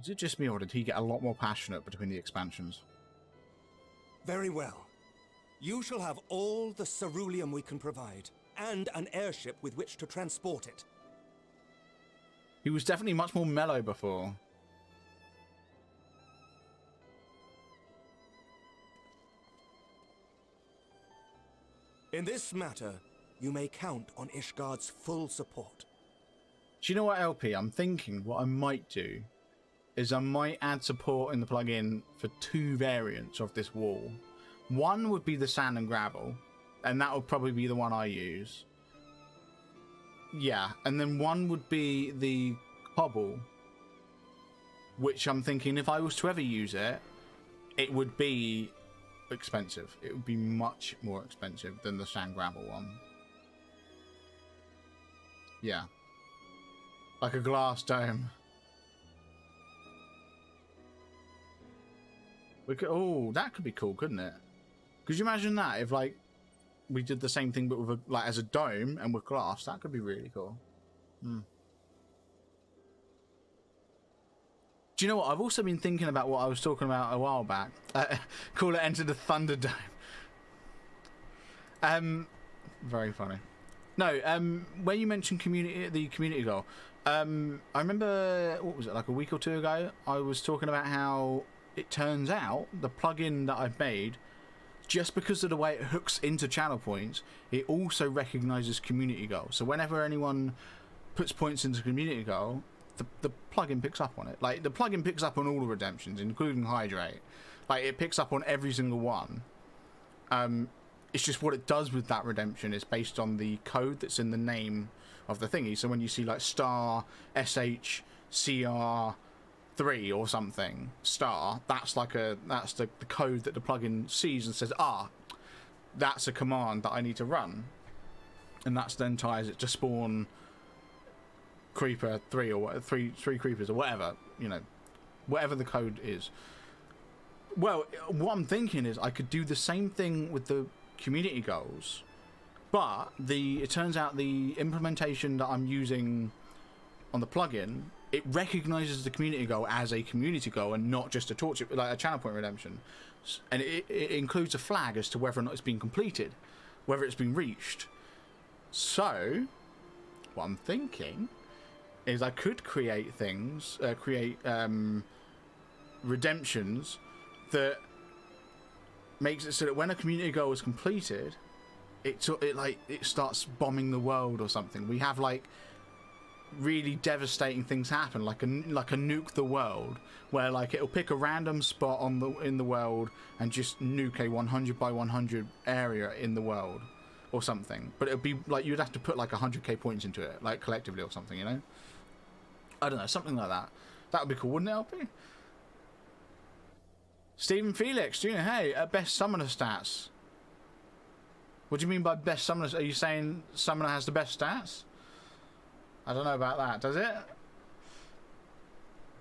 Is it just me, or did he get a lot more passionate between the expansions? Very well. You shall have all the ceruleum we can provide, and an airship with which to transport it. He was definitely much more mellow before. In this matter, you may count on Ishgard's full support. Do you know what, LP? I'm thinking what I might do is I might add support in the plugin for 2 variants of this wall. One would be the sand and gravel, and that would probably be the one I use. Yeah, and then one would be the cobble, which I'm thinking if I was to ever use it, it would be expensive. It would be much more expensive than the sand gravel one. Yeah. Like a glass dome. We could, oh, that could be cool, couldn't it? Could you imagine that if, like, we did the same thing but with a, like, as a dome and with glass? That could be really cool. Do you know what? I've also been thinking about what I was talking about a while back. Call it Enter the Thunderdome. Very funny. No, when you mentioned the community goal, I remember, what was it, like a week or 2 ago, I was talking about how it turns out the plugin that I've made just because of the way it hooks into channel points, it also recognizes community goal. So whenever anyone puts points into community goal, the plugin picks up on it. Like, the plugin picks up on all the redemptions, including Hydrate. Like, it picks up on every single one. It's just what it does with that redemption is based on the code that's in the name of the thingy. So when you see like star SHCR3 or something, star, that's the code that the plugin sees and says, that's a command that I need to run, and that's then ties it to spawn creeper 3 or three creepers or whatever, you know, whatever the code is. Well, what I'm thinking is I could do the same thing with the community goals, but it turns out the implementation that I'm using on the plugin, it recognizes the community goal as a community goal and not just a torch, like a channel point redemption, and it includes a flag as to whether or not it's been completed, whether it's been reached. So what I'm thinking is I could create things, redemptions that makes it so that when a community goal is completed, it starts bombing the world or something. We have like really devastating things happen, like a nuke the world, where like it'll pick a random spot in the world and just nuke a 100 by 100 area in the world or something. But it'll be like you'd have to put like 100k points into it, like collectively or something, you know? I don't know, something like that. That would be cool, wouldn't it, LP? Stephen Felix, Junior, hey, best summoner stats. What do you mean by best summoner? Are you saying summoner has the best stats? I don't know about that, does it?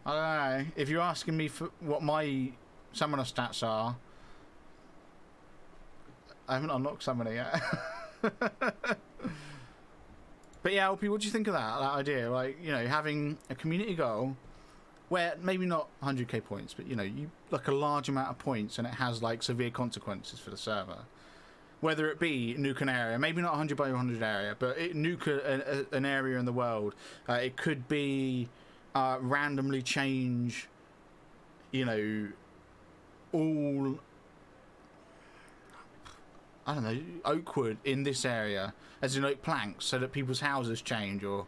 I don't know. If you're asking me for what my summoner stats are, I haven't unlocked summoner yet. But yeah, LP, what do you think of that idea? Like, you know, having a community goal where maybe not 100k points, but you know, you like a large amount of points, and it has like severe consequences for the server. Whether it be nuke an area, maybe not 100 by 100 area, but it nuke an area in the world. It could be randomly change, you know, all, I don't know, oak wood in this area, as in like planks, so that people's houses change, or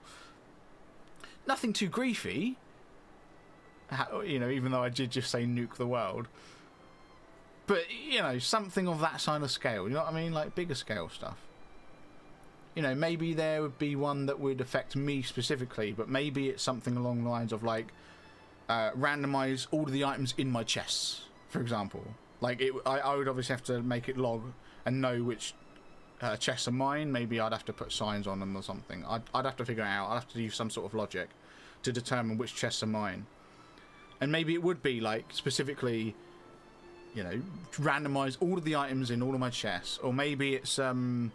nothing too griefy. You know, even though I did just say nuke the world. But, you know, something of that kind of scale, you know what I mean? Like, bigger scale stuff. You know, maybe there would be one that would affect me specifically, but maybe it's something along the lines of, like, randomize all of the items in my chests, for example. Like, I would obviously have to make it log and know which chests are mine. Maybe I'd have to put signs on them or something. I'd have to figure it out. I'd have to use some sort of logic to determine which chests are mine. And maybe it would be, like, specifically, you know, randomize all of the items in all of my chests. Or maybe it's, you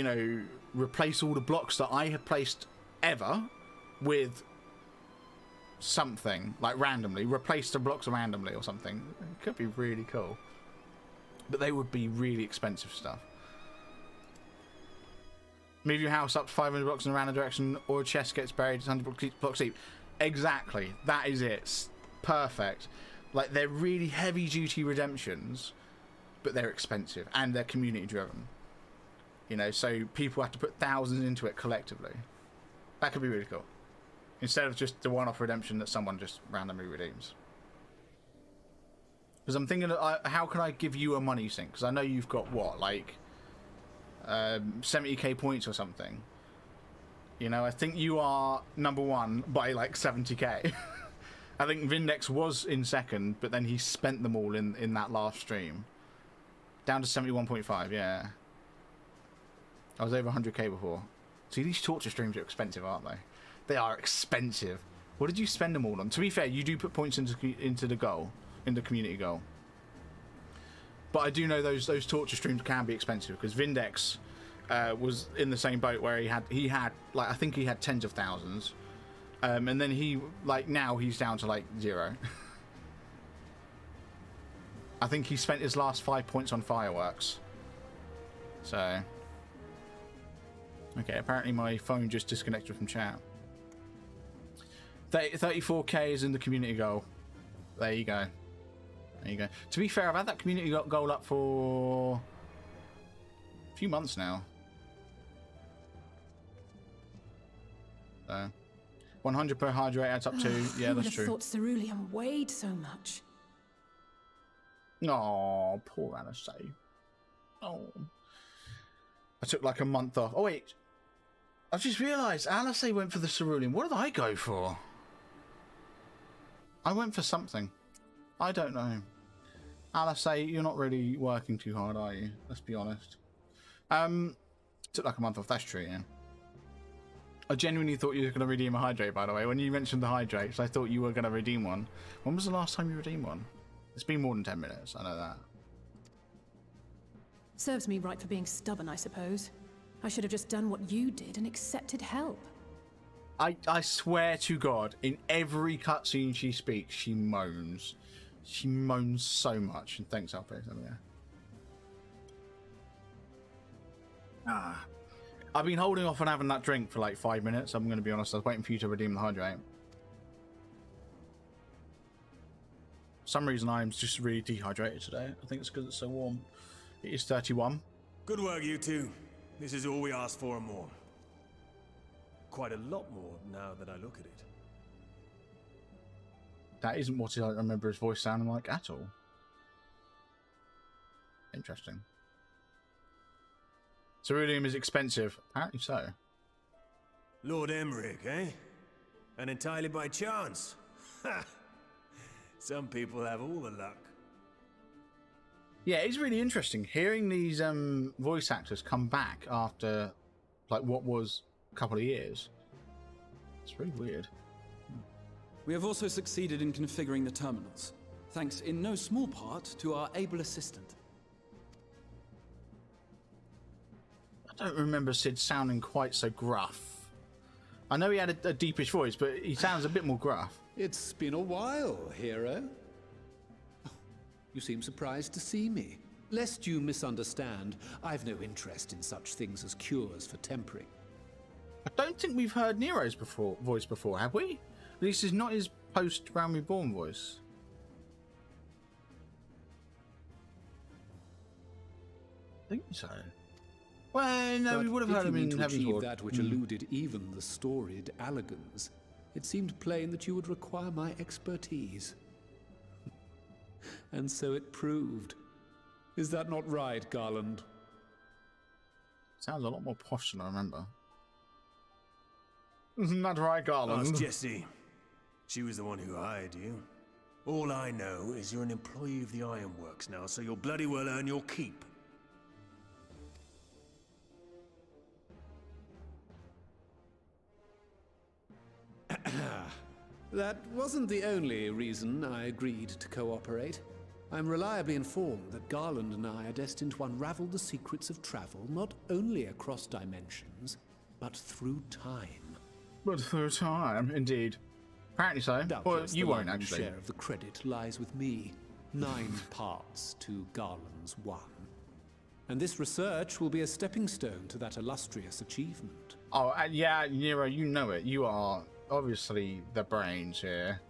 know, replace all the blocks that I have placed ever with something, like randomly. Replace the blocks randomly or something. It could be really cool. But they would be really expensive stuff. Move your house up to 500 blocks in a random direction, or a chest gets buried 100 blocks deep. Exactly. That is it. Perfect. Like, they're really heavy-duty redemptions, but they're expensive, and they're community-driven. You know, so people have to put thousands into it collectively. That could be really cool. Instead of just the one-off redemption that someone just randomly redeems. Because I'm thinking, how can I give you a money sink? Because I know you've got, what, like, 70k points or something. You know, I think you are number one by like 70k. I think Vindex was in second, but then he spent them all in that last stream. Down to 71.5, yeah. I was over 100k before. See, these torture streams are expensive, aren't they? They are expensive. What did you spend them all on? To be fair, you do put points into the goal, in the community goal. But I do know those torture streams can be expensive, because Vindex was in the same boat where he had like, I think he had tens of thousands, and then he, like, now he's down to like 0. I think he spent his last 5 points on fireworks. So okay, apparently my phone just disconnected from chat. 34k is in the community goal. There you go. There you go. To be fair, I've had that community goal up for a few months now. So 100 per hydrate adds up to yeah, that's true. Who would have thought cerulean weighed so much? Oh, poor Anastasia. Oh, I took like a month off. Oh wait, I've just realised Anastasia went for the cerulean. What did I go for? I went for something. I don't know. Anastasia, you're not really working too hard, are you? Let's be honest. Took like a month off. That's true, yeah. I genuinely thought you were going to redeem a hydrate, by the way. When you mentioned the hydrates, I thought you were going to redeem one. When was the last time you redeemed one? It's been more than 10 minutes, I know that. Serves me right for being stubborn, I suppose. I should have just done what you did and accepted help. I swear to God, in every cutscene she speaks, she moans. She moans so much. And thanks, Alfred. Yeah. I've been holding off on having that drink for like 5 minutes. I'm going to be honest. I was waiting for you to redeem the hydrate. For some reason, I'm just really dehydrated today. I think it's because it's so warm. It is 31. Good work, you two. This is all we asked for and more. Quite a lot more now that I look at it. That isn't what I remember his voice sounding like at all. Interesting. Cerulean is expensive. Apparently so. Lord Emmerich, eh? And entirely by chance. Ha! Some people have all the luck. Yeah, it's really interesting hearing these voice actors come back after like what was a couple of years. It's really weird. We have also succeeded in configuring the terminals, thanks in no small part to our able assistant. I don't remember Sid sounding quite so gruff. I know he had a deepish voice, but he sounds a bit more gruff. It's been a while, hero. You seem surprised to see me. Lest you misunderstand, I've no interest in such things as cures for tempering. I don't think we've heard Nero's voice before, have we? At least it's not his post-Realm Reborn voice. I think so. Well, no, But we would have heard him in Heaven's Ward. That which eluded even the storied Allagans, it seemed plain that you would require my expertise. And so it proved. Is that not right, Garland? Sounds a lot more posh than I remember. Isn't that right, Garland? Ask Jessie. She was the one who hired you. All I know is you're an employee of the Ironworks now, so you'll bloody well earn your keep. That wasn't the only reason I agreed to cooperate. I'm reliably informed that Garland and I are destined to unravel the secrets of travel, not only across dimensions, but through time. But through time, indeed. Apparently so. Well, you won't, actually. Share of the credit lies with me. 9 parts to Garland's 1. And this research will be a stepping stone to that illustrious achievement. Oh, yeah, Nero, you know it. You are obviously the brains here.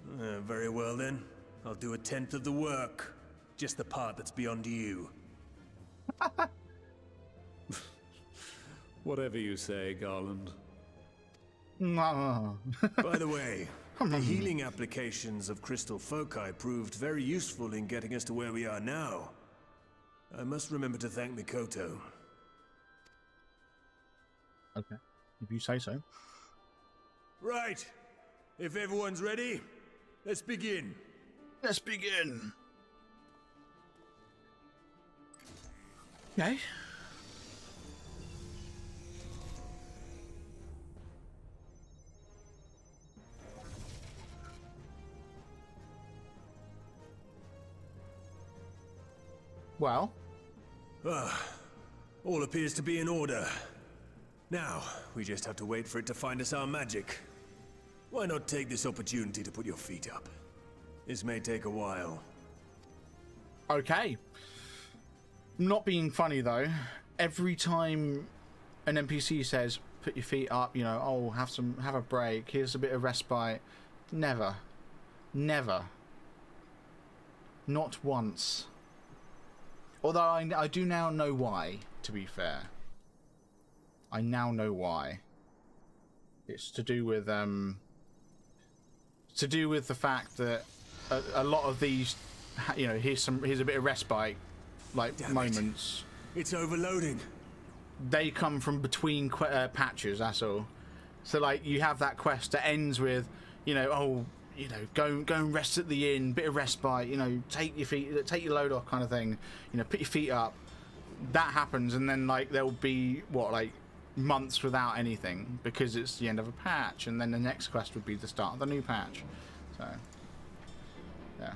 Very well then. I'll do 1/10 of the work. Just the part that's beyond you. Whatever you say, Garland. No. By the way, the healing applications of crystal foci proved very useful in getting us to where we are now. I must remember to thank Mikoto. Okay, if you say so. Right. If everyone's ready, let's begin. Let's begin. Okay. Well. All appears to be in order. Now, we just have to wait for it to find us our magic. Why not take this opportunity to put your feet up? This may take a while. Okay. Not being funny though, every time an NPC says, put your feet up, you know, oh, have a break, here's a bit of respite. Never. Not once. Although I do now know why, to be fair. I now know why. It's to do with the fact that a lot of these, you know, here's a bit of respite, like moments. It's overloading. They come from between patches. That's all. So like you have that quest that ends with, you know, oh, you know, go and rest at the inn, bit of respite. You know, take your load off, kind of thing. You know, put your feet up. That happens, and then like there'll be what, like, months without anything because it's the end of a patch, and then the next quest would be the start of the new patch. So yeah,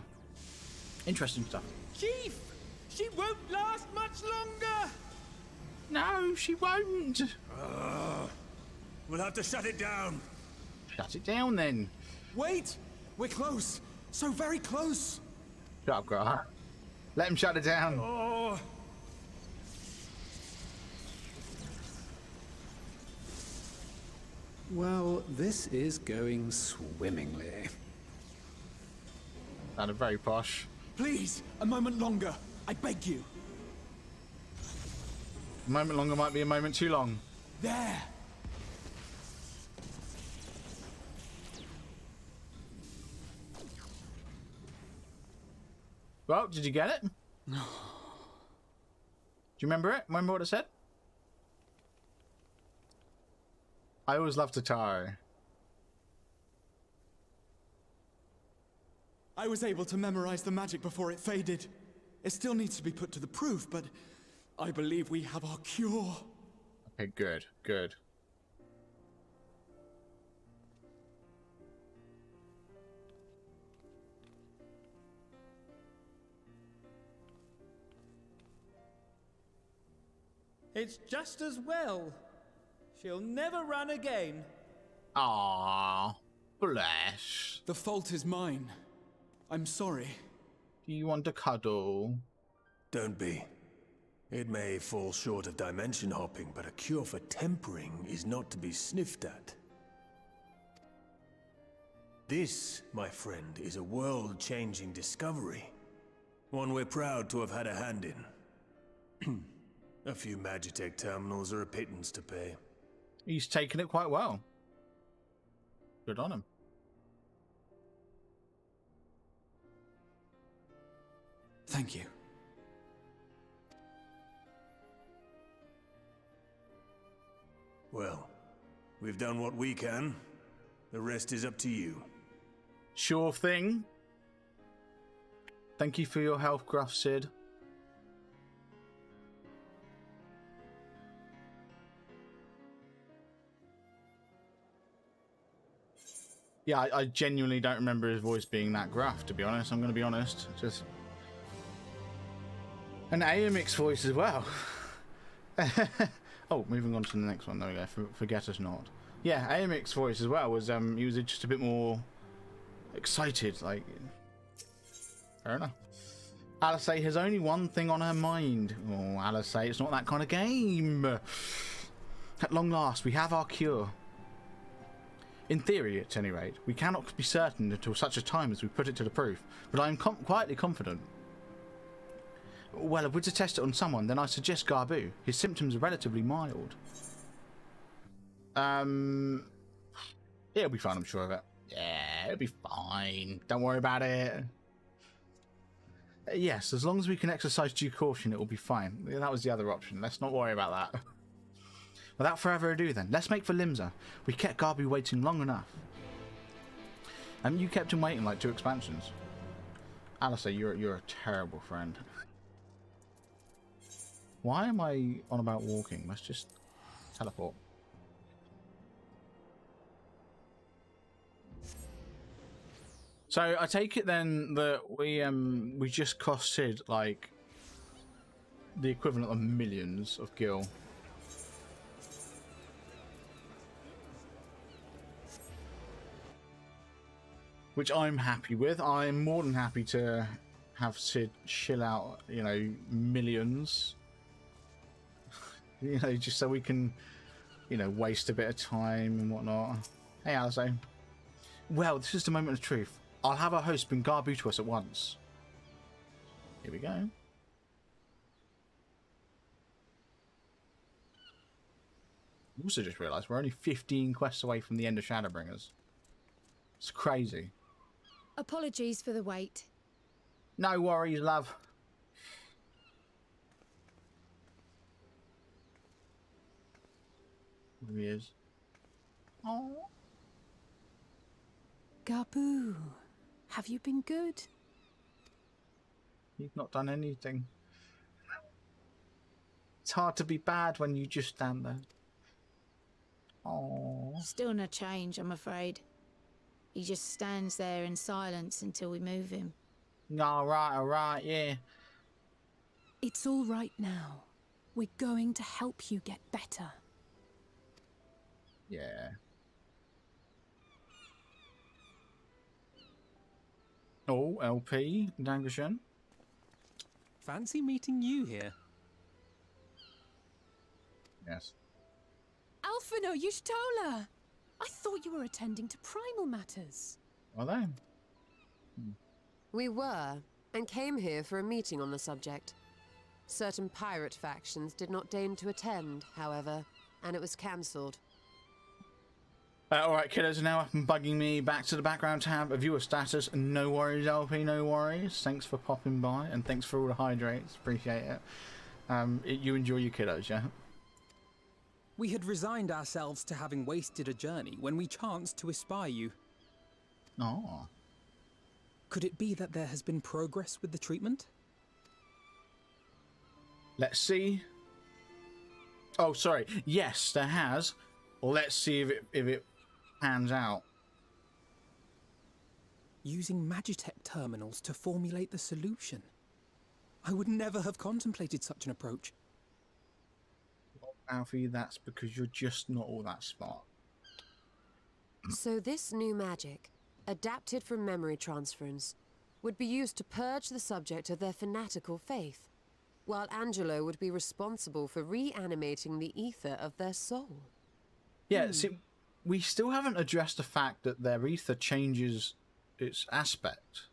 interesting stuff. Chief, she won't last much longer. No, she won't. We'll have to shut it down. Shut it down then. Wait, we're close, so very close. Shut up, Grant. Let him shut it down. Oh. Well, this is going swimmingly. Sounded very posh. Please, a moment longer. I beg you. A moment longer might be a moment too long. There. Well, did you get it? Do you remember it? Remember what it said? I always loved Tataro. I was able to memorize the magic before it faded. It still needs to be put to the proof, but I believe we have our cure. Okay, good, good. It's just as well. She'll never run again. Ah, bless. The fault is mine. I'm sorry. Do you want to cuddle? Don't be. It may fall short of dimension hopping, but a cure for tempering is not to be sniffed at. This, my friend, is a world-changing discovery. One we're proud to have had a hand in. A few Magitech terminals are a pittance to pay. He's taken it quite well. Good on him. Thank you. Well, we've done what we can. The rest is up to you. Sure thing. Thank you for your help, Gruff Sid. Yeah, I genuinely don't remember his voice being that gruff, to be honest. I'm going to be honest. Just an AMX voice as well. Oh, moving on to the next one. There we go. Forget Us Not. Yeah, AMX voice as well was he was just a bit more excited. Like, fair enough. Alice has only one thing on her mind. Oh, Alice, it's not that kind of game. At long last, we have our cure. In theory, at any rate, we cannot be certain until such a time as we put it to the proof, but I am quietly confident. Well, if we're to test it on someone, then I suggest Garbu. His symptoms are relatively mild. It'll be fine, I'm sure of it. Yeah, it'll be fine. Don't worry about it. Yes, as long as we can exercise due caution, it will be fine. That was the other option. Let's not worry about that. Without further ado then, let's make for Limsa. We kept Garbu waiting long enough. And you kept him waiting like 2 expansions. Alistair, you're a terrible friend. Why am I on about walking? Let's just teleport. So I take it then that we just costed like the equivalent of millions of gil. Which I'm happy with. I'm more than happy to have Sid chill out, you know, millions. You know, just so we can, you know, waste a bit of time and whatnot. Hey, Alistair. Well, this is the moment of truth. I'll have our host bring Garbu to us at once. Here we go. Also just realised we're only 15 quests away from the end of Shadowbringers. It's crazy. Apologies for the wait. No worries, love. There he is. Oh. Gabu, have you been good? You've not done anything. It's hard to be bad when you just stand there. Oh. Still no change, I'm afraid. He just stands there in silence until we move him. All right, yeah. It's all right now. We're going to help you get better. Yeah. Oh, LP, Dankeschön. Fancy meeting you here. Yes. Alphino, Y'shtola! I thought you were attending to primal matters. Are they? We were, and came here for a meeting on the subject. Certain pirate factions did not deign to attend, however, and it was cancelled. Alright, kiddos are now up and bugging me. Back to the background tab. A viewer status. No worries, LP, no worries. Thanks for popping by, and thanks for all the hydrates. Appreciate it. You enjoy your kiddos, yeah? We had resigned ourselves to having wasted a journey when we chanced to espy you. Oh. Could it be that there has been progress with the treatment? Let's see. Oh, sorry. Yes, there has. Well, let's see if it pans out. Using Magitech terminals to formulate the solution. I would never have contemplated such an approach. Well, Alfie, that's because you're just not all that smart. So this new magic, adapted from memory transference, would be used to purge the subject of their fanatical faith, while Angelo would be responsible for reanimating the ether of their soul. Yeah, see, we still haven't addressed the fact that their ether changes its aspect.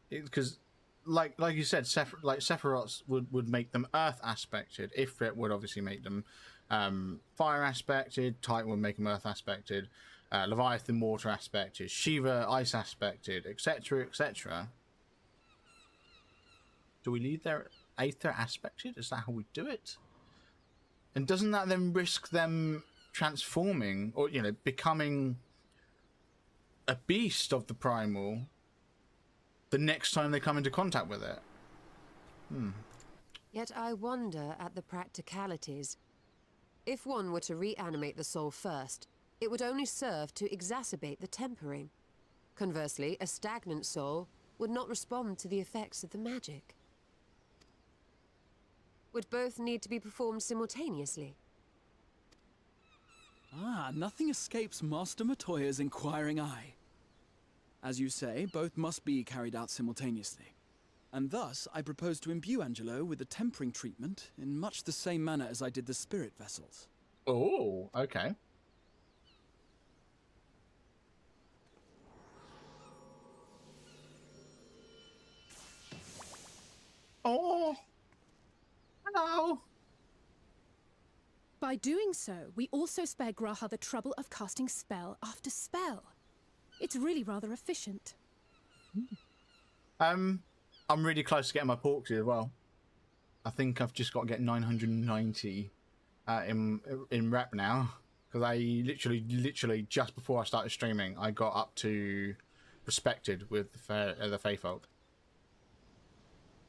Because, like you said, Sephiroth's would make them earth aspected. Ifrit would obviously make them fire aspected. Titan would make them earth aspected. Leviathan water aspected. Shiva ice aspected, etc., etc. Do we leave their Aether aspected? Is that how we do it? And doesn't that then risk them transforming, or becoming a beast of the primal the next time they come into contact with it? Yet I wonder at the practicalities. If one were to reanimate the soul first, it would only serve to exacerbate the tempering. Conversely, a stagnant soul would not respond to the effects of the magic. Would both need to be performed simultaneously? Ah, nothing escapes Master Matoya's inquiring eye. As you say, both must be carried out simultaneously. And thus, I propose to imbue Angelo with the tempering treatment in much the same manner as I did the spirit vessels. Oh, okay. Oh, hello. By doing so, we also spare Graha the trouble of casting spell after spell. It's really rather efficient. I'm really close to getting my porksy as well. I think I've just got to get 990 in rep now, because I literally just before I started streaming, I got up to respected with the Fae folk.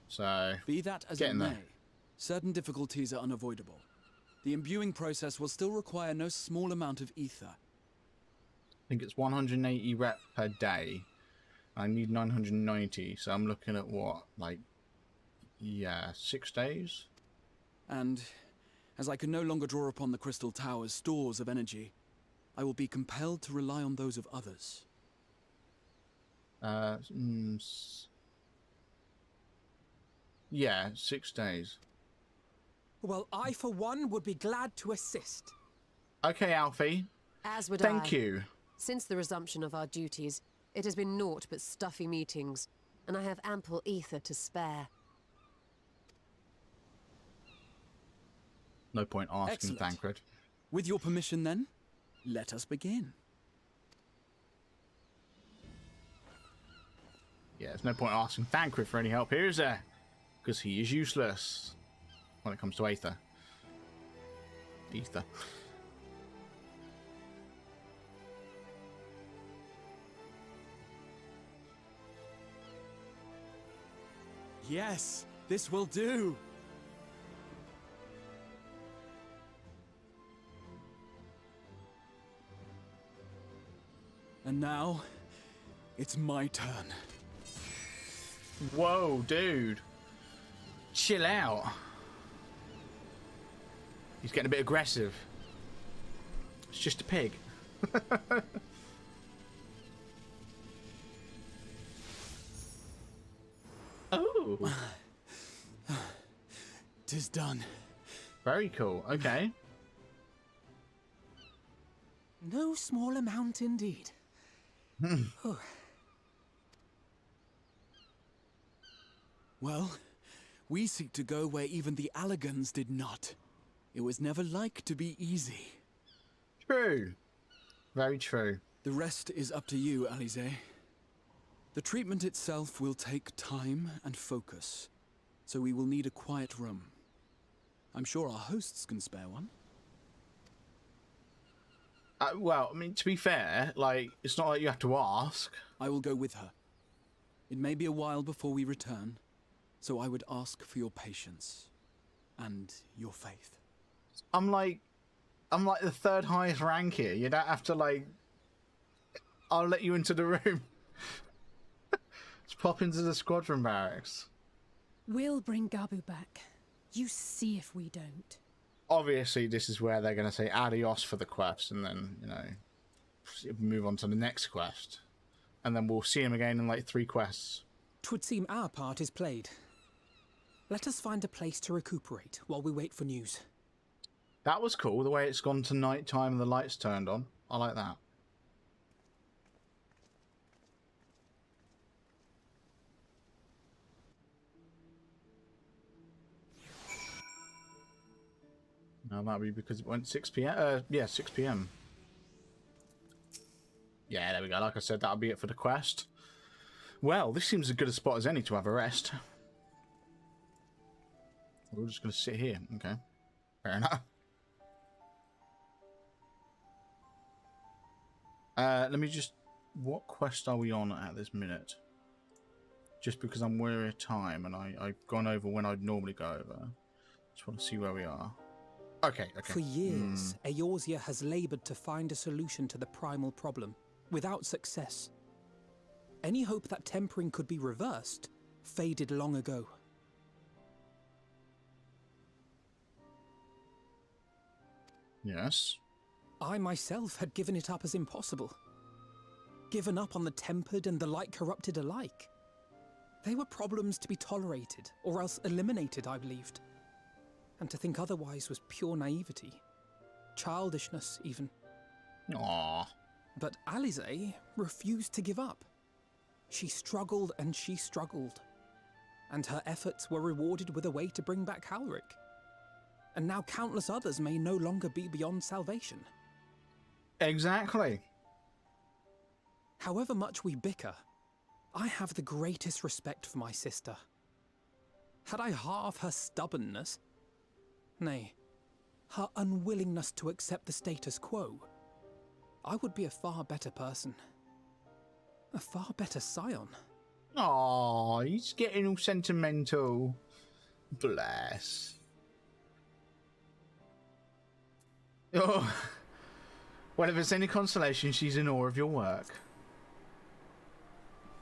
So be that as it may, certain difficulties are unavoidable. The imbuing process will still require no small amount of ether. I think it's 180 rep per day. I need 990, so I'm looking at what, 6 days? And as I can no longer draw upon the Crystal Tower's stores of energy, I will be compelled to rely on those of others. Yeah, 6 days. Well, I, for one, would be glad to assist. Okay, Alfie. As would Thank you. Since the resumption of our duties, it has been naught but stuffy meetings. and I have ample ether to spare. No point asking, Excellent. Thancred. With your permission, then, let us begin. Yeah, there's no point asking Thancred for any help here, is there? Because he is useless when it comes to Aether. Ether. Yes, this will do. And now, it's my turn. Whoa, dude. Chill out. He's getting a bit aggressive. It's just a pig. Oh. 'Tis done. Very cool. Okay. No small amount indeed. Well, we seek to go where even the Allagans did not. It was never like to be easy. True. Very true. The rest is up to you, Alize. The treatment itself will take time and focus, so we will need a quiet room. I'm sure our hosts can spare one. Well, I mean, to be fair, like, it's not like you have to ask. I will go with her. It may be a while before we return, so I would ask for your patience and your faith. I'm like the third highest rank here. You don't have to, like... I'll let you into the room. Just pop into the squadron barracks. We'll bring Gabu back. You see if we don't. Obviously, this is where they're going to say adios for the quest, and then, you know, move on to the next quest. And then we'll see him again in, like, 3 quests. 'Twould seem our part is played. Let us find a place to recuperate while we wait for news. That was cool, the way it's gone to night time and the lights turned on. I like that. Now that'll be because it went 6 p.m. Yeah, 6 p.m. Yeah, there we go. Like I said, that'll be it for the quest. Well, this seems as good a spot as any to have a rest. We're just going to sit here. Okay. Fair enough. Let me just... What quest are we on at this minute? Just because I'm weary of time and I've gone over when I'd normally go over. Just want to see where we are. Okay. For years, Eorzea has laboured to find a solution to the primal problem, without success. Any hope that tempering could be reversed faded long ago. Yes. I myself had given it up as impossible. Given up on the tempered and the light-corrupted alike. They were problems to be tolerated, or else eliminated, I believed. And to think otherwise was pure naivety. Childishness, even. Aww. But Alize refused to give up. She struggled and she struggled. And her efforts were rewarded with a way to bring back Halric. And now countless others may no longer be beyond salvation. Exactly. However much we bicker, I have the greatest respect for my sister. Had I half her stubbornness, nay, her unwillingness to accept the status quo, I would be a far better person. A far better scion. Aw, he's getting all sentimental. Bless. Oh, well, if it's any consolation, she's in awe of your work.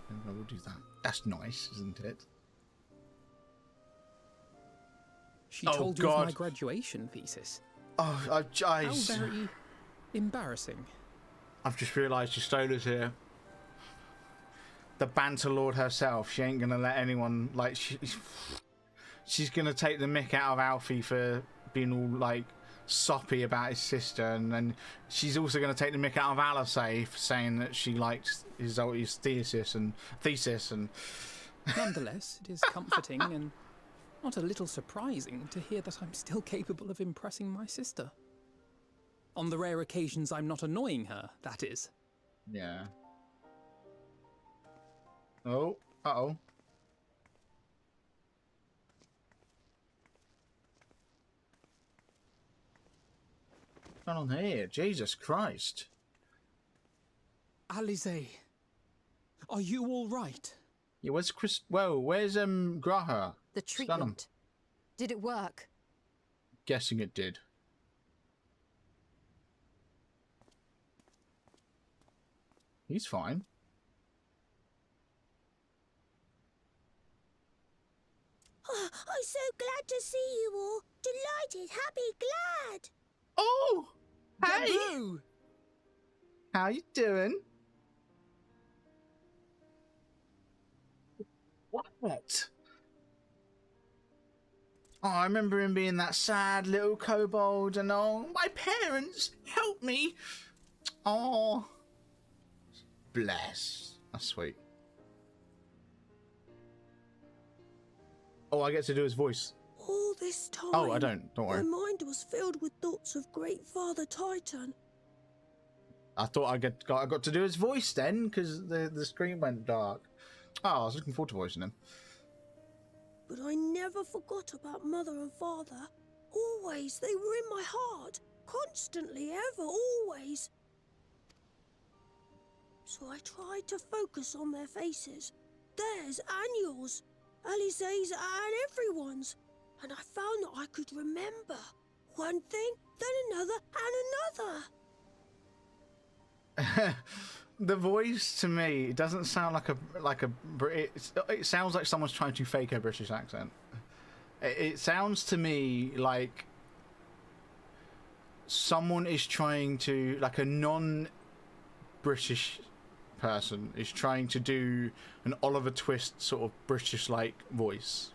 I will do that. That's nice, isn't it? She told you of my graduation thesis. Oh, How very embarrassing. I've just realised Justola's here. The banter lord herself. She ain't gonna let anyone, like, she's gonna take the mick out of Alfie for being all, like, soppy about his sister, and then she's also going to take the mick out of Alice for saying that she liked his thesis, and Nonetheless, it is comforting and not a little surprising to hear that I'm still capable of impressing my sister. On the rare occasions I'm not annoying her, that is. Yeah. Oh, uh-oh. What's going on here? Jesus Christ. Alize, are you all right? Yeah, where's Chris? Whoa, where's Graha? The treatment. Did it work? Guessing it did. He's fine. Oh, I'm so glad to see you all. Delighted, happy, glad. Oh, hey. Gaboo! How you doing? What? Oh, I remember him being that sad little kobold and oh, my parents, help me. Oh, bless. That's sweet. Oh, I get to do his voice. All this time, Oh, I don't worry. my mind was filled with thoughts of Great Father Titan. I thought I got to do his voice then because the screen went dark. Oh, I was looking forward to voicing him. But I never forgot about Mother and Father. Always, they were in my heart. Constantly, ever, always. So I tried to focus on their faces. Theirs and yours. Alize's and everyone's. And I found that I could remember. One thing, then another, and another. The voice to me doesn't sound like a it sounds like someone's trying to fake a British accent. It sounds to me like someone is trying to, like a non-British person is trying to do an Oliver Twist sort of British-like voice.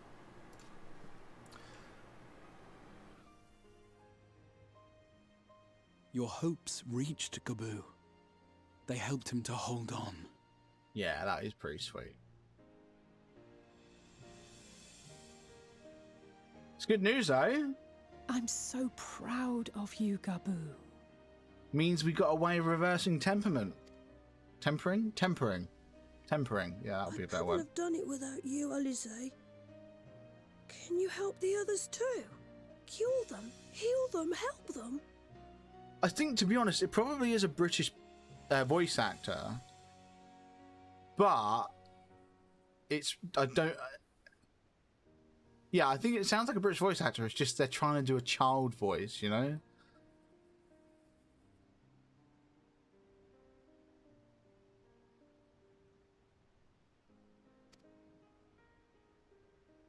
Your hopes reached Gaboo. They helped him to hold on. Yeah, that is pretty sweet. It's good news, though. I'm so proud of you, Gaboo. Means we got a way of reversing temperament. Tempering? Tempering. Tempering. Yeah, that'll be a better I word. couldn't have done it without you, Alize. Can you help the others too? Cure them, heal them, help them. I think, to be honest, it probably is a British voice actor, but it's I think it sounds like a British voice actor. It's just they're trying to do a child voice, you know.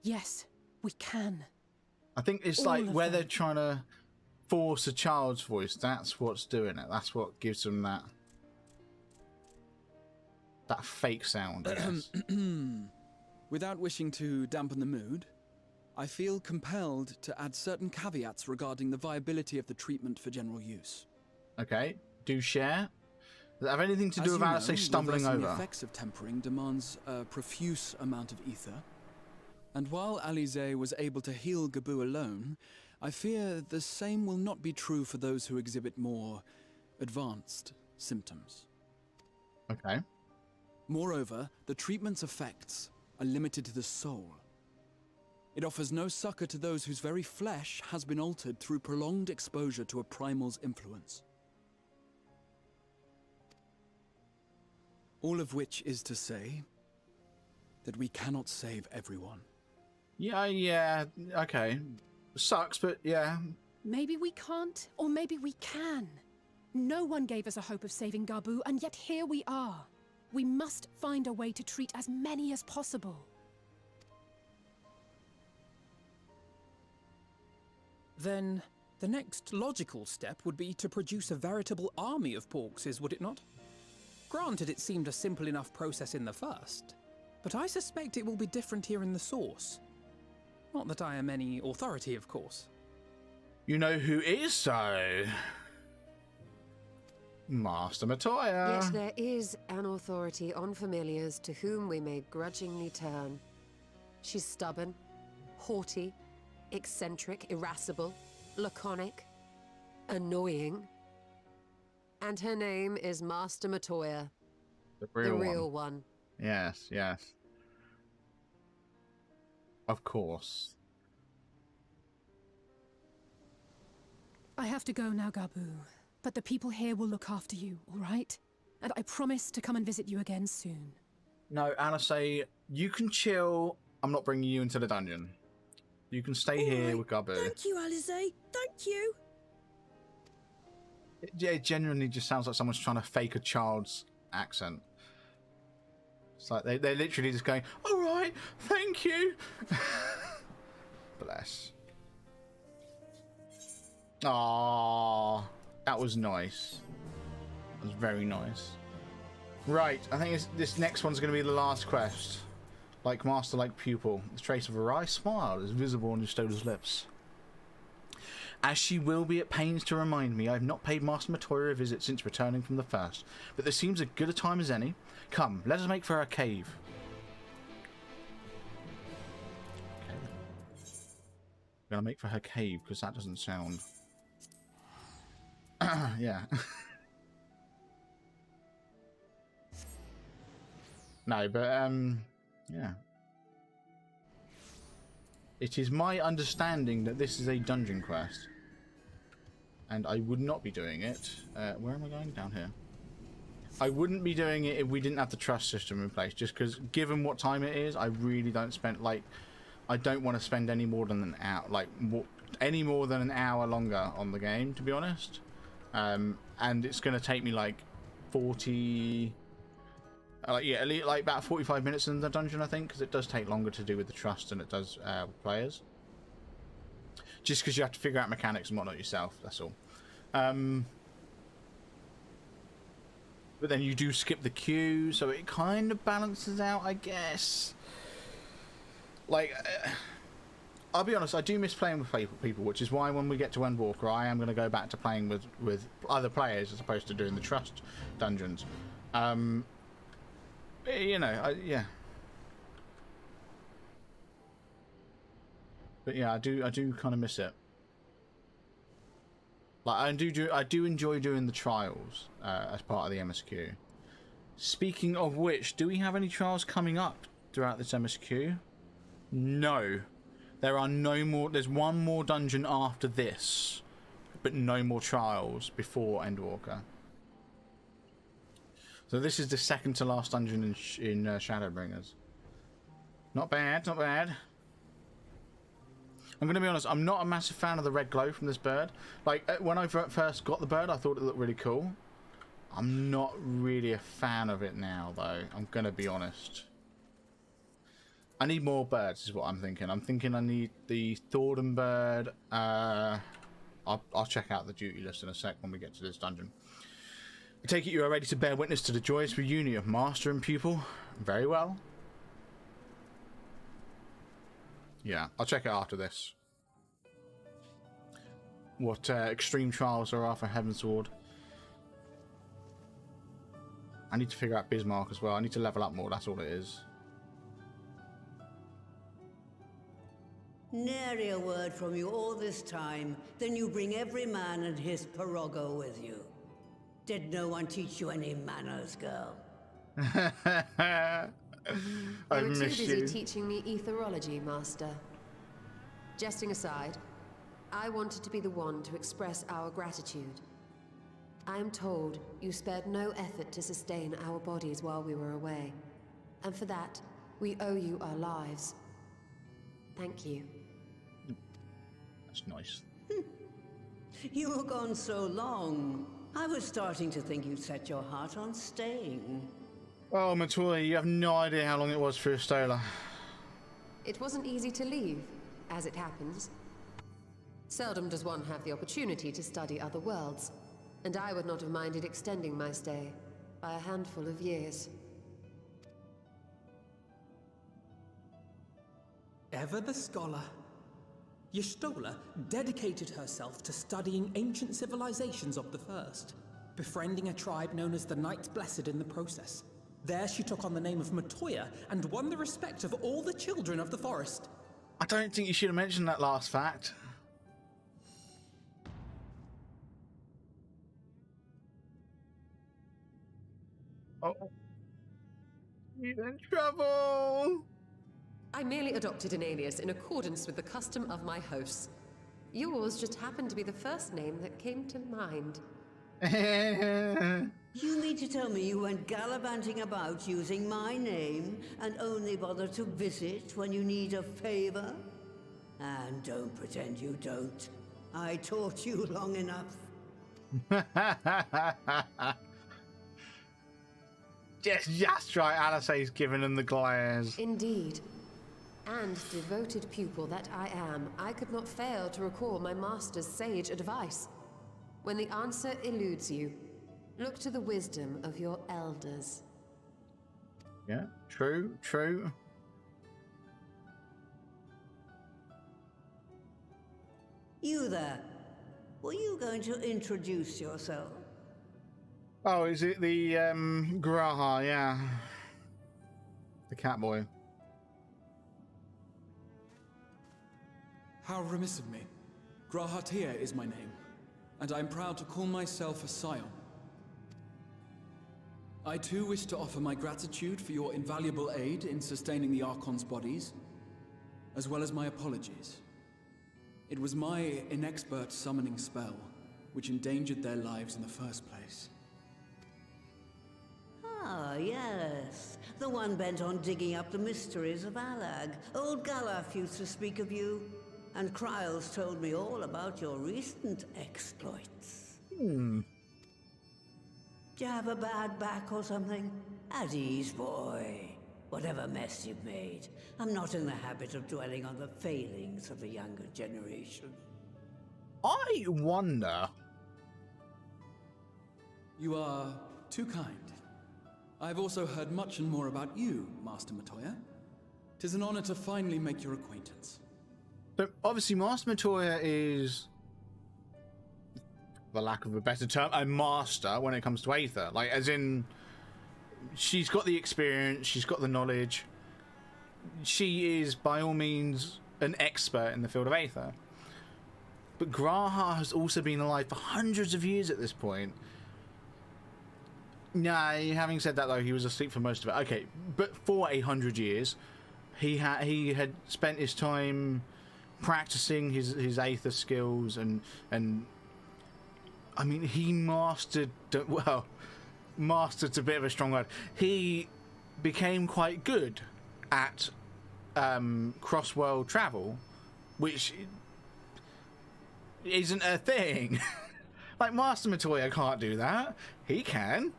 Yes, we can. I think it's All like of where them. they're trying to force a child's voice. That's what's doing it. That's what gives them that fake sound, I guess. Without wishing to dampen the mood, I feel compelled to add certain caveats regarding the viability of the treatment for general use. Okay, do share. Does it have anything to do As with you know, Alice stumbling reversing over? The effects of tempering demands a profuse amount of ether. And while Alize was able to heal Gaboo alone, I fear the same will not be true for those who exhibit more advanced symptoms. Okay. Moreover, the treatment's effects are limited to the soul. It offers no succor to those whose very flesh has been altered through prolonged exposure to a primal's influence. All of which is to say that we cannot save everyone. Yeah, okay. Sucks, but yeah. Maybe we can't, or maybe we can. No one gave us a hope of saving Gaboo, and yet here we are. We must find a way to treat as many as possible. Then the next logical step would be to produce a veritable army of porkses, would it not? Granted, it seemed a simple enough process in the first, but I suspect it will be different here in the source. Not that I am any authority, of course. You know who is so? Master Matoya. Yet there is an authority on familiars to whom we may grudgingly turn. She's stubborn, haughty, eccentric, irascible, laconic, annoying. And her name is Master Matoya. The real real one. Yes, yes. Of course. I have to go now, Gabu. But the people here will look after you, all right? And I promise to come and visit you again soon. No, Alice, you can chill. I'm not bringing you into the dungeon. You can stay here with Gabu. Thank you, Alice. Thank you. It genuinely just sounds like someone's trying to fake a child's accent. It's like they're literally just going, all right, thank you. Bless. Aww, that was nice. That was very nice. Right, I think this next one's going to be the last quest. Like master, like pupil. The trace of a wry smile is visible on Ystola's lips. As she will be at pains to remind me, I have not paid Master Matoya a visit since returning from the first, but this seems as good a time as any. Come, let us make for our cave. Okay. We're gonna make for her cave, because that doesn't sound... yeah. No, but, yeah. It is my understanding that this is a dungeon quest. And I would not be doing it. Where am I going? Down here. I wouldn't be doing it if we didn't have the trust system in place. Just because, given what time it is, I really don't spend, like... I don't want to spend any more than an hour, any more than an hour longer on the game, to be honest. And it's going to take me, like, 40... yeah, like about 45 minutes in the dungeon, I think, because it does take longer to do with the trust than it does with players. Just because you have to figure out mechanics and whatnot yourself, that's all. But then you do skip the queue, so it kind of balances out, I guess. Like, I'll be honest, I do miss playing with people, which is why when we get to Endwalker, I am going to go back to playing with other players as opposed to doing the trust dungeons. You know, yeah. But yeah, I do kind of miss it. Like I do enjoy doing the trials as part of the MSQ. Speaking of which, do we have any trials coming up throughout this MSQ? No, there are no more. There's one more dungeon after this, but no more trials before Endwalker. So this is the second to last dungeon in Shadowbringers. Not bad, not bad. I'm going to be honest, I'm not a massive fan of the red glow from this bird. Like, when I first got the bird, I thought it looked really cool. I'm not really a fan of it now, though. I'm going to be honest. I need more birds, is what I'm thinking. I'm thinking I need the Thornton bird. I'll check out the duty list in a sec when we get to this dungeon. I take it you are ready to bear witness to the joyous reunion of master and pupil? Very well. Yeah, I'll check it after this. What extreme trials there are for Heavensward. I need to figure out Bismarck as well. I need to level up more, that's all it is. Nary a word from you all this time, then you bring every man and his pirogo with you. Did no one teach you any manners, girl? They were too busy teaching me etherology, Master. Jesting aside, I wanted to be the one to express our gratitude. I am told you spared no effort to sustain our bodies while we were away, and for that, we owe you our lives. Thank you. That's nice. You were gone so long. I was starting to think you'd set your heart on staying. Oh, Matoya, you have no idea how long it was for Stola. It wasn't easy to leave, as it happens. Seldom does one have the opportunity to study other worlds, and I would not have minded extending my stay by a handful of years. Ever the scholar. Y'shtola dedicated herself to studying ancient civilizations of the First, befriending a tribe known as the Knights Blessed in the process. There she took on the name of Matoya and won the respect of all the children of the forest. I don't think you should have mentioned that last fact. Oh. You're in trouble! I merely adopted an alias in accordance with the custom of my hosts. Yours just happened to be the first name that came to mind. You mean to tell me you went gallivanting about using my name and only bother to visit when you need a favor? And don't pretend you don't. I taught you long enough. Just right, Alisaie's giving him the glares. Indeed. And devoted pupil that I am, I could not fail to recall my master's sage advice. When the answer eludes you, look to the wisdom of your elders. Yeah, true, true. You there. Were you going to introduce yourself? Oh, is it the Graha? Yeah, the cat boy. How remiss of me. Grahatia is my name, and I'm proud to call myself a scion. I too wish to offer my gratitude for your invaluable aid in sustaining the Archon's bodies, as well as my apologies. It was my inexpert summoning spell which endangered their lives in the first place. Ah, yes. The one bent on digging up the mysteries of Alag. Old Galaf used to speak of you, and Kryles told me all about your recent exploits. Do you have a bad back or something? At ease, boy. Whatever mess you've made, I'm not in the habit of dwelling on the failings of the younger generation. I wonder. You are too kind. I've also heard much and more about you, Master Matoya. 'Tis an honor to finally make your acquaintance. So obviously, Master Matoya is, for lack of a better term, a master when it comes to Aether. Like, as in, she's got the experience, she's got the knowledge. She is, by all means, an expert in the field of Aether. But Graha has also been alive for hundreds of years at this point. Nah, having said that, though, he was asleep for most of it. Okay, but for 100 years, he had spent his time practicing his Aether skills, and I mean, he mastered's a bit of a strong word. He became quite good at cross-world travel, which isn't a thing. Like, Master Matoya can't do that. He can.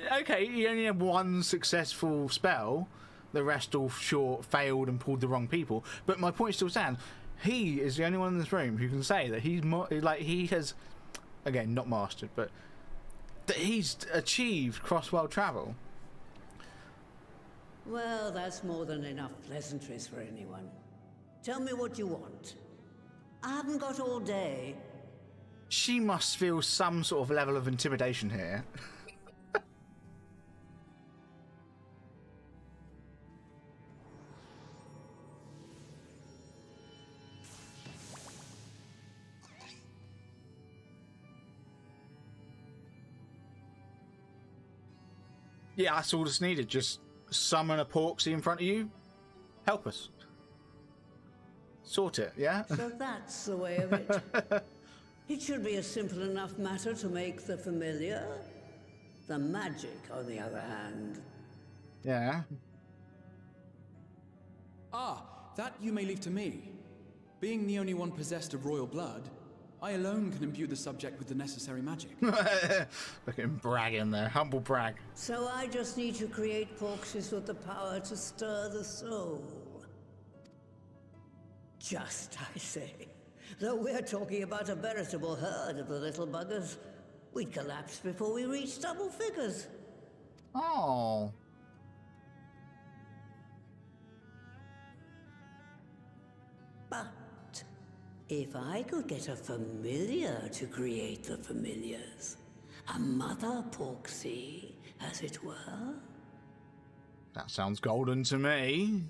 Okay, he only had one successful spell. The rest all failed and pulled the wrong people. But my point still stands. He is the only one in this room who can say that he has, again, not mastered, but that he's achieved cross-world travel. Well, that's more than enough pleasantries for anyone. Tell me what you want. I haven't got all day. She must feel some sort of level of intimidation here. Yeah, that's all that's needed. Just summon a Porksy in front of you. Help us. Sort it, yeah? So that's the way of it. It should be a simple enough matter to make the familiar. The magic, on the other hand. Yeah. Ah, that you may leave to me. Being the only one possessed of royal blood, I alone can imbue the subject with the necessary magic. Look at him bragging there. Humble brag. So I just need to create Porksies with the power to stir the soul. Just, I say. Though we're talking about a veritable herd of the little buggers, we'd collapse before we reached double figures. Oh. But if I could get a familiar to create the familiars, A mother Porksy, as it were. That sounds golden to me.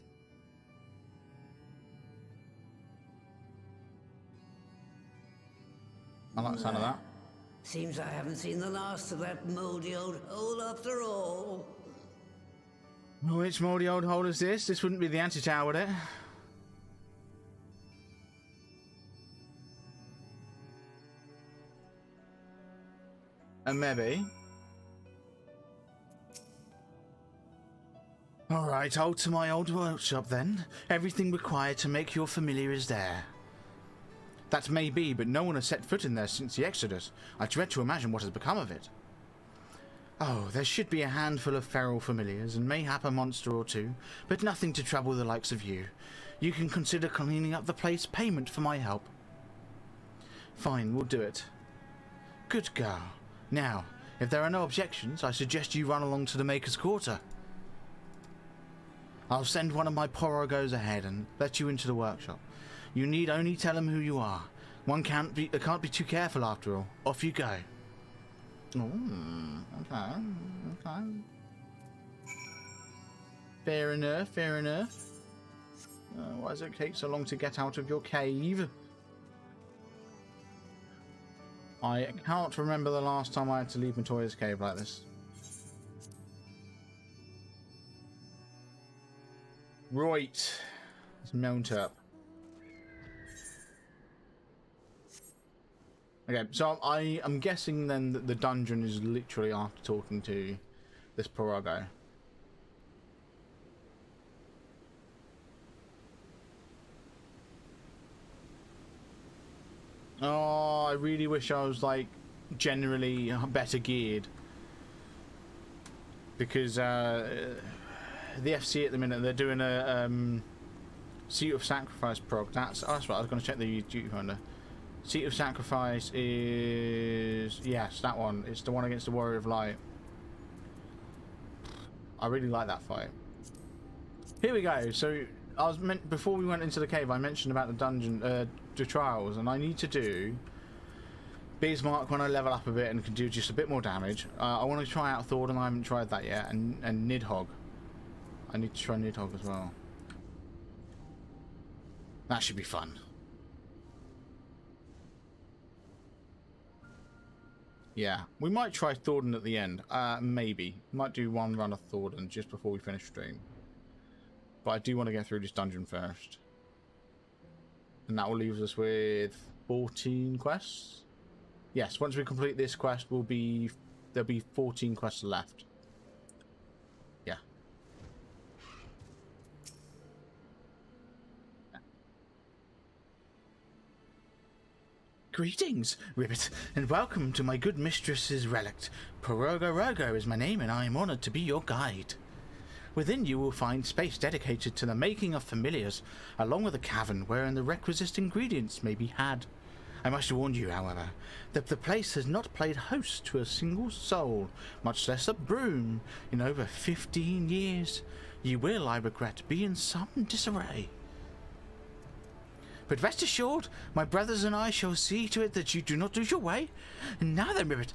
I like the sound of that. Seems I haven't seen the last of that mouldy old hole after all. Which mouldy old hole is this? This wouldn't be the anti-tower, would it? And maybe. Alright, I'll to my old workshop then. Everything required to make your familiar is there. That may be, but no one has set foot in there since the Exodus. I dread to imagine what has become of it. Oh, there should be a handful of feral familiars, and mayhap a monster or two, but nothing to trouble the likes of you. You can consider cleaning up the place payment for my help. Fine, we'll do it. Good girl. Now, if there are no objections, I suggest you run along to the Maker's Quarter. I'll send one of my porogos ahead and let you into the workshop. You need only tell him who you are. One can't be too careful after all. Off you go. Oh, okay. Fair enough, fair enough. Why does it take so long to get out of your cave? I can't remember the last time I had to leave Matoya's cave like this. Right. Let's mount up. Okay, so I'm guessing then that the dungeon is literally after talking to this Porogo. Oh, I really wish I was like generally better geared, because the FC at the minute they're doing a Seat of Sacrifice prog. That's what I was going to check the duty finder. Seat of Sacrifice is, yes, that one. It's the one against the Warrior of Light. I really like that fight. Here we go. So before we went into the cave, I mentioned about the dungeon, the trials, and I need to do Bismarck when I level up a bit and can do just a bit more damage. I want to try out Thord, and I haven't tried that yet, and Nidhogg. I need to try Nidhogg as well. That should be fun. Yeah, we might try Thornton at the end. Maybe. Might do one run of Thornton just before we finish stream. But I do want to get through this dungeon first. And that will leave us with 14 quests. Yes, once we complete this quest, there'll be 14 quests left. Yeah. Greetings, Ribbit, and welcome to my good mistress's relict. Porogo Rogo is my name, and I am honored to be your guide. Within you will find space dedicated to the making of familiars, along with a cavern wherein the requisite ingredients may be had. I must warn you, however, that the place has not played host to a single soul, much less a broom, in over 15 years. You will, I regret, be in some disarray. But rest assured, my brothers and I shall see to it that you do not lose your way. And now then, Ribbit,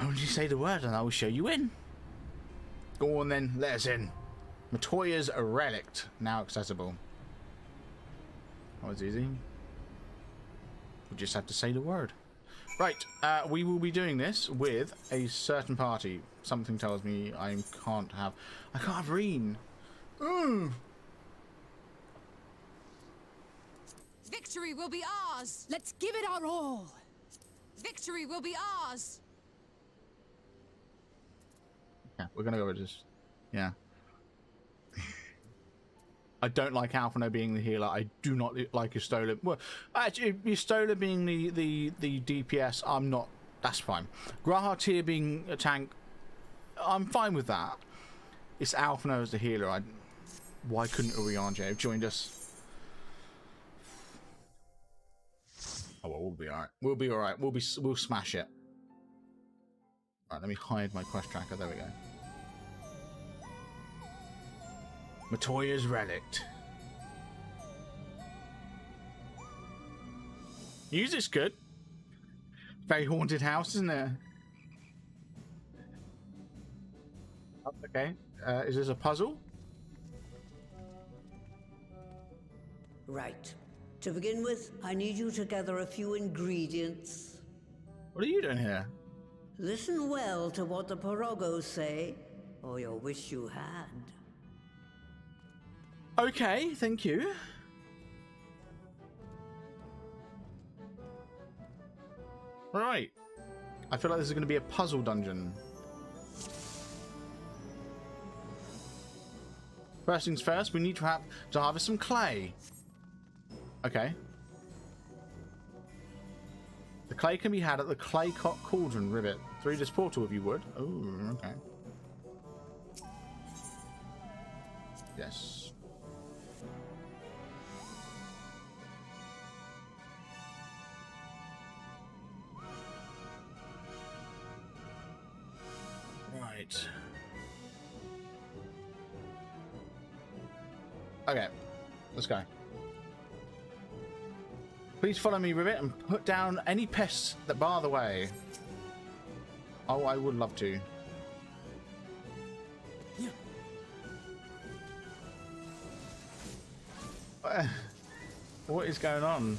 only say the word and I will show you in. Go on then, let us in. Matoya's Relict, now accessible. That was easy. We just have to say the word. Right, we will be doing this with a certain party. Something tells me I can't have Reen. Victory will be ours! Let's give it our all! Victory will be ours! Yeah, we're gonna go with this. Yeah. I don't like Alphino being the healer. I do not like Istola. Well, actually, Istola being the DPS, I'm not. That's fine. Grahatir being a tank, I'm fine with that. It's Alphino as the healer. Why couldn't Urianje have joined us? Oh well, we'll be alright. We'll be alright. We'll smash it. Alright, let me hide my quest tracker. There we go. Matoya's Relict. Music's good. Very haunted house, isn't it? Okay. Is this a puzzle? Right. To begin with, I need you to gather a few ingredients. What are you doing here? Listen well to what the Porogos say, or you'll wish you had. Okay, thank you. Right. I feel like this is going to be a puzzle dungeon. First things first, we need to harvest some clay. Okay. The clay can be had at the Claycock Cauldron Rivet. Through this portal if you would. Oh, okay. Yes. Right. Okay. Let's go. Please follow me, Rivet, and put down any pests that bar the way. Oh, I would love to. What is going on?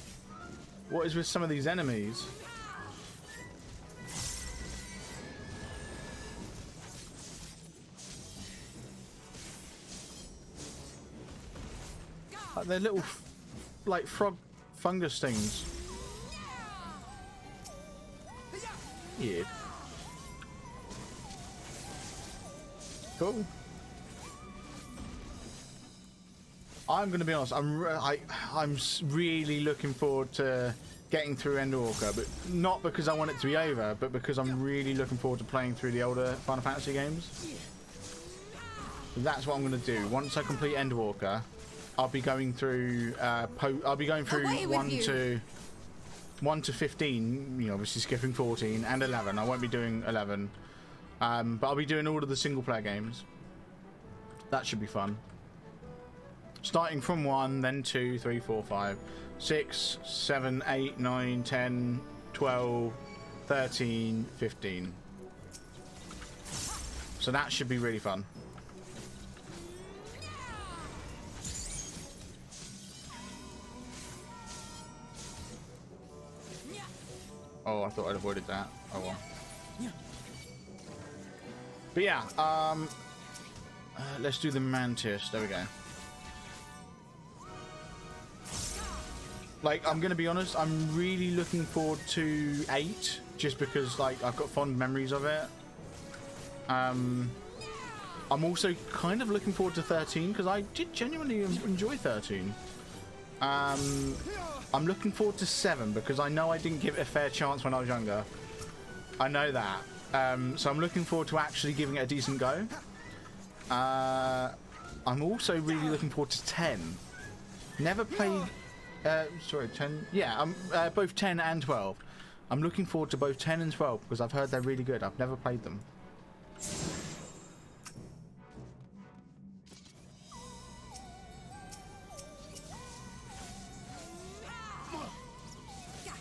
What is with some of these enemies? Like they're little, like frog fungus things. Yeah. Cool. I'm going to be honest. I'm really looking forward to getting through Endwalker, but not because I want it to be over, but because I'm really looking forward to playing through the older Final Fantasy games. That's what I'm going to do. Once I complete Endwalker, I'll be going through. I'll be going through 1 to 15. You know, obviously skipping 14 and 11. I won't be doing 11, but I'll be doing all of the single-player games. That should be fun. Starting from 1, then 2, 3, 4, 5, 6, 7, 8, 9, 10, 12, 13, 15. So that should be really fun. Oh, I thought I'd avoided that. Oh well. But yeah, let's do the Mantis. There we go. Like, I'm gonna be honest, I'm really looking forward to 8, just because, like, I've got fond memories of it. I'm also kind of looking forward to 13, because I did genuinely enjoy 13. I'm looking forward to 7, because I know I didn't give it a fair chance when I was younger. I know that. So I'm looking forward to actually giving it a decent go. I'm also really looking forward to 10. Never played... sorry, 10. Yeah, both 10 and 12. I'm looking forward to both 10 and 12 because I've heard they're really good. I've never played them.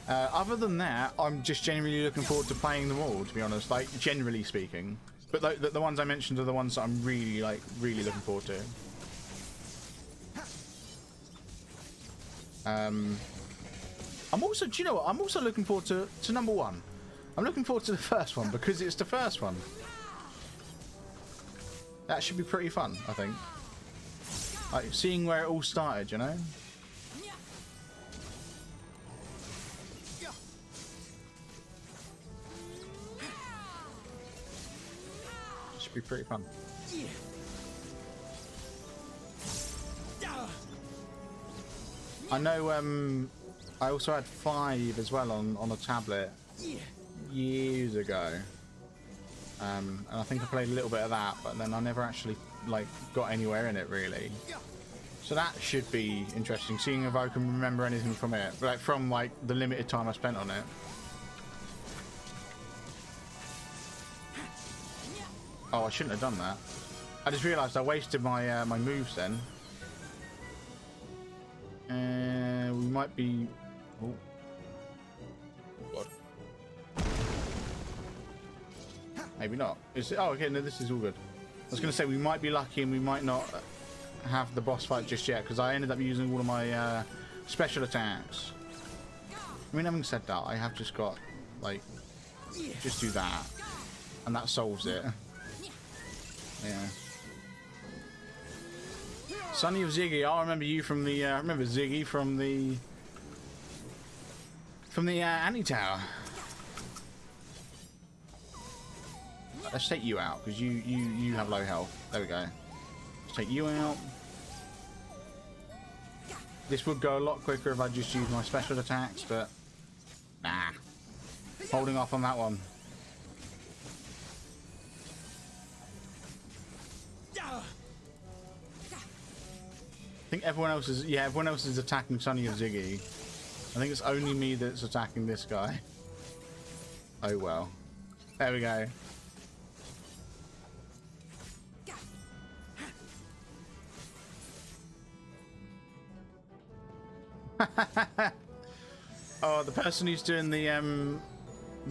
Other than that, I'm just genuinely looking forward to playing them all, to be honest, like, generally speaking. But the ones I mentioned are the ones that I'm really looking forward to. I'm also, do you know what? I'm also looking forward to number 1. I'm looking forward to the first one because it's the first one. That should be pretty fun, I think. Like, seeing where it all started, you know? Should be pretty fun. I know, I also had 5 as well on a tablet years ago. And I think I played a little bit of that, but then I never actually, like, got anywhere in it, really. So that should be interesting, seeing if I can remember anything from it. Like, from, like, the limited time I spent on it. Oh, I shouldn't have done that. I just realised I wasted my my moves then. We might be... Oh. God. Maybe not. Is it... Oh, okay, no, this is all good. was going to say we might be lucky and we might not have the boss fight just yet because I ended up using all of my special attacks. I mean, having said that, I have just got, like, just do that. And that solves it. Yeah. Sonny of Ziggy, I'll remember you from the, I remember Ziggy from the anti-tower. Let's take you out, because you have low health. There we go. Let's take you out. This would go a lot quicker if I just used my special attacks, but nah. Holding off on that one. I think everyone else is, yeah, everyone else is attacking Sonny of Ziggy. I think it's only me that's attacking this guy. Oh well. There we go. Oh, the person who's doing the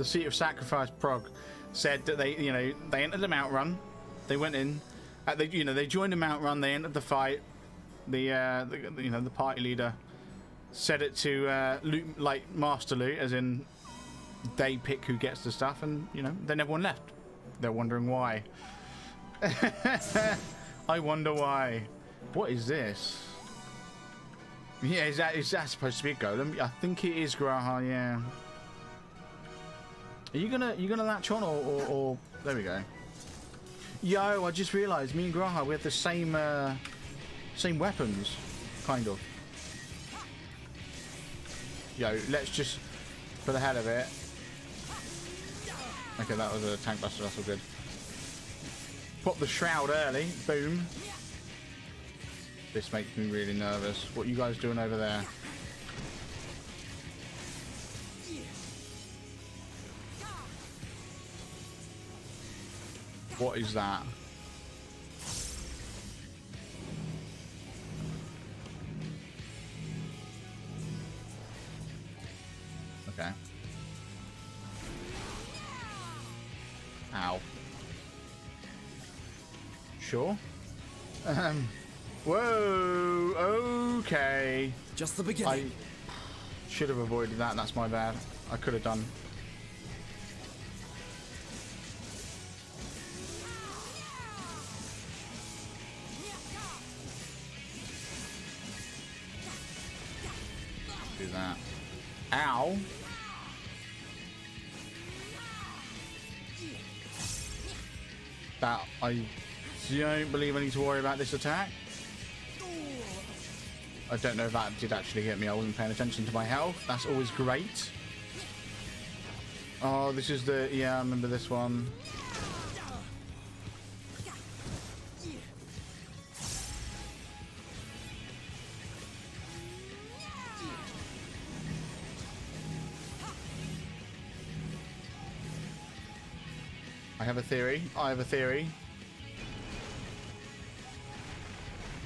Seat of Sacrifice prog said that they, you know, they entered the mount run. They went in, they joined the mount run. They entered the fight. The party leader set it to loot, like master loot, as in they pick who gets the stuff, and you know, then everyone left. They're wondering why. I wonder why. What is this? Yeah, is that supposed to be a golem? I think it is Graha. Yeah. Are you gonna latch on or there we go. Yo, I just realised me and Graha, we have the same weapons, kind of. Yo, let's just, for the hell of it. Okay, that was a tank buster, that's all good. Pop the shroud early, boom. This makes me really nervous. What are you guys doing over there? What is that? Okay. Ow. Sure. Whoa. Okay. Just the beginning. I should have avoided that. That's my bad. I could have done. Do that. Ow. That I don't believe I need to worry about this attack. I don't know if that did actually hit me. I wasn't paying attention to my health. That's always great. Oh, this is the... Yeah, I remember this one. I have a theory. I have a theory.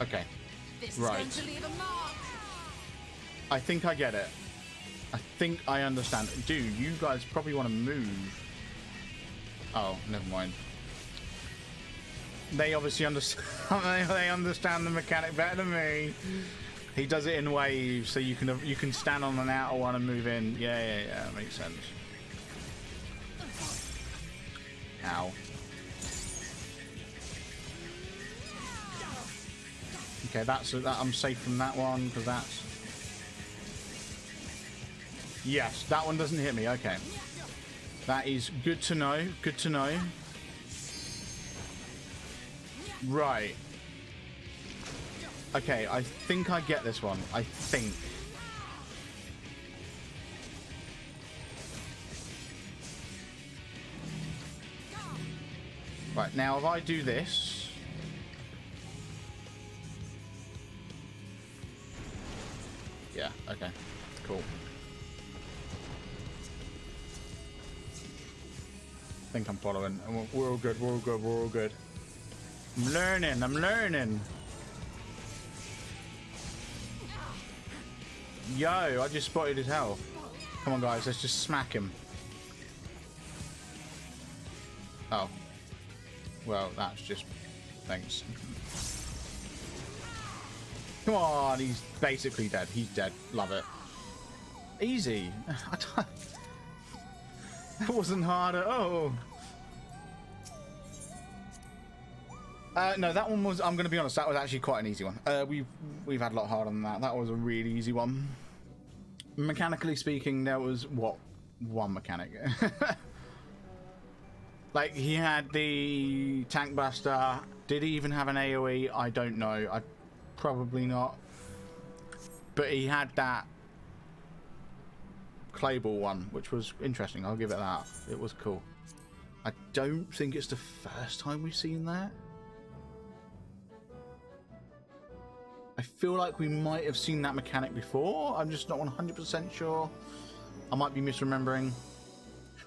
Okay. Right. I think I get it. I think I understand. Dude, you guys probably want to move. Oh, never mind. They obviously understand. They understand the mechanic better than me. He does it in waves, so you can stand on an outer one and move in. Yeah. Makes sense. Ow. Okay, that I'm safe from that one because that's. Yes, that one doesn't hit me. Okay, that is good to know. Good to know. Right. Okay, I think I get this one. I think. Right, now if I do this... Yeah, okay, cool. I think I'm following. We're all good, we're all good, we're all good. I'm learning. Yo, I just spotted his health. Come on guys, let's just smack him. Oh. Well, that's just Thanks. Come on, he's basically dead. He's dead. Love it. Easy. That wasn't hard at all. No, that one was, I'm going to be honest, that was actually quite an easy one. We've had a lot harder than that. That was a really easy one. Mechanically speaking, there was, what, one mechanic. Like, he had the tank buster. Did he even have an AoE? I don't know. Probably not. But he had that clay ball one, which was interesting. I'll give it that. It was cool. I don't think it's the first time we've seen that. I feel like we might have seen that mechanic before. I'm just not 100% sure. I might be misremembering.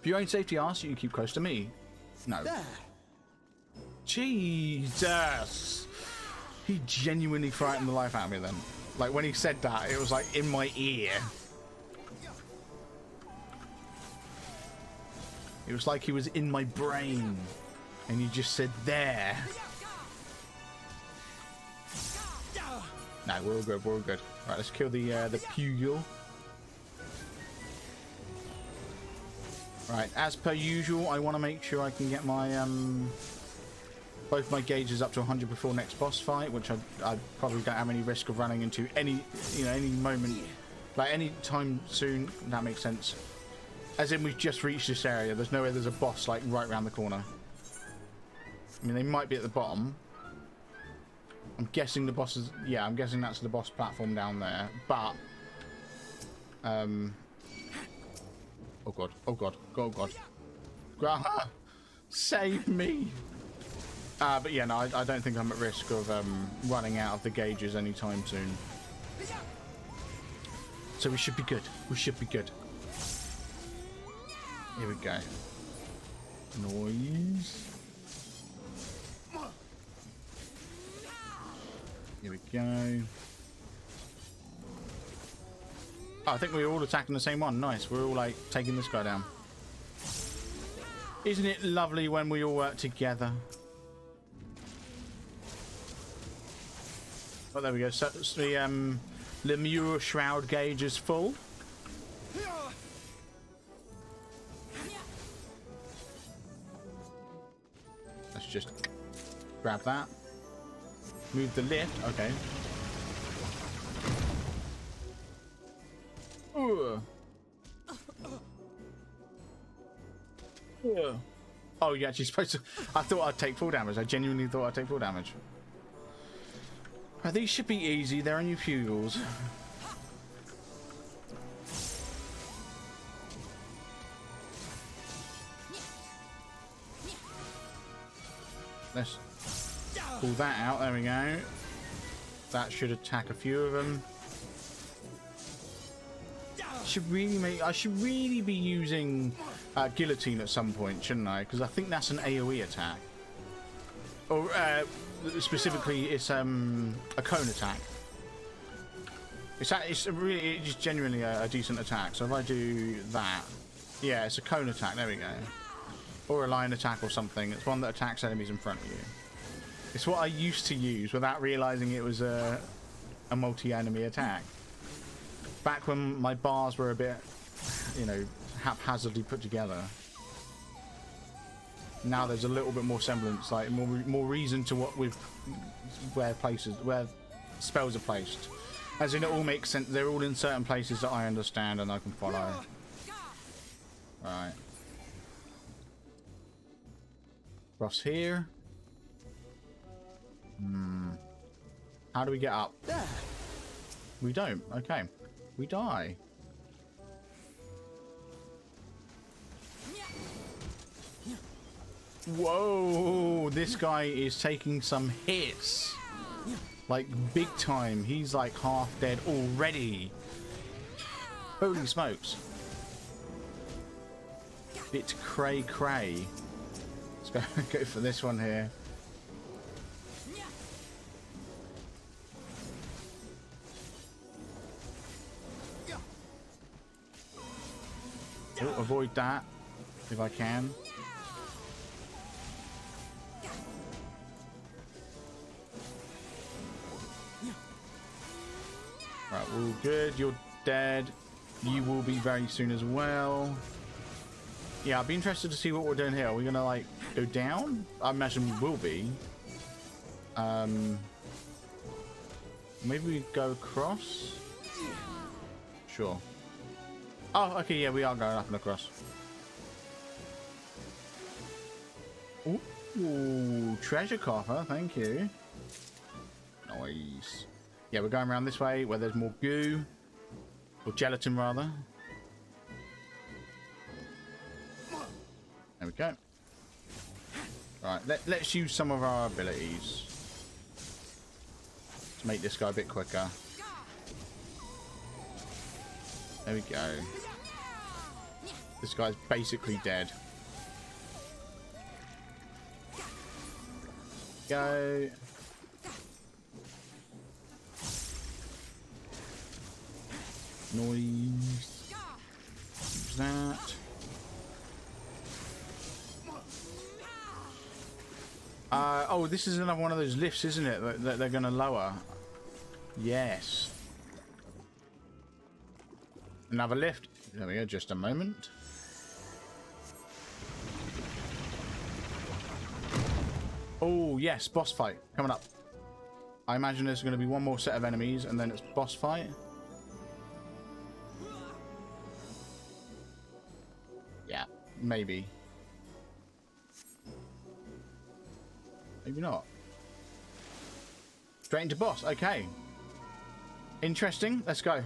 For your own safety, ask you can keep close to me. No. There. Jesus. He genuinely frightened the life out of me then. Like, when he said that, it was like in my ear. It was like he was in my brain. And he just said, there. No, we're all good, we're all good. Right, let's kill the Pugil. Right, as per usual, I want to make sure I can get my both my gauges up to 100 before next boss fight, which I probably don't have any risk of running into any moment, like any time soon. That makes sense. As in, we've just reached this area. There's no way there's a boss like right around the corner. I mean, they might be at the bottom. I'm guessing the boss is... Yeah, I'm guessing that's the boss platform down there. But... Oh god. Oh god. Oh god. Save me! But yeah, no, I don't think I'm at risk of running out of the gauges anytime soon. So we should be good. We should be good. Here we go. Noise. Here we go. Oh, I think we're all attacking the same one. Nice. We're all like taking this guy down. Isn't it lovely when we all work together? Oh, there we go. So the Lemure Shroud gauge is full. Let's just grab that. Move the lift. Okay. Oh, you're actually supposed to... I thought I'd take full damage. I genuinely thought I'd take full damage. These should be easy. They're only Pugils. Let's pull that out. There we go. That should attack a few of them. I should really be using guillotine at some point, shouldn't I? Because I think that's an AoE attack. Or specifically, it's a cone attack. It's just genuinely a decent attack. So if I do that, yeah, it's a cone attack. There we go. Or a line attack or something. It's one that attacks enemies in front of you. It's what I used to use without realizing it was a multi-enemy attack. Back when my bars were a bit, you know, haphazardly put together. Now there's a little bit more semblance, like more reason to where spells are placed. As in, it all makes sense. They're all in certain places that I understand and I can follow. Right. Cross here. How do we get up? There. We don't. Okay. We die. Whoa! This guy is taking some hits. Like, big time. He's like half dead already. Holy smokes. It's cray cray. Let's go for this one here. Oh, avoid that if I can. Right, we're all good. You're dead. You will be very soon as well. Yeah, I'd be interested to see what we're doing here. Are we gonna like go down? I imagine we will be. Maybe we go across. Sure. Oh, okay. Yeah, we are going up and across. Ooh, treasure coffer. Thank you. Nice. Yeah, we're going around this way where there's more goo. Or gelatin, rather. There we go. Alright, let's use some of our abilities to make this guy a bit quicker. There we go. This guy's basically dead. Go. Noise. Use that. Oh, this is another one of those lifts, isn't it? That they're going to lower. Yes. Another lift. There we go. Just a moment. Oh, yes. Boss fight. Coming up. I imagine there's going to be one more set of enemies and then it's boss fight. Yeah. Maybe. Maybe not. Straight into boss. Okay. Interesting. Let's go.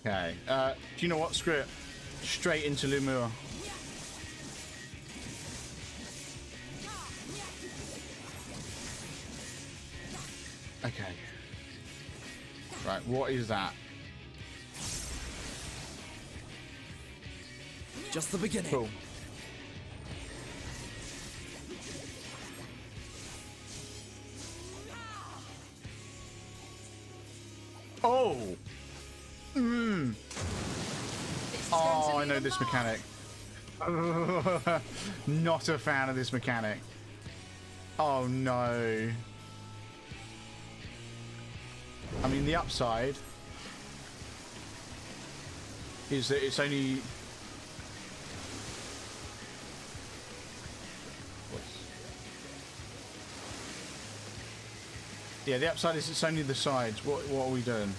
Okay. Do you know what? Screw it. Straight into Lumur. Okay. Right. What is that? Just the beginning. Cool. Oh. Oh, I know this mechanic. Not a fan of this mechanic. Oh no. I mean, the upside is that it's only... Yeah, the upside is it's only the sides. What are we doing?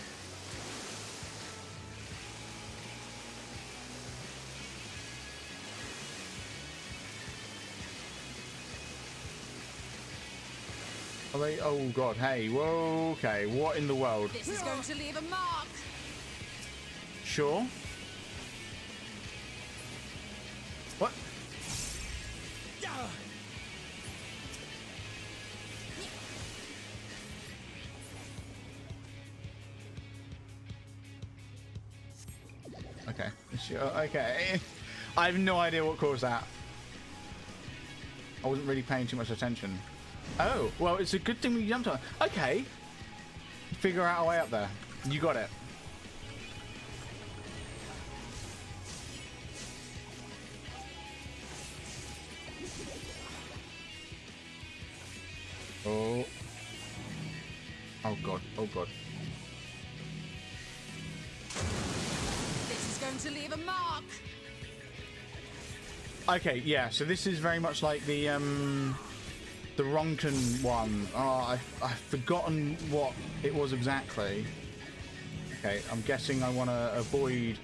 Are they? Oh god, hey, whoa, okay, what in the world? This is going to leave a mark. Sure. What? Okay, sure, okay. I have no idea what caused that. I wasn't really paying too much attention. Oh, well, it's a good thing we jumped on. Okay. Figure out a way up there. You got it. Oh. Oh, God. Oh, God. This is going to leave a mark. Okay, yeah, so this is very much like the Ronken one. Oh, I've forgotten what it was exactly. Okay, I'm guessing I want to avoid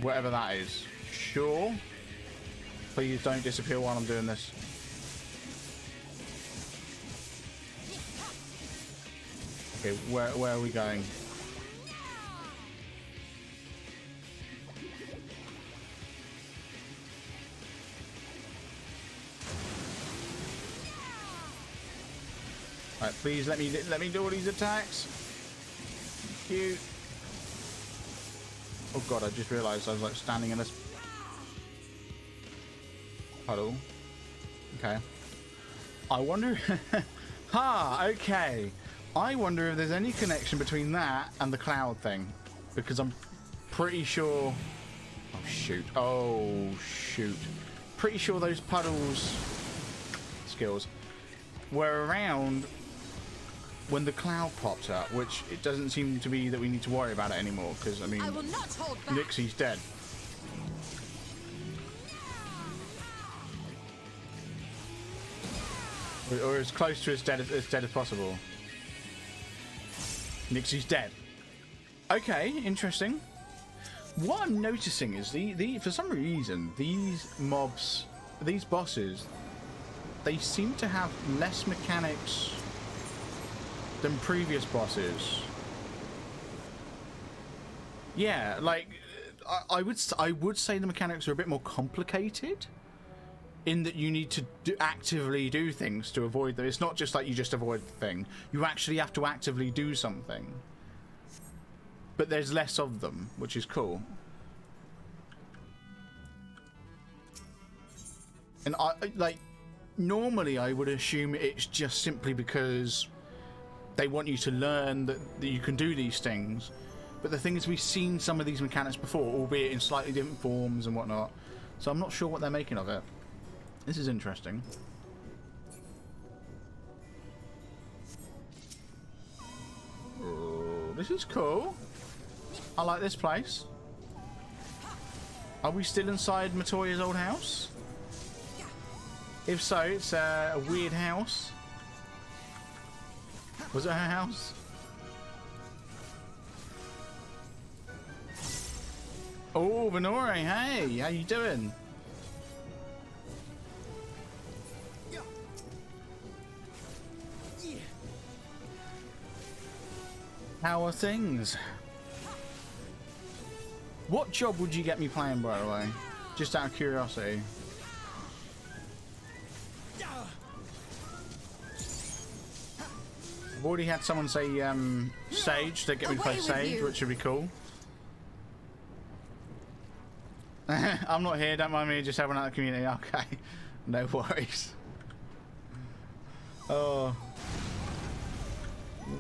whatever that is. Sure. Please don't disappear while I'm doing this. Okay, where are we going? Right, please let me do all these attacks. Thank you. Oh god, I just realised I was like standing in this puddle. Okay. I wonder. Ha! Okay. I wonder if there's any connection between that and the cloud thing, because I'm pretty sure. Oh shoot! Oh shoot! pretty sure those puddles skills were around when the cloud popped up, which it doesn't seem to be that we need to worry about it anymore, because, I mean, I will not hold back. Nixie's dead. Or as close to as dead as possible. Nixie's dead. Okay, interesting. What I'm noticing is for some reason these mobs, these bosses, they seem to have less mechanics than previous bosses. Yeah, like I would say the mechanics are a bit more complicated, in that you need to actively do things to avoid them. It's not just like you just avoid the thing. You actually have to actively do something. But there's less of them, which is cool. And normally I would assume it's just simply because they want you to learn that you can do these things. But the thing is, we've seen some of these mechanics before, albeit in slightly different forms and whatnot. So I'm not sure what they're making of it. This is interesting. Oh, this is cool. I like this place. Are we still inside Matoya's old house? If so, it's a weird house. Was it her house? Oh, Venore, hey, how you doing? How are things? What job would you get me playing, by the way? Just out of curiosity. I've already had someone say Sage. They get me to play Sage, which would be cool. I'm not here, don't mind me, just having out the community. Okay, no worries. Oh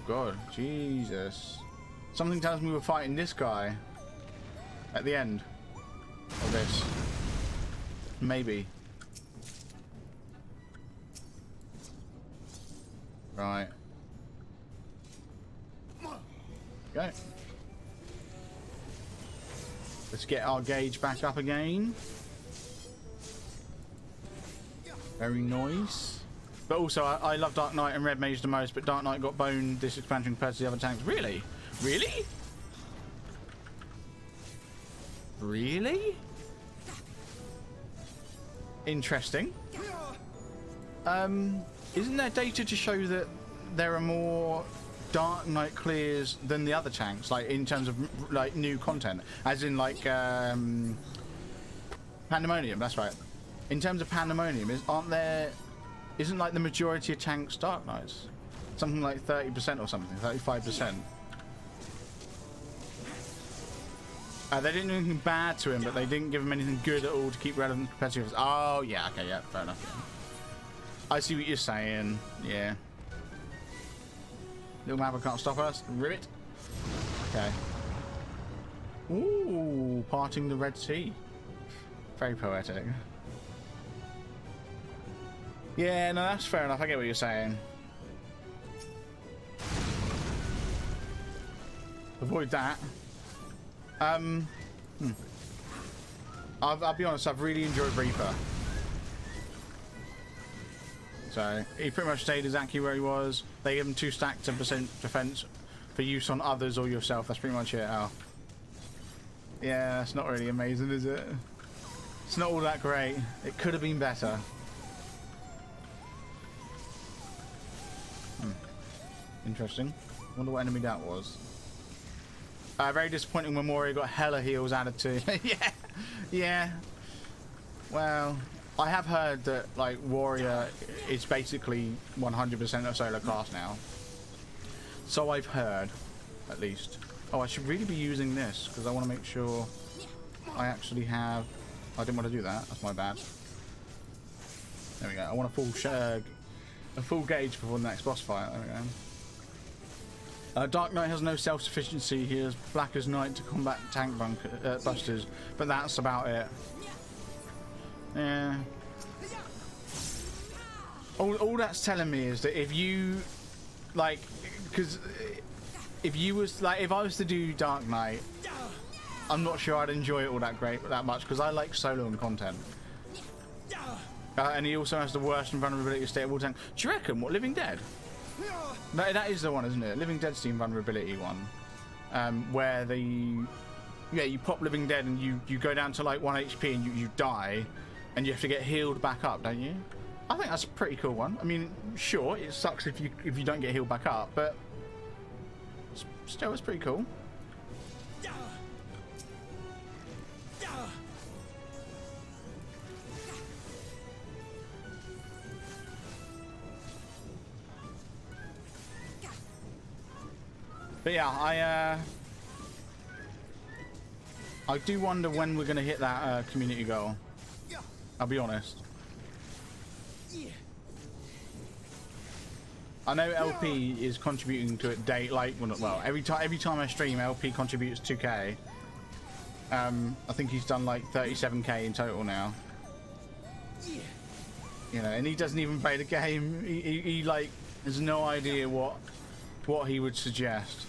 god, Jesus. Something tells me we're fighting this guy at the end of this. Maybe. Right. Go. Let's get our gauge back up again. Very nice. But also, I love Dark Knight and Red Mage the most, but Dark Knight got boned this expansion compared to the other tanks. Really? Really? Really? Interesting. Isn't there data to show that there are more Dark Knight clears than the other tanks, like in terms of like new content, as in like Pandemonium? That's right. In terms of Pandemonium, isn't like the majority of tanks Dark Knights? Something like 30% or something, 35%. They didn't do anything bad to him, but they didn't give him anything good at all to keep relevant competitors. Oh yeah, okay, yeah, fair enough. I see what you're saying. Yeah. Little mapper can't stop us. Ribbit. Okay. Ooh, parting the Red Sea. Very poetic. Yeah, no, that's fair enough. I get what you're saying. Avoid that. I'll be honest, I've really enjoyed Reaper. So, he pretty much stayed exactly where he was. They give him 2 stack 10% defense for use on others or yourself. That's pretty much it. Oh. Yeah, that's not really amazing, is it? It's not all that great. It could have been better. Interesting. Wonder what enemy that was. Very disappointing when Moria got hella heals added to. Yeah, yeah. Well, I have heard that like Warrior is basically 100% a solo class now. So I've heard, at least. Oh, I should really be using this because I want to make sure I actually have. I didn't want to do that. That's my bad. There we go. I want a full gauge before the next boss fight. There we go. Dark Knight has no self-sufficiency. He is black as night to combat tank busters, but that's about it. Yeah. All that's telling me is that if you, like, because if you was, like, if I was to do Dark Knight, I'm not sure I'd enjoy it all that much, because I like soloing content. And he also has the worst invulnerability state of all time. Do you reckon? What, Living Dead? No, that is the one, isn't it? Living Dead's the invulnerability one. Where you pop Living Dead and you go down to like 1 HP and you die, and you have to get healed back up, don't you? I think that's a pretty cool one. I mean, sure, it sucks if you don't get healed back up, but still, it's pretty cool. But yeah, I do wonder when we're going to hit that community goal. I'll be honest. I know LP is contributing to it well, every time I stream, LP contributes 2k. I think he's done like 37k in total now. You know, and he doesn't even play the game. He like has no idea what he would suggest.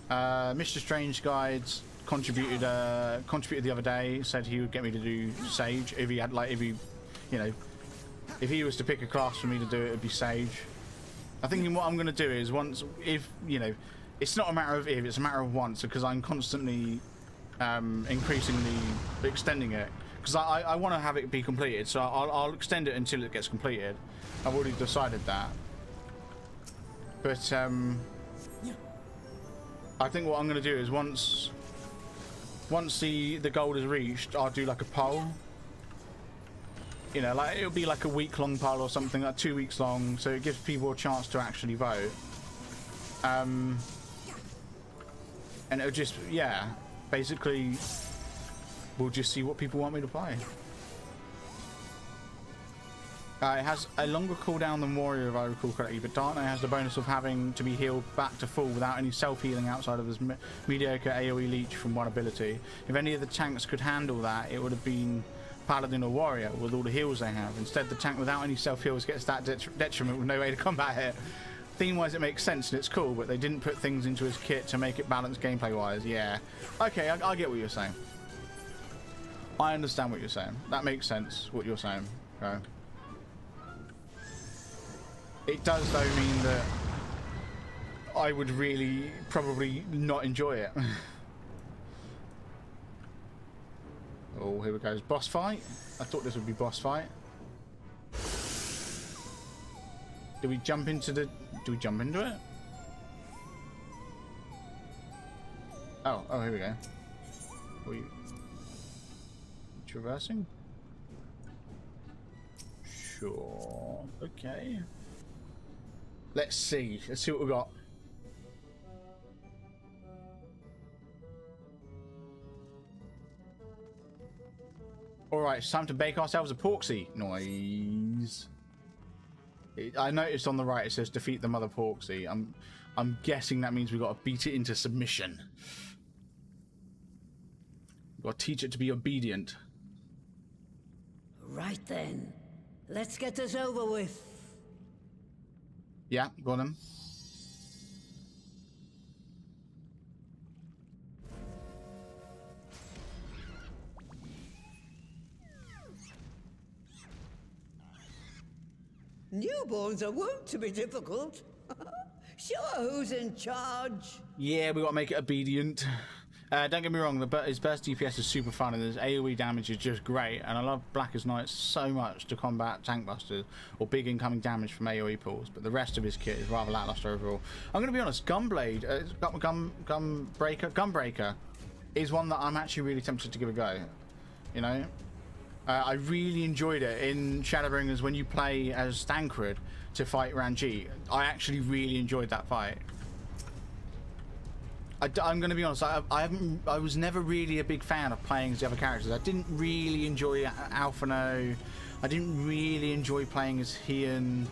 Mr. Strange Guides contributed the other day. Said he would get me to do Sage if he had if he was to pick a class for me to do it, it'd be Sage. I think what I'm going to do is it's not a matter of if, it's a matter of once, because I'm constantly extending it, because I want to have it be completed, so I'll extend it until it gets completed. I've already decided that. But I think what I'm going to do is once the goal is reached, I'll do like a poll. You know, like it'll be like a week-long poll or something, like 2 weeks long, so it gives people a chance to actually vote. And it'll just, yeah, basically, we'll just see what people want me to play. It has a longer cooldown than Warrior, if I recall correctly, but Dark Knight has the bonus of having to be healed back to full without any self-healing outside of his mediocre AoE leech from one ability. If any of the tanks could handle that, it would have been Paladin or Warrior with all the heals they have. Instead, the tank without any self-heals gets that detriment with no way to combat it. Theme-wise, it makes sense and it's cool, but they didn't put things into his kit to make it balanced gameplay-wise. Yeah. Okay, I get what you're saying. I understand what you're saying. That makes sense, what you're saying. Okay. It does, though, mean that I would really probably not enjoy it. Oh, here we go. Boss fight? I thought this would be boss fight. Do we jump into it? Oh, here we go. Are we traversing? Sure. Okay. Let's see. Let's see what we got. Alright, it's time to bake ourselves a porksy. Noise. I noticed on the right it says defeat the mother porksy. I'm guessing that means we've got to beat it into submission. We've got to teach it to be obedient. Right then. Let's get this over with. Yeah, go on then. Newborns are wont to be difficult. Sure, who's in charge? Yeah, we got to make it obedient. Don't get me wrong, his burst DPS is super fun and his AoE damage is just great, and I love Blackest Knight so much to combat tank busters or big incoming damage from AoE pools, but the rest of his kit is rather lackluster overall. I'm going to be honest, Gunbreaker is one that I'm actually really tempted to give a go. You know? I really enjoyed it in Shadowbringers when you play as Thancred to fight Ranjit. I actually really enjoyed that fight. I'm going to be honest, I was never really a big fan of playing as the other characters. I didn't really enjoy Alphino. I didn't really enjoy playing as Heian.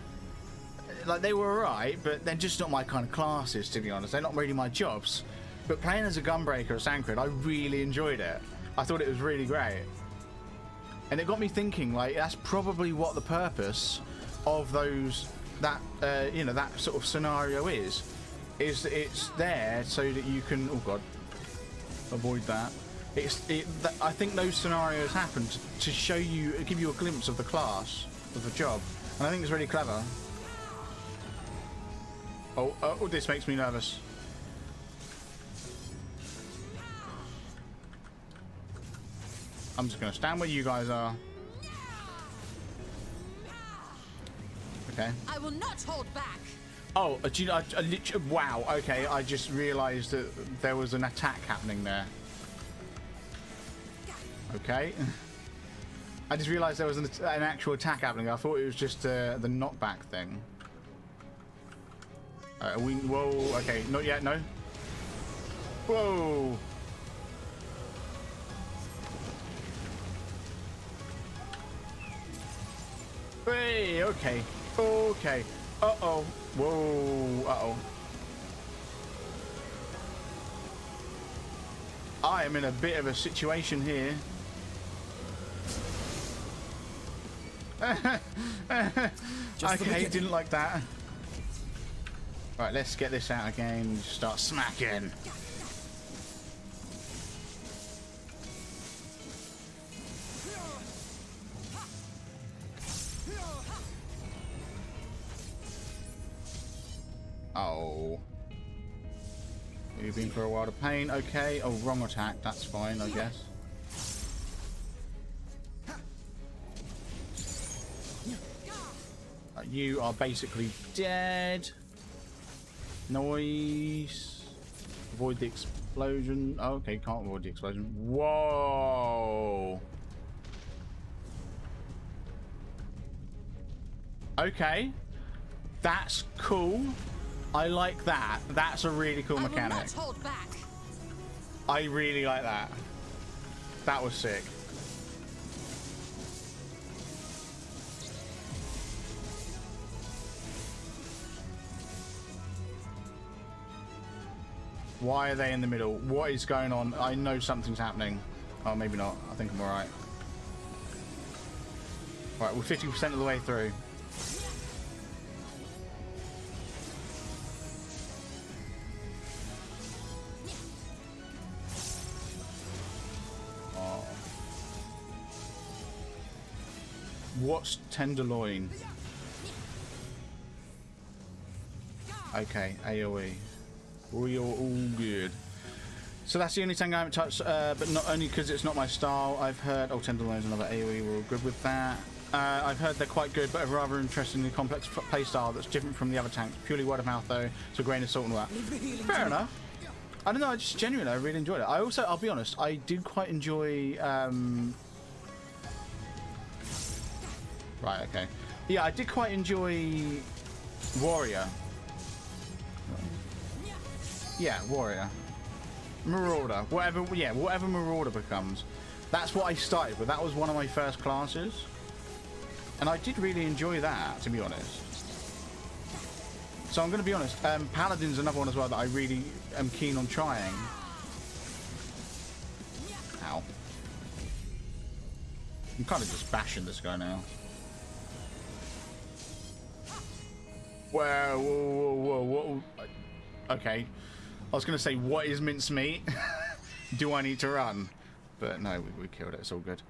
Like, they were alright, but they're just not my kind of classes, to be honest. They're not really my jobs. But playing as a Gunbreaker or Thancred, I really enjoyed it. I thought it was really great. And it got me thinking, like, that's probably what the purpose of that sort of scenario is that it's there so that you can, oh god, avoid that. I think those scenarios happen to show you, give you a glimpse of the class, of the job, and I think it's really clever. Oh, this makes me nervous. I'm just going to stand where you guys are. Okay. I will not hold back. Oh, do you know, I literally, wow, okay, I just realised that there was an attack happening there. Okay. I just realised there was an actual attack happening. I thought it was just the knockback thing. Whoa, okay, not yet, no. Whoa. Hey, okay. Okay. Uh-oh. Whoa. Uh-oh. I am in a bit of a situation here. Okay, didn't like that. Right, let's get this out again and start smacking. Oh. You've been for a while of pain. Okay. Oh, wrong attack. That's fine, I guess. You are basically dead. Noise. Avoid the explosion. Oh, okay, can't avoid the explosion. Whoa. Okay. That's cool. I like that. That's a really cool mechanic. I will not hold back. I really like that. That was sick. Why are they in the middle? What is going on? I know something's happening. Oh, maybe not. I think I'm alright. Right, we're 50% of the way through. Oh. What's tenderloin? Okay, AoE. We are all good. So that's the only thing I haven't touched, but not only because it's not my style. I've heard, oh, Tenderloin's another AoE, we're all good with that. I've heard they're quite good, but a rather interestingly complex playstyle that's different from the other tanks. Purely word of mouth though, so a grain of salt and all that. Fair enough. I don't know, I just genuinely, I really enjoyed it. I also, I'll be honest, I did quite enjoy, right, okay. Yeah, I did quite enjoy Warrior. Yeah, Warrior. Marauder. Whatever, yeah, whatever Marauder becomes. That's what I started with. That was one of my first classes. And I did really enjoy that, to be honest. So I'm going to be honest, Paladin's another one as well that I really am keen on trying. Ow. I'm kind of just bashing this guy now. Whoa, whoa, whoa, whoa, whoa. Okay. I was going to say, what is mincemeat? Do I need to run? But no, we killed it. It's all good.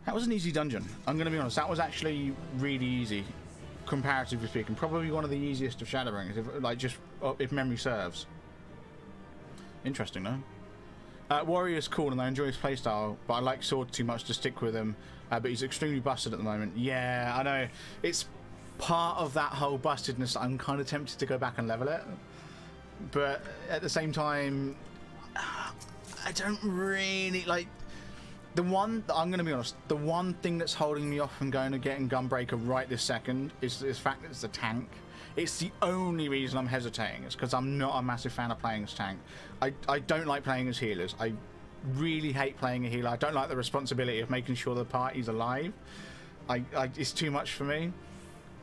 That was an easy dungeon. I'm going to be honest. That was actually really easy, comparatively speaking. Probably one of the easiest of Shadowbringers, if memory serves. Interesting, though. Warrior's cool, and I enjoy his playstyle, but I like Sword too much to stick with him. But he's extremely busted at the moment. Yeah, I know. It's part of that whole bustedness. I'm kind of tempted to go back and level it. But at the same time, I don't really like the one. I'm going to be honest. The one thing that's holding me off from going to getting Gunbreaker right this second is the fact that it's a tank. It's the only reason I'm hesitating. It's because I'm not a massive fan of playing as tank. I don't like playing as healers. I really hate playing a healer. I don't like the responsibility of making sure the party's alive. It's too much for me.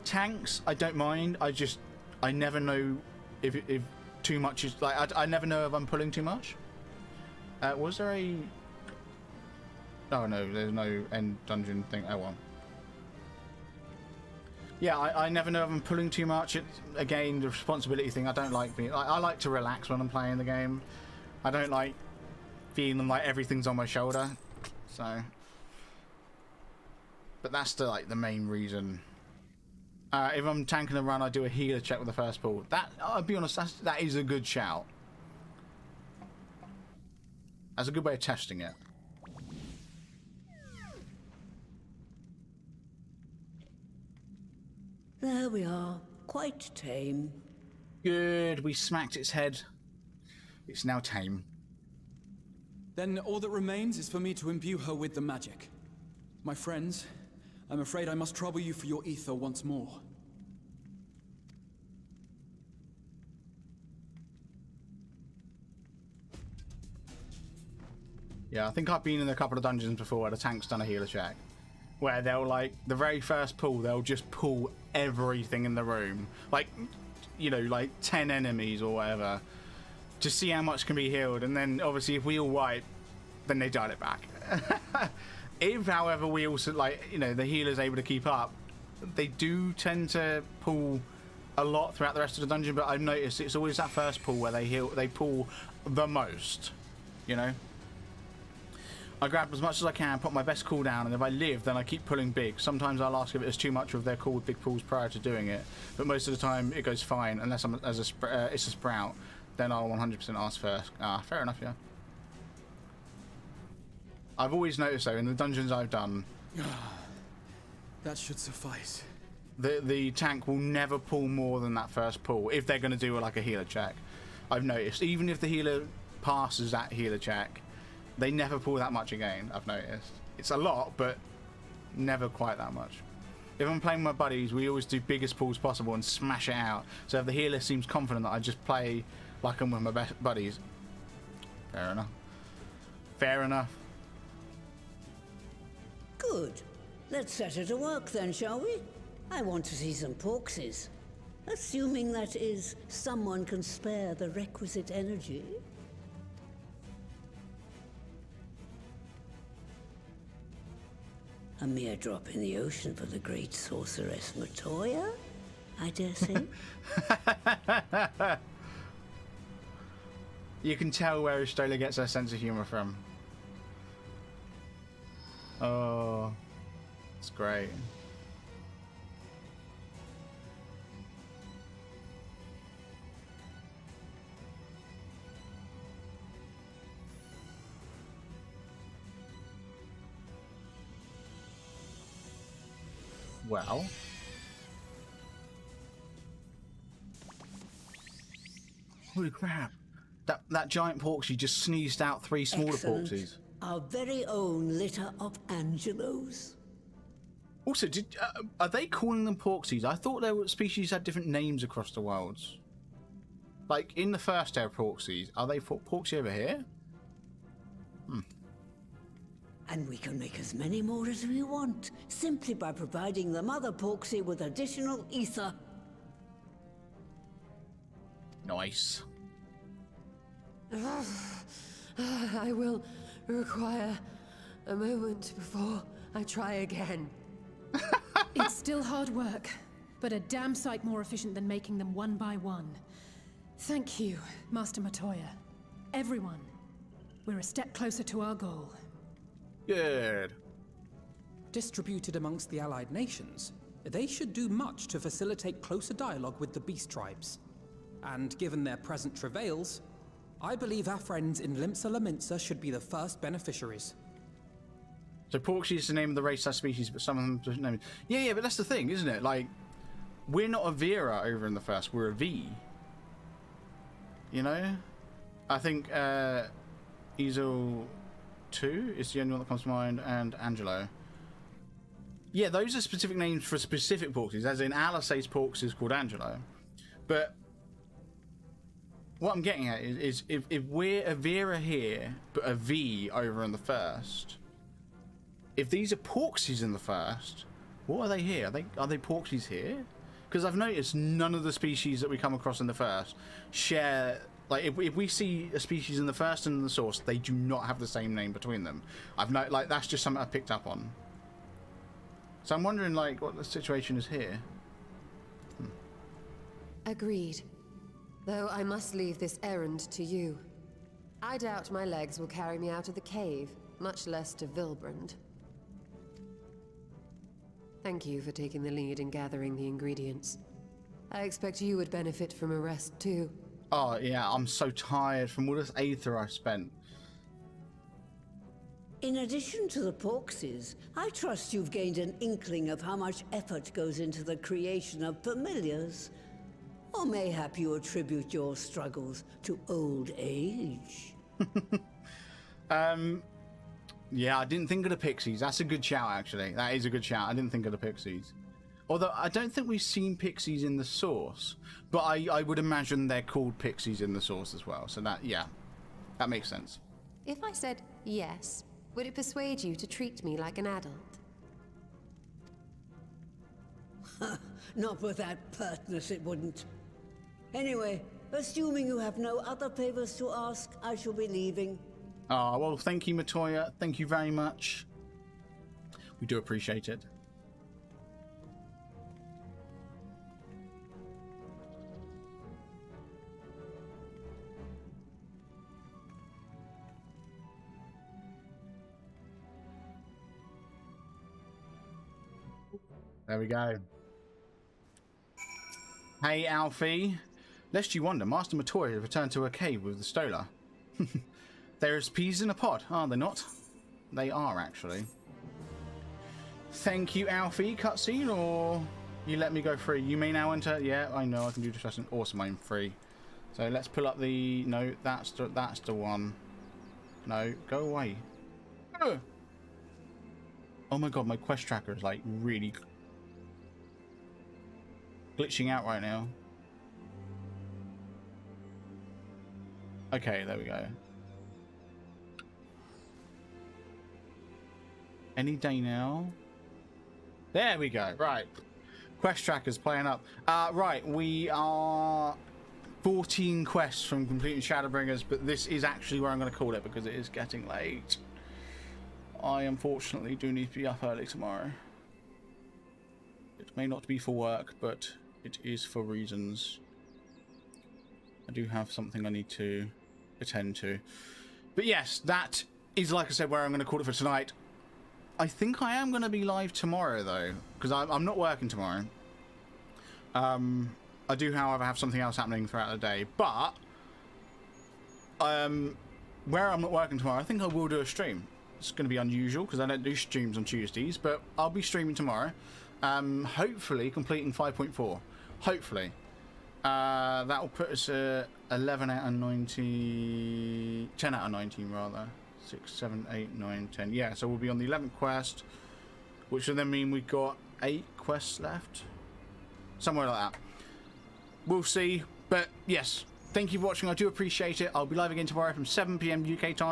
Tanks, I don't mind. I never know if too much is like I never know if I'm pulling too much. Was there a Oh no, there's no end dungeon thing. Oh well. Yeah, I never know if I'm pulling too much. Again, the responsibility thing. I don't like being. I like to relax when I'm playing the game. I don't like feeling like everything's on my shoulder. So, but that's the main reason. If I'm tanking a run, I do a healer check with the first pull. That, I'll be honest, that is a good shout. That's a good way of testing it. There we are. Quite tame. Good. We smacked its head. It's now tame. Then all that remains is for me to imbue her with the magic. My friends, I'm afraid I must trouble you for your ether once more. Yeah, I think I've been in a couple of dungeons before where the tank's done a healer check. Where they'll, like, the very first pull, they'll just pull everything in the room. Like, you know, like 10 enemies or whatever. To see how much can be healed. And then, obviously, if we all wipe, then they dial it back. If, however, we also, like, you know, the healer's able to keep up, they do tend to pull a lot throughout the rest of the dungeon. But I've noticed it's always that first pull where they pull the most, you know? I grab as much as I can, put my best cooldown, and if I live, then I keep pulling big. Sometimes I'll ask if it's too much of their called big pulls prior to doing it, but most of the time it goes fine, unless it's a sprout. Then I'll 100% ask first. Ah, fair enough, yeah. I've always noticed though, in the dungeons I've done, that should suffice. The tank will never pull more than that first pull if they're going to do like a healer check. I've noticed, even if the healer passes that healer check, they never pull that much again, I've noticed. It's a lot, but never quite that much. If I'm playing with my buddies, we always do biggest pulls possible and smash it out. So if the healer seems confident that I just play like I'm with my best buddies, fair enough. Fair enough. Good. Let's set her to work then, shall we? I want to see some porksies. Assuming that is, someone can spare the requisite energy. A mere drop in the ocean for the great sorceress Matoya, I dare say. You can tell where Stola gets her sense of humor from. Oh, it's great. Well, holy crap! That giant porksy just sneezed out 3 smaller Excellent. porksies. Our very own litter of Angelos. Also, are they calling them porksies? I thought their species had different names across the worlds. Like in the first air porksies, are they porksy over here? And we can make as many more as we want, simply by providing the mother porksy with additional ether. Nice. I will require a moment before I try again. It's still hard work, but a damn sight more efficient than making them one by one. Thank you, Master Matoya. Everyone. We're a step closer to our goal. Good. Distributed amongst the allied nations, they should do much to facilitate closer dialogue with the beast tribes. And given their present travails, I believe our friends in Limsa Laminsa should be the first beneficiaries. So porksy is the name of the race/species, but some of them don't name. Yeah, but that's the thing, isn't it? Like, we're not a Vera over in the first, we're a V. You know? I think Ezel 2 is the only one that comes to mind, and Angelo. Yeah, those are specific names for specific porksies, as in Alisae's porksy is called Angelo. But what I'm getting at is if we're a Vera here, but a V over in the first, if these are porksies in the first, what are they here? Are they porksies here? Because I've noticed none of the species that we come across in the first share Like, if we see a species in the first and in the source, they do not have the same name between them. Like, that's just something I picked up on. So I'm wondering, like, what the situation is here. Agreed. Though I must leave this errand to you. I doubt my legs will carry me out of the cave, much less to Vilbrand. Thank you for taking the lead in gathering the ingredients. I expect you would benefit from a rest too. Oh yeah, I'm so tired from all this Aether I spent. In addition to the Porxes, I trust you've gained an inkling of how much effort goes into the creation of familiars. Or mayhap you attribute your struggles to old age. Yeah, I didn't think of the pixies. That's a good shout, actually. That is a good shout. I didn't think of the pixies. Although, I don't think we've seen pixies in the source. But I would imagine they're called pixies in the source as well. So that, yeah, that makes sense. If I said yes, would it persuade you to treat me like an adult? Not with that pertness, it wouldn't. Anyway, assuming you have no other favors to ask, I shall be leaving. Oh, well, thank you, Matoya. Thank you very much. We do appreciate it. There we go. Hey, Alfie. Lest you wonder, Master Matoya has returned to her cave with the Stola. There's peas in a pod, are they not? They are, actually. Thank you, Alfie. Cutscene, or you let me go free? You may now enter. Yeah, I know. I can do discussion. Awesome, I'm free. So let's pull up the. No, that's the one. No, go away. Oh my god, my quest tracker is like really glitching out right now. Okay, there we go. Any day now. There we go. Right. Quest tracker's playing up. Right, we are 14 quests from completing Shadowbringers, but this is actually where I'm going to call it because it is getting late. I unfortunately do need to be up early tomorrow. It may not be for work, but it is for reasons. I do have something I need to attend to. But yes, that is, like I said, where I'm going to call it for tonight. I think I am going to be live tomorrow, though, because I'm not working tomorrow. I do, however, have something else happening throughout the day. But where I'm not working tomorrow, I think I will do a stream. It's going to be unusual because I don't do streams on Tuesdays, but I'll be streaming tomorrow. Hopefully completing 5.4. Hopefully. That will put us at 11 out of 19... 10 out of 19, rather. 6, 7, 8, 9, 10. Yeah, so we'll be on the 11th quest, which will then mean we've got 8 quests left. Somewhere like that. We'll see. But yes, thank you for watching. I do appreciate it. I'll be live again tomorrow from 7 PM UK time.